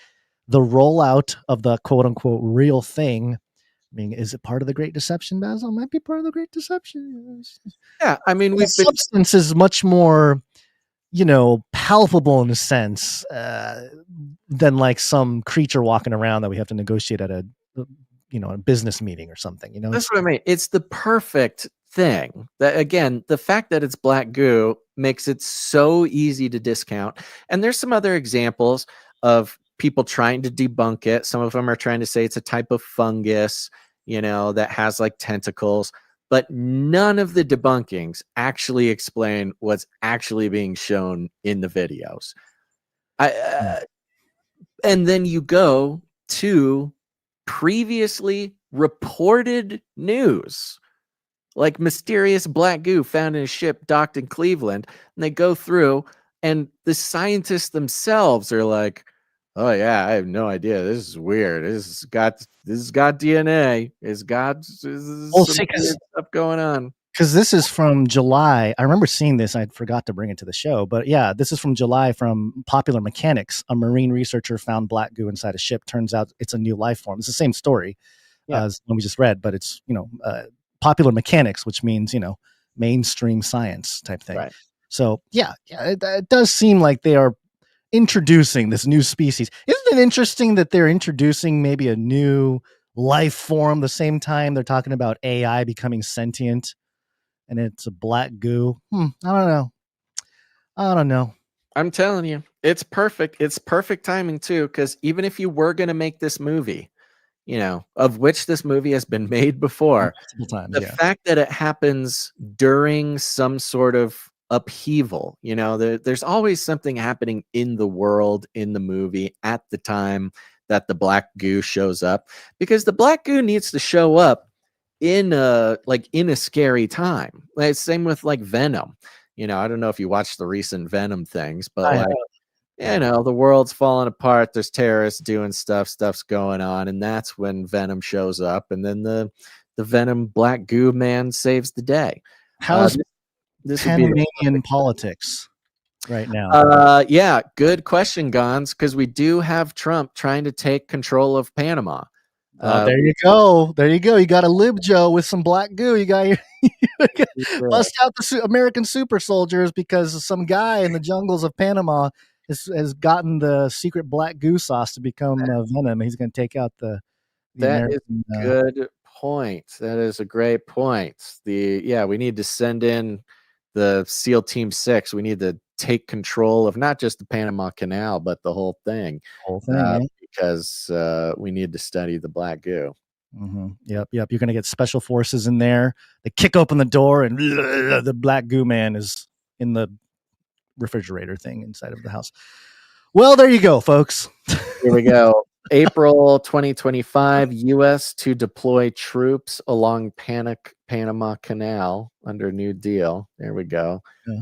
the rollout of the quote unquote real thing, I mean, is it part of the Great Deception, Basil? It might be part of the Great Deception. Yeah. I mean, the substance is much more, palpable in a sense than like some creature walking around that we have to negotiate at a business meeting or something, That's what I mean. It's the perfect thing. That again, the fact that it's black goo makes it so easy to discount. And there's some other examples of people trying to debunk it. Some of them are trying to say it's a type of fungus, that has like tentacles, but none of the debunkings actually explain what's actually being shown in the videos. And then you go to previously reported news, like mysterious black goo found in a ship docked in Cleveland, and they go through, and the scientists themselves are like, oh yeah, I have no idea. This is weird. This has got DNA. It's got some weird stuff going on. Because this is from July. I remember seeing this. I forgot to bring it to the show. But yeah, this is from July from Popular Mechanics. A marine researcher found black goo inside a ship. Turns out it's a new life form. It's the same story as one we just read, but it's, Popular Mechanics, which means, mainstream science type thing. Right. So yeah, it does seem like they are introducing this new species. Isn't it interesting that they're introducing maybe a new life form the same time they're talking about AI becoming sentient? and it's a black goo. I don't know. I'm telling you, it's perfect. It's perfect timing too, because even if you were going to make this movie, of which this movie has been made before, multiple times, the fact that it happens during some sort of upheaval, there's always something happening in the world, in the movie at the time that the black goo shows up, because the black goo needs to show up in a scary time. Like, same with like Venom. I don't know if you watched the recent Venom things, but the world's falling apart. There's terrorists doing stuff's going on, and that's when Venom shows up, and then the Venom black goo man saves the day. How's this Panamanian politics right now? Yeah, good question, Gons, because we do have Trump trying to take control of Panama. There you go. You got a lib Joe with some black goo. You got bust out the American super soldiers, because some guy in the jungles of Panama has gotten the secret black goo sauce to become Venom. He's going to take out the that American, is a good point. That is a great point. We need to send in the SEAL Team 6. We need to take control of not just the Panama Canal, but the whole thing. Because we need to study the black goo. Mm-hmm. Yep. You're going to get special forces in there. They kick open the door, and the black goo man is in the refrigerator thing inside of the house. Well, there you go, folks. Here we go. April 2025, U.S. to deploy troops along Panama Canal under New Deal. There we go. Yeah.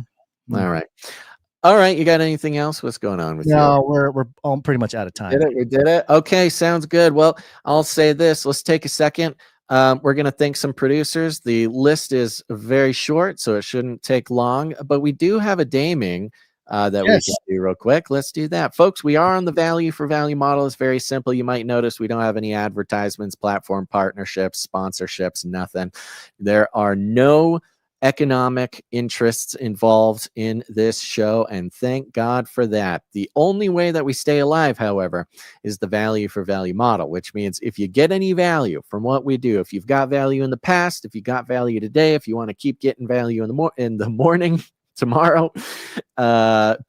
All right. You got anything else? What's going on with you? No, we're all pretty much out of time. We did it. Okay, sounds good. Well, I'll say this. Let's take a second. We're going to thank some producers. The list is very short, so it shouldn't take long. But we do have a daming that we can do real quick. Let's do that. Folks, we are on the value for value model. It's very simple. You might notice we don't have any advertisements, platform partnerships, sponsorships, nothing. There are no economic interests involved in this show, and thank God for that. The only way that we stay alive, however, is the value for value model, which means if you get any value from what we do, if you've got value in the past, if you got value today, if you want to keep getting value in the morning, tomorrow,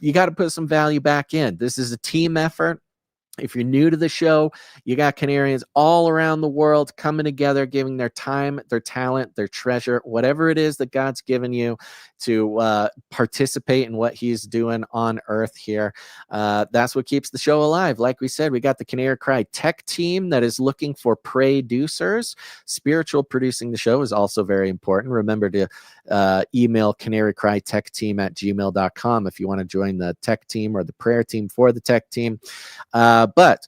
you got to put some value back in. This is a team effort. If you're new to the show, you got Canarians all around the world coming together, giving their time, their talent, their treasure, whatever it is that God's given you to participate in what he's doing on earth here. That's what keeps the show alive. Like we said, we got the Canary Cry tech team that is looking for producers. Spiritual producing the show is also very important. Remember to email canarycrytechteam@gmail.com if you want to join the tech team or the prayer team for the tech team. But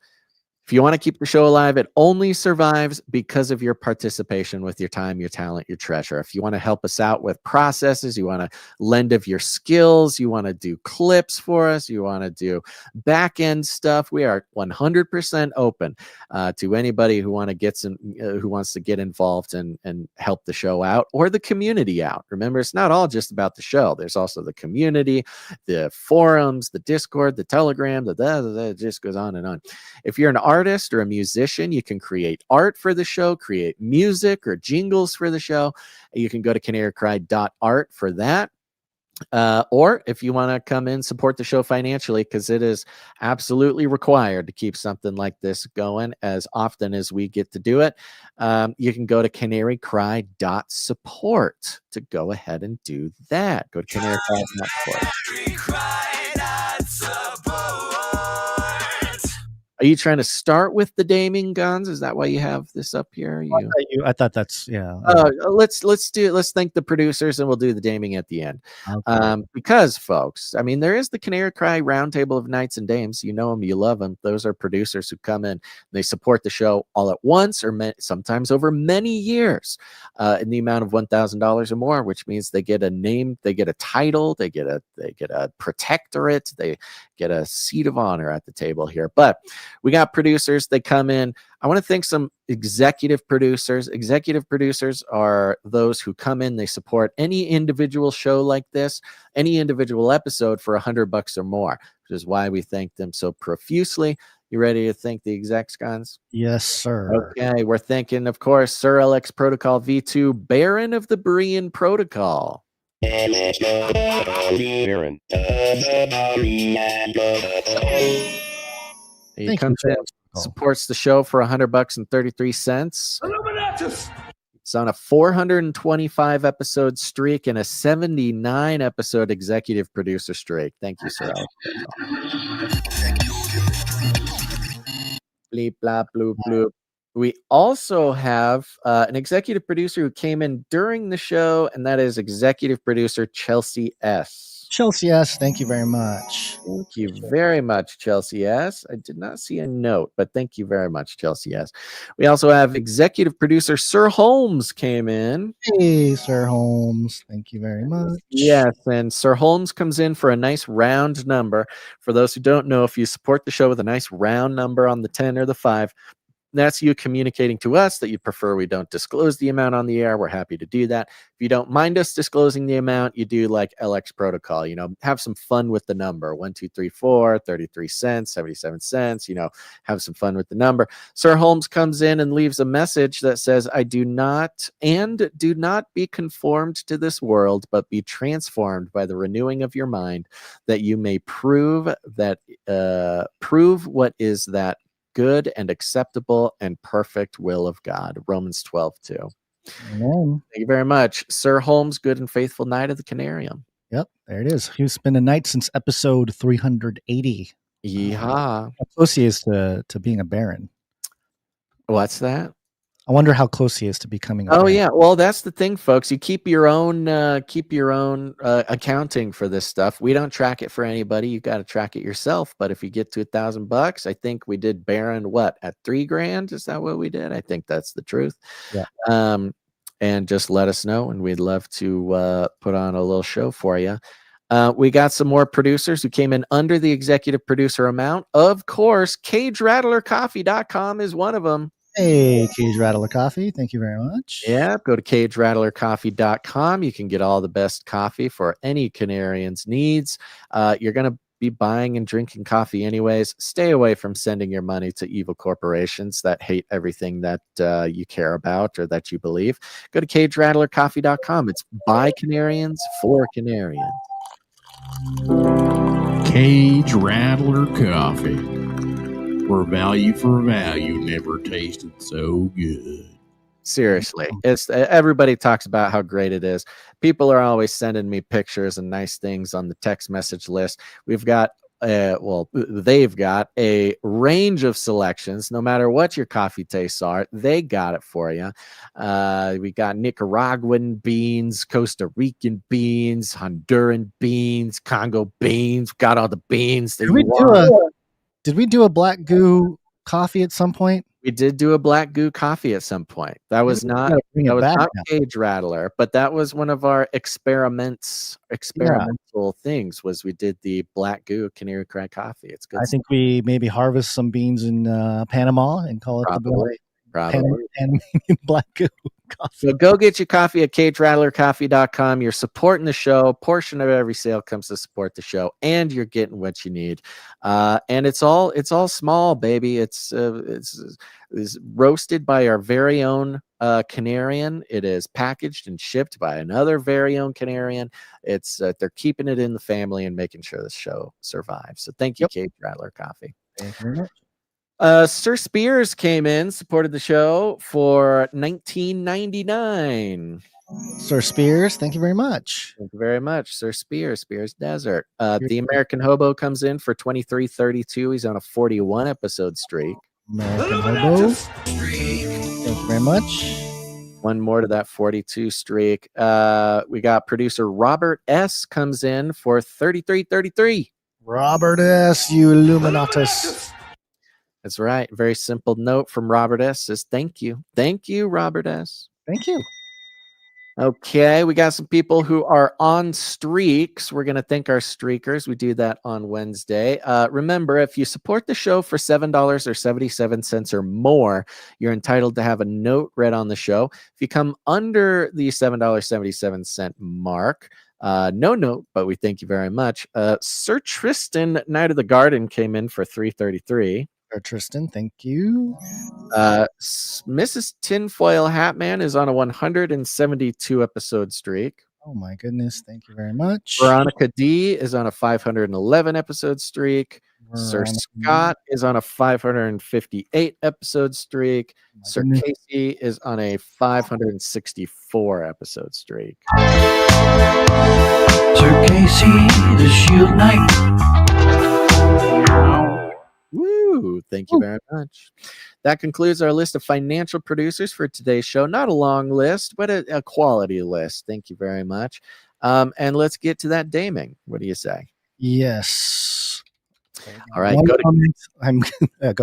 if you want to keep the show alive, it only survives because of your participation with your time, your talent, your treasure. If you want to help us out with processes, you want to lend of your skills, you want to do clips for us, you want to do back end stuff, we are 100% open to anybody who wants to get involved and help the show out or the community out. Remember, it's not all just about the show. There's also the community, the forums, the Discord, the Telegram, it just goes on and on. If you're an artist or a musician, you can create art for the show, create music or jingles for the show. You can go to canarycry.art for that. Or if you want to come in, support the show financially, because it is absolutely required to keep something like this going as often as we get to do it. You can go to canarycry.support to go ahead and do that. Go to canarycry.support. Are you trying to start with the daming guns? Is that why you have this up here? I thought that's Let's thank the producers, and we'll do the daming at the end. Okay. Because, folks, I mean, there is the Canary Cry Roundtable of Knights and Dames. You know them, you love them. Those are producers who come in. They support the show all at once, or sometimes over many years, in the amount of $1,000 or more, which means they get a name, they get a title, they get a protectorate, they get a seat of honor at the table here. But we got producers. They come in. I want to thank some executive producers. Executive producers are those who come in. They support any individual show like this, any individual episode for $100 or more, which is why we thank them so profusely. You ready to thank the execs, Gons? Yes, sir. Okay, we're thanking, of course, Sir LX Protocol V2, Baron of the Berean Protocol. Baron. He Thank comes you, in, Sir LX supports the show for $100.33. It's on a 425 episode streak and a 79 episode executive producer streak. Thank you, Sir LX Bleep, blop, bloop, bloop. We also have an executive producer who came in during the show, and that is executive producer Chelsea S. Chelsea S., thank you very much. Thank you very much, Chelsea S. I did not see a note, but thank you very much, Chelsea S. We also have executive producer Sir Holmes came in. Hey, Sir Holmes. Thank you very much. Yes, and Sir Holmes comes in for a nice round number. For those who don't know, if you support the show with a nice round number on the 10 or the 5, that's you communicating to us that you prefer we don't disclose the amount on the air. We're happy to do that. If you don't mind us disclosing the amount, you do like LX Protocol, have some fun with the number. 1, 2, 3, 4, 33 cents, 77 cents, have some fun with the number. Sir Holmes comes in and leaves a message that says, do not be conformed to this world, but be transformed by the renewing of your mind, that you may prove what is that good and acceptable and perfect will of God. Romans 12:2. Amen. Thank you very much. Sir Holmes, good and faithful knight of the Canarium. Yep, there it is. He's been a knight since episode 380. Yeehaw. How close he is to being a baron. What's that? I wonder how close he is to becoming a baron. baron. Yeah. Well, that's the thing, folks. You keep your own accounting for this stuff. We don't track it for anybody. You got to track it yourself. But if you get to $1,000, I think we did baron at $3,000. Is that what we did? I think that's the truth. Yeah. And just let us know, and we'd love to put on a little show for you. We got some more producers who came in under the executive producer amount. Of course, CageRattlerCoffee.com is one of them. Hey, Cage Rattler Coffee. Thank you very much. Yeah, go to CageRattlerCoffee.com. You can get all the best coffee for any Canarian's needs. You're going to be buying and drinking coffee anyways. Stay away from sending your money to evil corporations that hate everything that you care about or that you believe. Go to CageRattlerCoffee.com. It's by Canarians for Canarians. Cage Rattler Coffee. For value never tasted so good. Seriously, it's everybody talks about how great it is. People are always sending me pictures and nice things on the text message list. We've got they've got a range of selections. No matter what your coffee tastes are, they got it for you. We got Nicaraguan beans, Costa Rican beans, Honduran beans, Congo beans. Got all the beans that you want. Did we do a black goo coffee at some point? We did do a black goo coffee at some point. That was not Cage Rattler, but that was one of our experimental things. Was we did the black goo Canary Cry coffee. It's good. I think we maybe harvest some beans in Panama and call it probably Panamanian black goo coffee. So go get your coffee at CageRattlerCoffee.com. You're supporting the show. Portion of every sale comes to support the show, and you're getting what you need. And it's all small, baby. It's roasted by our very own Canarian. It is packaged and shipped by another very own Canarian. It's they're keeping it in the family and making sure the show survives. So thank you, Cage Rattler Coffee. Thank you very much. Sir Spears came in, supported the show for $19.99. Sir Spears, thank you very much. Thank you very much, Sir Spears. Spears Desert. The American Hobo comes in for $23.32. He's on a 41 episode streak. American Hobo. Thank you very much. One more to that 42 streak. We got producer Robert S. comes in for $33.33. Robert S., you Illuminatus. That's right. Very simple note from Robert S. says, thank you. Thank you, Robert S. Thank you. Okay, we got some people who are on streaks. We're going to thank our streakers. We do that on Wednesday. Remember, if you support the show for $7.77 or more, you're entitled to have a note read on the show. If you come under the $7.77 mark, no note, but we thank you very much. Sir Tristan, Knight of the Garden, came in for $3.33. Tristan. Thank you. Mrs. Tinfoil Hatman is on a 172 episode streak. Oh my goodness. Thank you very much. Veronica D is on a 511 episode streak. Sir Scott is on a 558 episode streak. Sir goodness. Casey is on a 564 episode streak. Sir Casey, the Shield Knight. Woo! Thank you very much. That concludes our list of financial producers for today's show. Not a long list, but a quality list. Thank you very much. And let's get to that daming. What do you say? Yes. All right. Go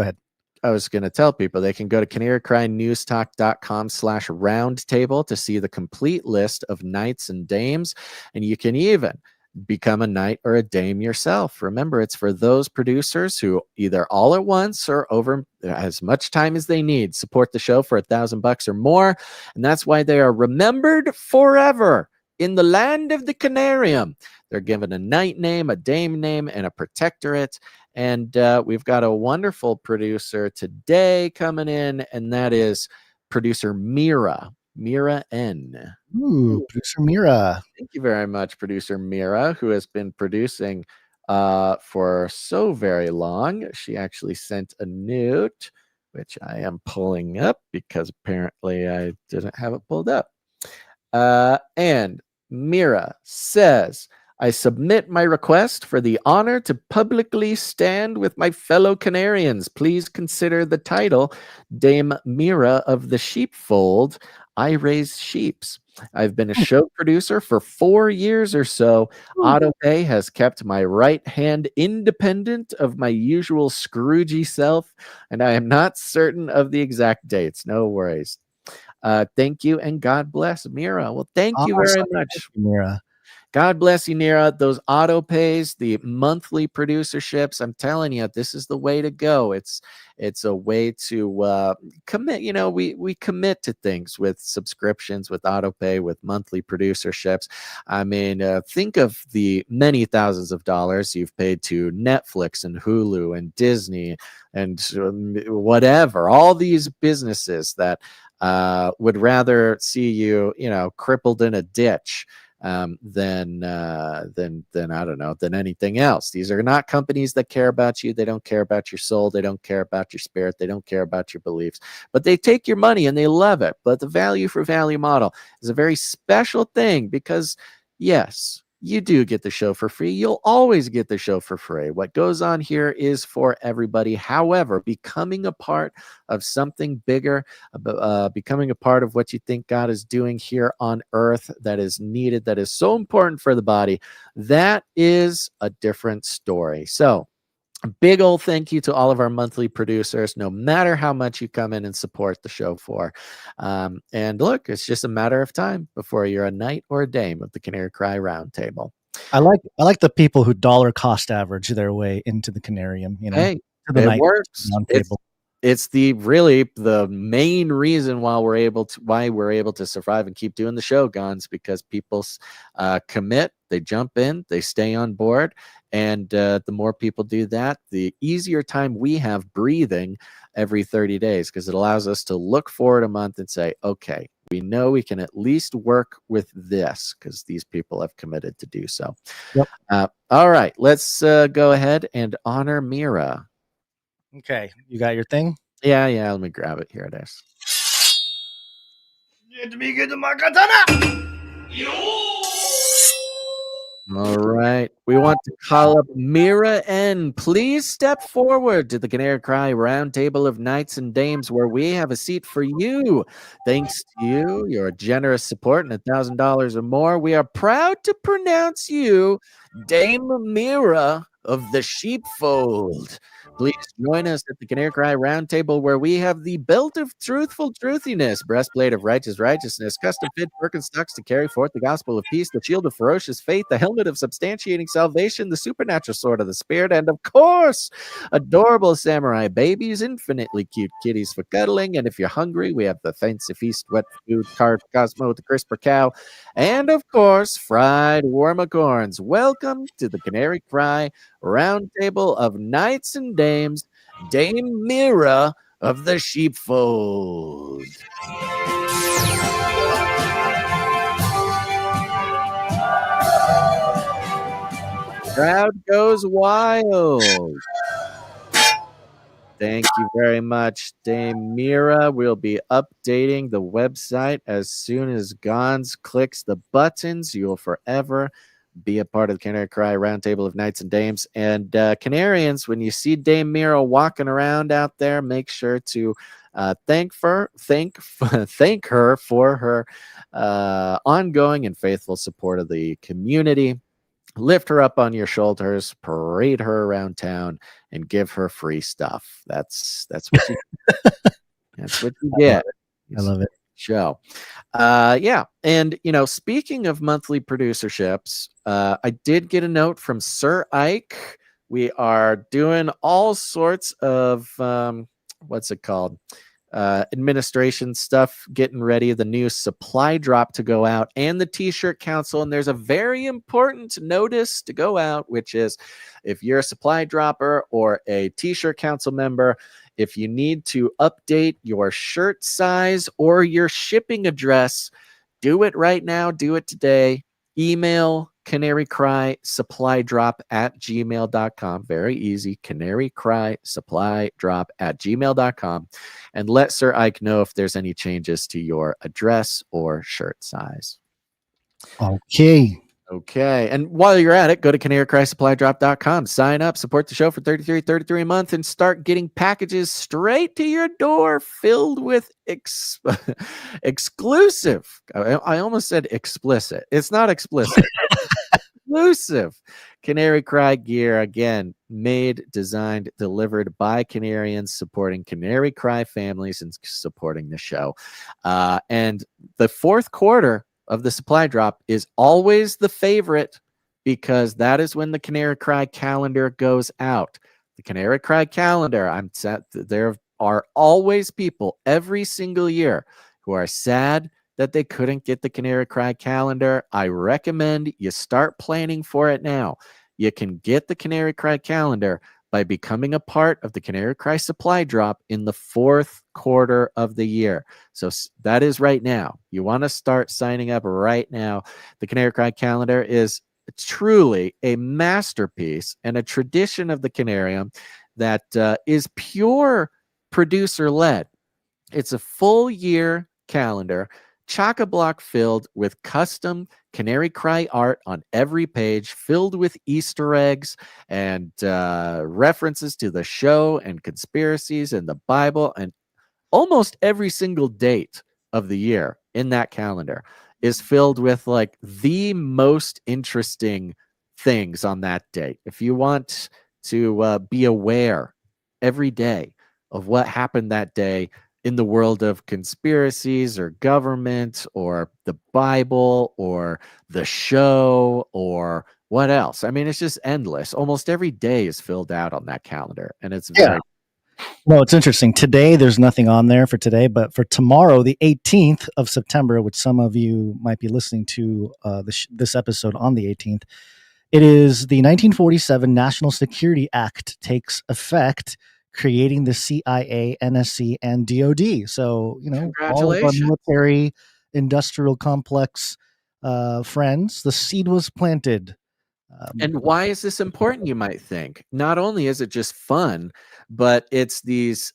ahead. I was going to tell people they can go to canarycrynewstalk.com/roundtable to see the complete list of knights and dames. And you can even become a knight or a dame yourself. Remember, it's for those producers who either all at once or over as much time as they need support the show for $1,000 or more. And that's why they are remembered forever in the land of the Canarium. They're given a knight name, a dame name, and a protectorate. And we've got a wonderful producer today coming in, and that is producer Mira N. Ooh, producer Mira. Thank you very much, producer Mira, who has been producing for so very long. She actually sent a note, which I am pulling up because apparently I didn't have it pulled up. And Mira says, I submit my request for the honor to publicly stand with my fellow Canarians. Please consider the title, Dame Mira of the Sheepfold. I raise sheeps. I've been a show producer for 4 years or so. AutoPay has kept my right hand independent of my usual Scroogey self, and I am not certain of the exact dates. No worries. Thank you, and God bless, Mira. Well, thank you very much, Mira. God bless you, Nira. Those auto pays, the monthly producerships. I'm telling you, this is the way to go. It's a way to commit. You know, we commit to things with subscriptions, with auto pay, with monthly producerships. I mean, think of the many thousands of dollars you've paid to Netflix and Hulu and Disney and whatever. All these businesses that would rather see you, crippled in a ditch. Than I don't know, than anything else. These are not companies that care about you. They don't care about your soul. They don't care about your spirit. They don't care about your beliefs, but they take your money and they love it. But the value for value model is a very special thing because yes, you do get the show for free. You'll always get the show for free. What goes on here is for everybody. However, becoming a part of something bigger, becoming a part of what you think God is doing here on earth that is needed, that is so important for the body, that is a different story. So a big old thank you to all of our monthly producers, no matter how much you come in and support the show for. And look, it's just a matter of time before you're a knight or a dame of the Canary Cry Roundtable. I like the people who dollar cost average their way into the Canarium. Hey, it works. It's the main reason why we're able to survive and keep doing the show, Guns, because people commit, they jump in, they stay on board. And the more people do that, the easier time we have breathing every 30 days, because it allows us to look forward a month and say, okay, we know we can at least work with this because these people have committed to do so. Yep. All right, let's go ahead and honor Mira. Okay, you got your thing? Yeah, let me grab it. Here it is. Let me get my katana! All right. We want to call up Mira N. Please step forward to the Canary Cry Roundtable of Knights and Dames, where we have a seat for you. Thanks to you, your generous support, and $1,000 or more, we are proud to pronounce you Dame Mira of the Sheepfold. Please join us at the Canary Cry Roundtable, where we have the belt of truthful truthiness, breastplate of righteous righteousness, custom fit Birkenstocks to carry forth the gospel of peace, the shield of ferocious faith, the helmet of substantiating salvation, the supernatural sword of the spirit, and of course, adorable samurai babies, infinitely cute kitties for cuddling. And if you're hungry, we have the fancy feast, wet food, carved Cosmo, the crisper cow, and of course, fried warmacorns. Welcome to the Canary Cry Roundtable of Knights and Dames. Dame Mira of the sheepfold. Crowd goes wild. Thank you very much, Dame Mira. We'll be updating the website as soon as Gons clicks the buttons. You will forever be a part of the Canary Cry Roundtable of Knights and Dames. And Canarians, when you see Dame Mira walking around out there, make sure to thank her for her ongoing and faithful support of the community. Lift her up on your shoulders, parade her around town, and give her free stuff. That's what you that's what you get. I love it. Show. Yeah. And speaking of monthly producerships, I did get a note from Sir Ike. We are doing all sorts of what's it called? Administration stuff, getting ready, the new supply drop to go out, and the T-shirt council. And there's a very important notice to go out, which is if you're a supply dropper or a T-shirt council member, if you need to update your shirt size or your shipping address, do it right now. Do it today. Email canarycrysupplydrop@gmail.com. Very easy. canarycrysupplydrop@gmail.com. And let Sir Ike know if there's any changes to your address or shirt size. Okay. Okay. And while you're at it, go to canarycrysupplydrop.com. Sign up, support the show for $33 a month, and start getting packages straight to your door filled with exclusive. I almost said explicit. It's not explicit. Exclusive Canary Cry gear. Again, made, designed, delivered by Canarians, supporting Canary Cry families and supporting the show. And the fourth quarter of the supply drop is always the favorite because that is when the Canary Cry calendar goes out. The Canary Cry calendar, there are always people every single year who are sad that they couldn't get the Canary Cry calendar. I recommend you start planning for it now. You can get the Canary Cry calendar by becoming a part of the Canary Cry supply drop in the fourth quarter of the year. So that is right now. You want to start signing up right now. The Canary Cry calendar is truly a masterpiece and a tradition of the Canarium that is pure producer-led. It's a full year calendar, chock-a-block filled with custom Canary Cry art on every page, filled with Easter eggs and references to the show and conspiracies and the Bible. And almost every single date of the year in that calendar is filled with like the most interesting things on that date. If you want to be aware every day of what happened that day in the world of conspiracies or government or the Bible or the show or what else? I mean, it's just endless. Almost every day is filled out on that calendar, and it's very. Well, it's interesting. Today, there's nothing on there for today, but for tomorrow, the 18th of September, which some of you might be listening to this episode on the 18th, it is the 1947 National Security Act takes effect, creating the CIA, NSC, and DOD. So, all of our military industrial complex friends, the seed was planted. And why is this important, you might think? Not only is it just fun, but it's these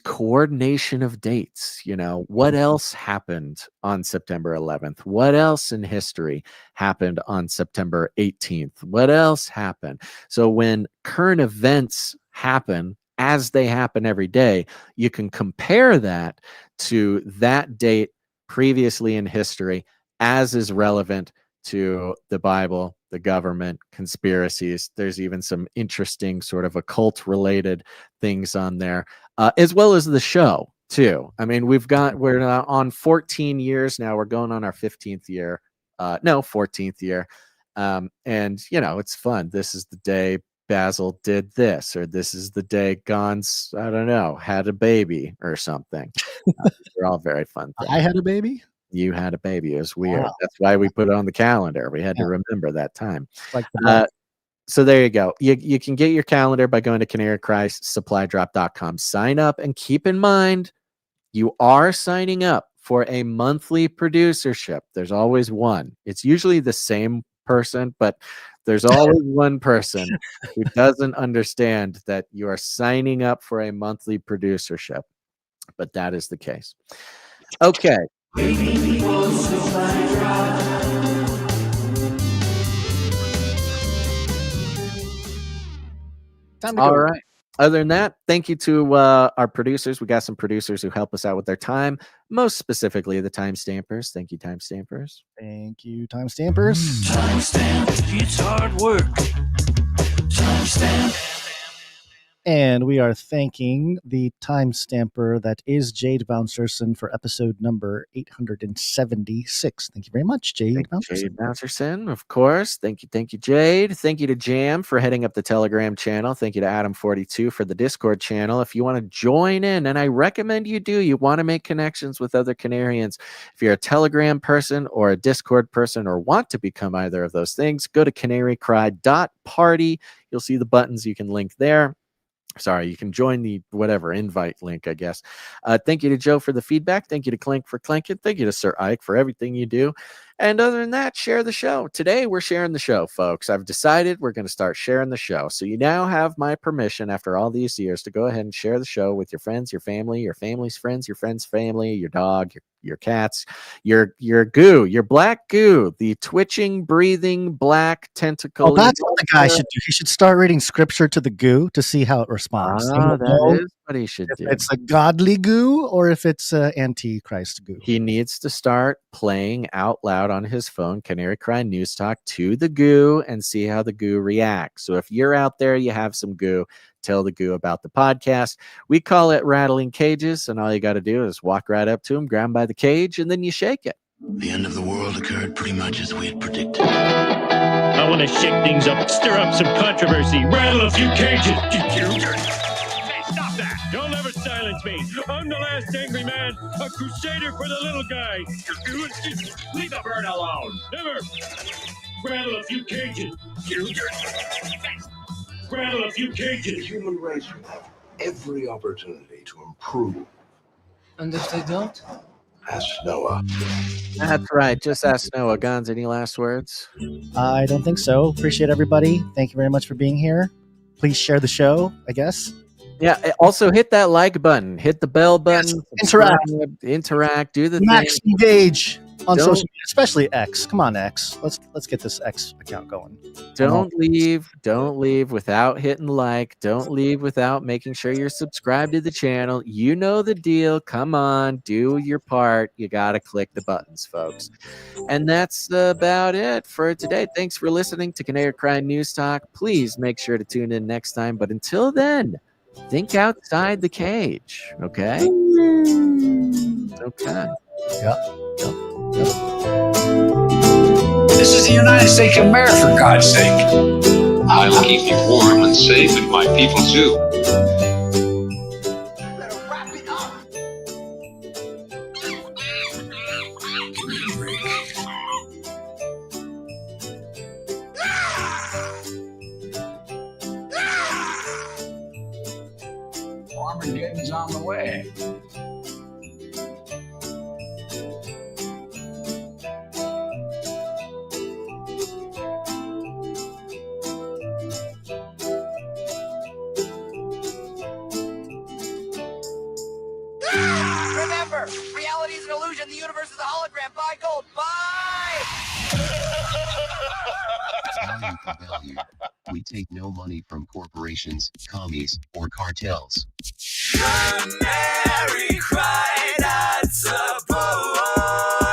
coordination of dates. What else happened on September 11th? What else in history happened on September 18th? What else happened? So when current events happen as they happen every day, you can compare that to that date previously in history as is relevant to the Bible, the government, conspiracies. There's even some interesting sort of occult related things on there, as well as the show too. I mean, we're on 14 years now. We're going on our 15th year. 14th year. And it's fun. This is the day Basil did this, or this is the day Gons, I don't know, had a baby or something. They're all very fun things. I had a baby? You had a baby. It was weird. Wow. That's why we put it on the calendar. We had to remember that time. Like So there you go. You can get your calendar by going to canarycrysupplydrop.com. Sign up, and keep in mind, you are signing up for a monthly producership. There's always one. It's usually the same person, but there's always one person who doesn't understand that you are signing up for a monthly producership. But that is the case. Okay. All right. Other than that, thank you to our producers. We got some producers who help us out with their time, most specifically the timestampers. Thank you, timestampers. Thank you, timestampers. Timestamp, it's hard work. Timestamp. And we are thanking the timestamper that is Jade Bouncerson for episode number 876. Thank you very much, Jade Bouncerson. Jade Bouncerson, of course. Thank you, Jade. Thank you to Jam for heading up the Telegram channel. Thank you to Adam42 for the Discord channel. If you want to join in, and I recommend you do, you want to make connections with other Canarians. If you're a Telegram person or a Discord person or want to become either of those things, go to canarycry.party. You'll see the buttons. You can link there. Sorry, you can join the whatever invite link, I guess. Thank you to Joe for the feedback. Thank you to Clink for clanking. Thank you to Sir Ike for everything you do. And other than that, share the show. Today, we're sharing the show, folks. I've decided we're going to start sharing the show. So you now have my permission after all these years to go ahead and share the show with your friends, your family's friends, your friend's family, your dog, your cats, your goo, your black goo, the twitching, breathing, black tentacle. Oh, that's what the guy should do. He should start reading scripture to the goo to see how it responds. That is what he should do. If it's a godly goo or if it's an antichrist goo. He needs to start playing out loud on his phone Canary Cry News Talk to the goo and see how the goo reacts. So if you're out there, you have some goo, tell the goo about the podcast. We call it rattling cages, and all you got to do is walk right up to him, grab him by the cage, and then you shake it. The end of the world occurred pretty much as we had predicted. I want to shake things up, stir up some controversy, rattle a few cages. Hey, stop that! Don't ever silence me. I'm the last angry man, a crusader for the little guy. Leave the bird alone. Never. Rattle a few cages. Rattle a few cages. The human race will have every opportunity to improve. And if they don't? Ask Noah. That's right. Just ask Noah. Gons, any last words? I don't think so. Appreciate everybody. Thank you very much for being here. Please share the show, I guess. Yeah. Also, hit that like button. Hit the bell button. Yes, interact. Do the Max thing. Engage on social media, especially X. Come on, X. Let's get this X account going. Don't leave without hitting like. Don't leave without making sure you're subscribed to the channel. You know the deal. Come on, do your part. You got to click the buttons, folks. And that's about it for today. Thanks for listening to Canary Cry News Talk. Please make sure to tune in next time. But until then, think outside the cage. Okay? Okay. Yep. This is the United States of America, for God's sake. I will keep you warm and safe, and my people too. Armageddon's on the way. Remember, reality is an illusion. The universe is a hologram. Buy gold. Buy! Value for value. We take no money from corporations, commies, or cartels. Canary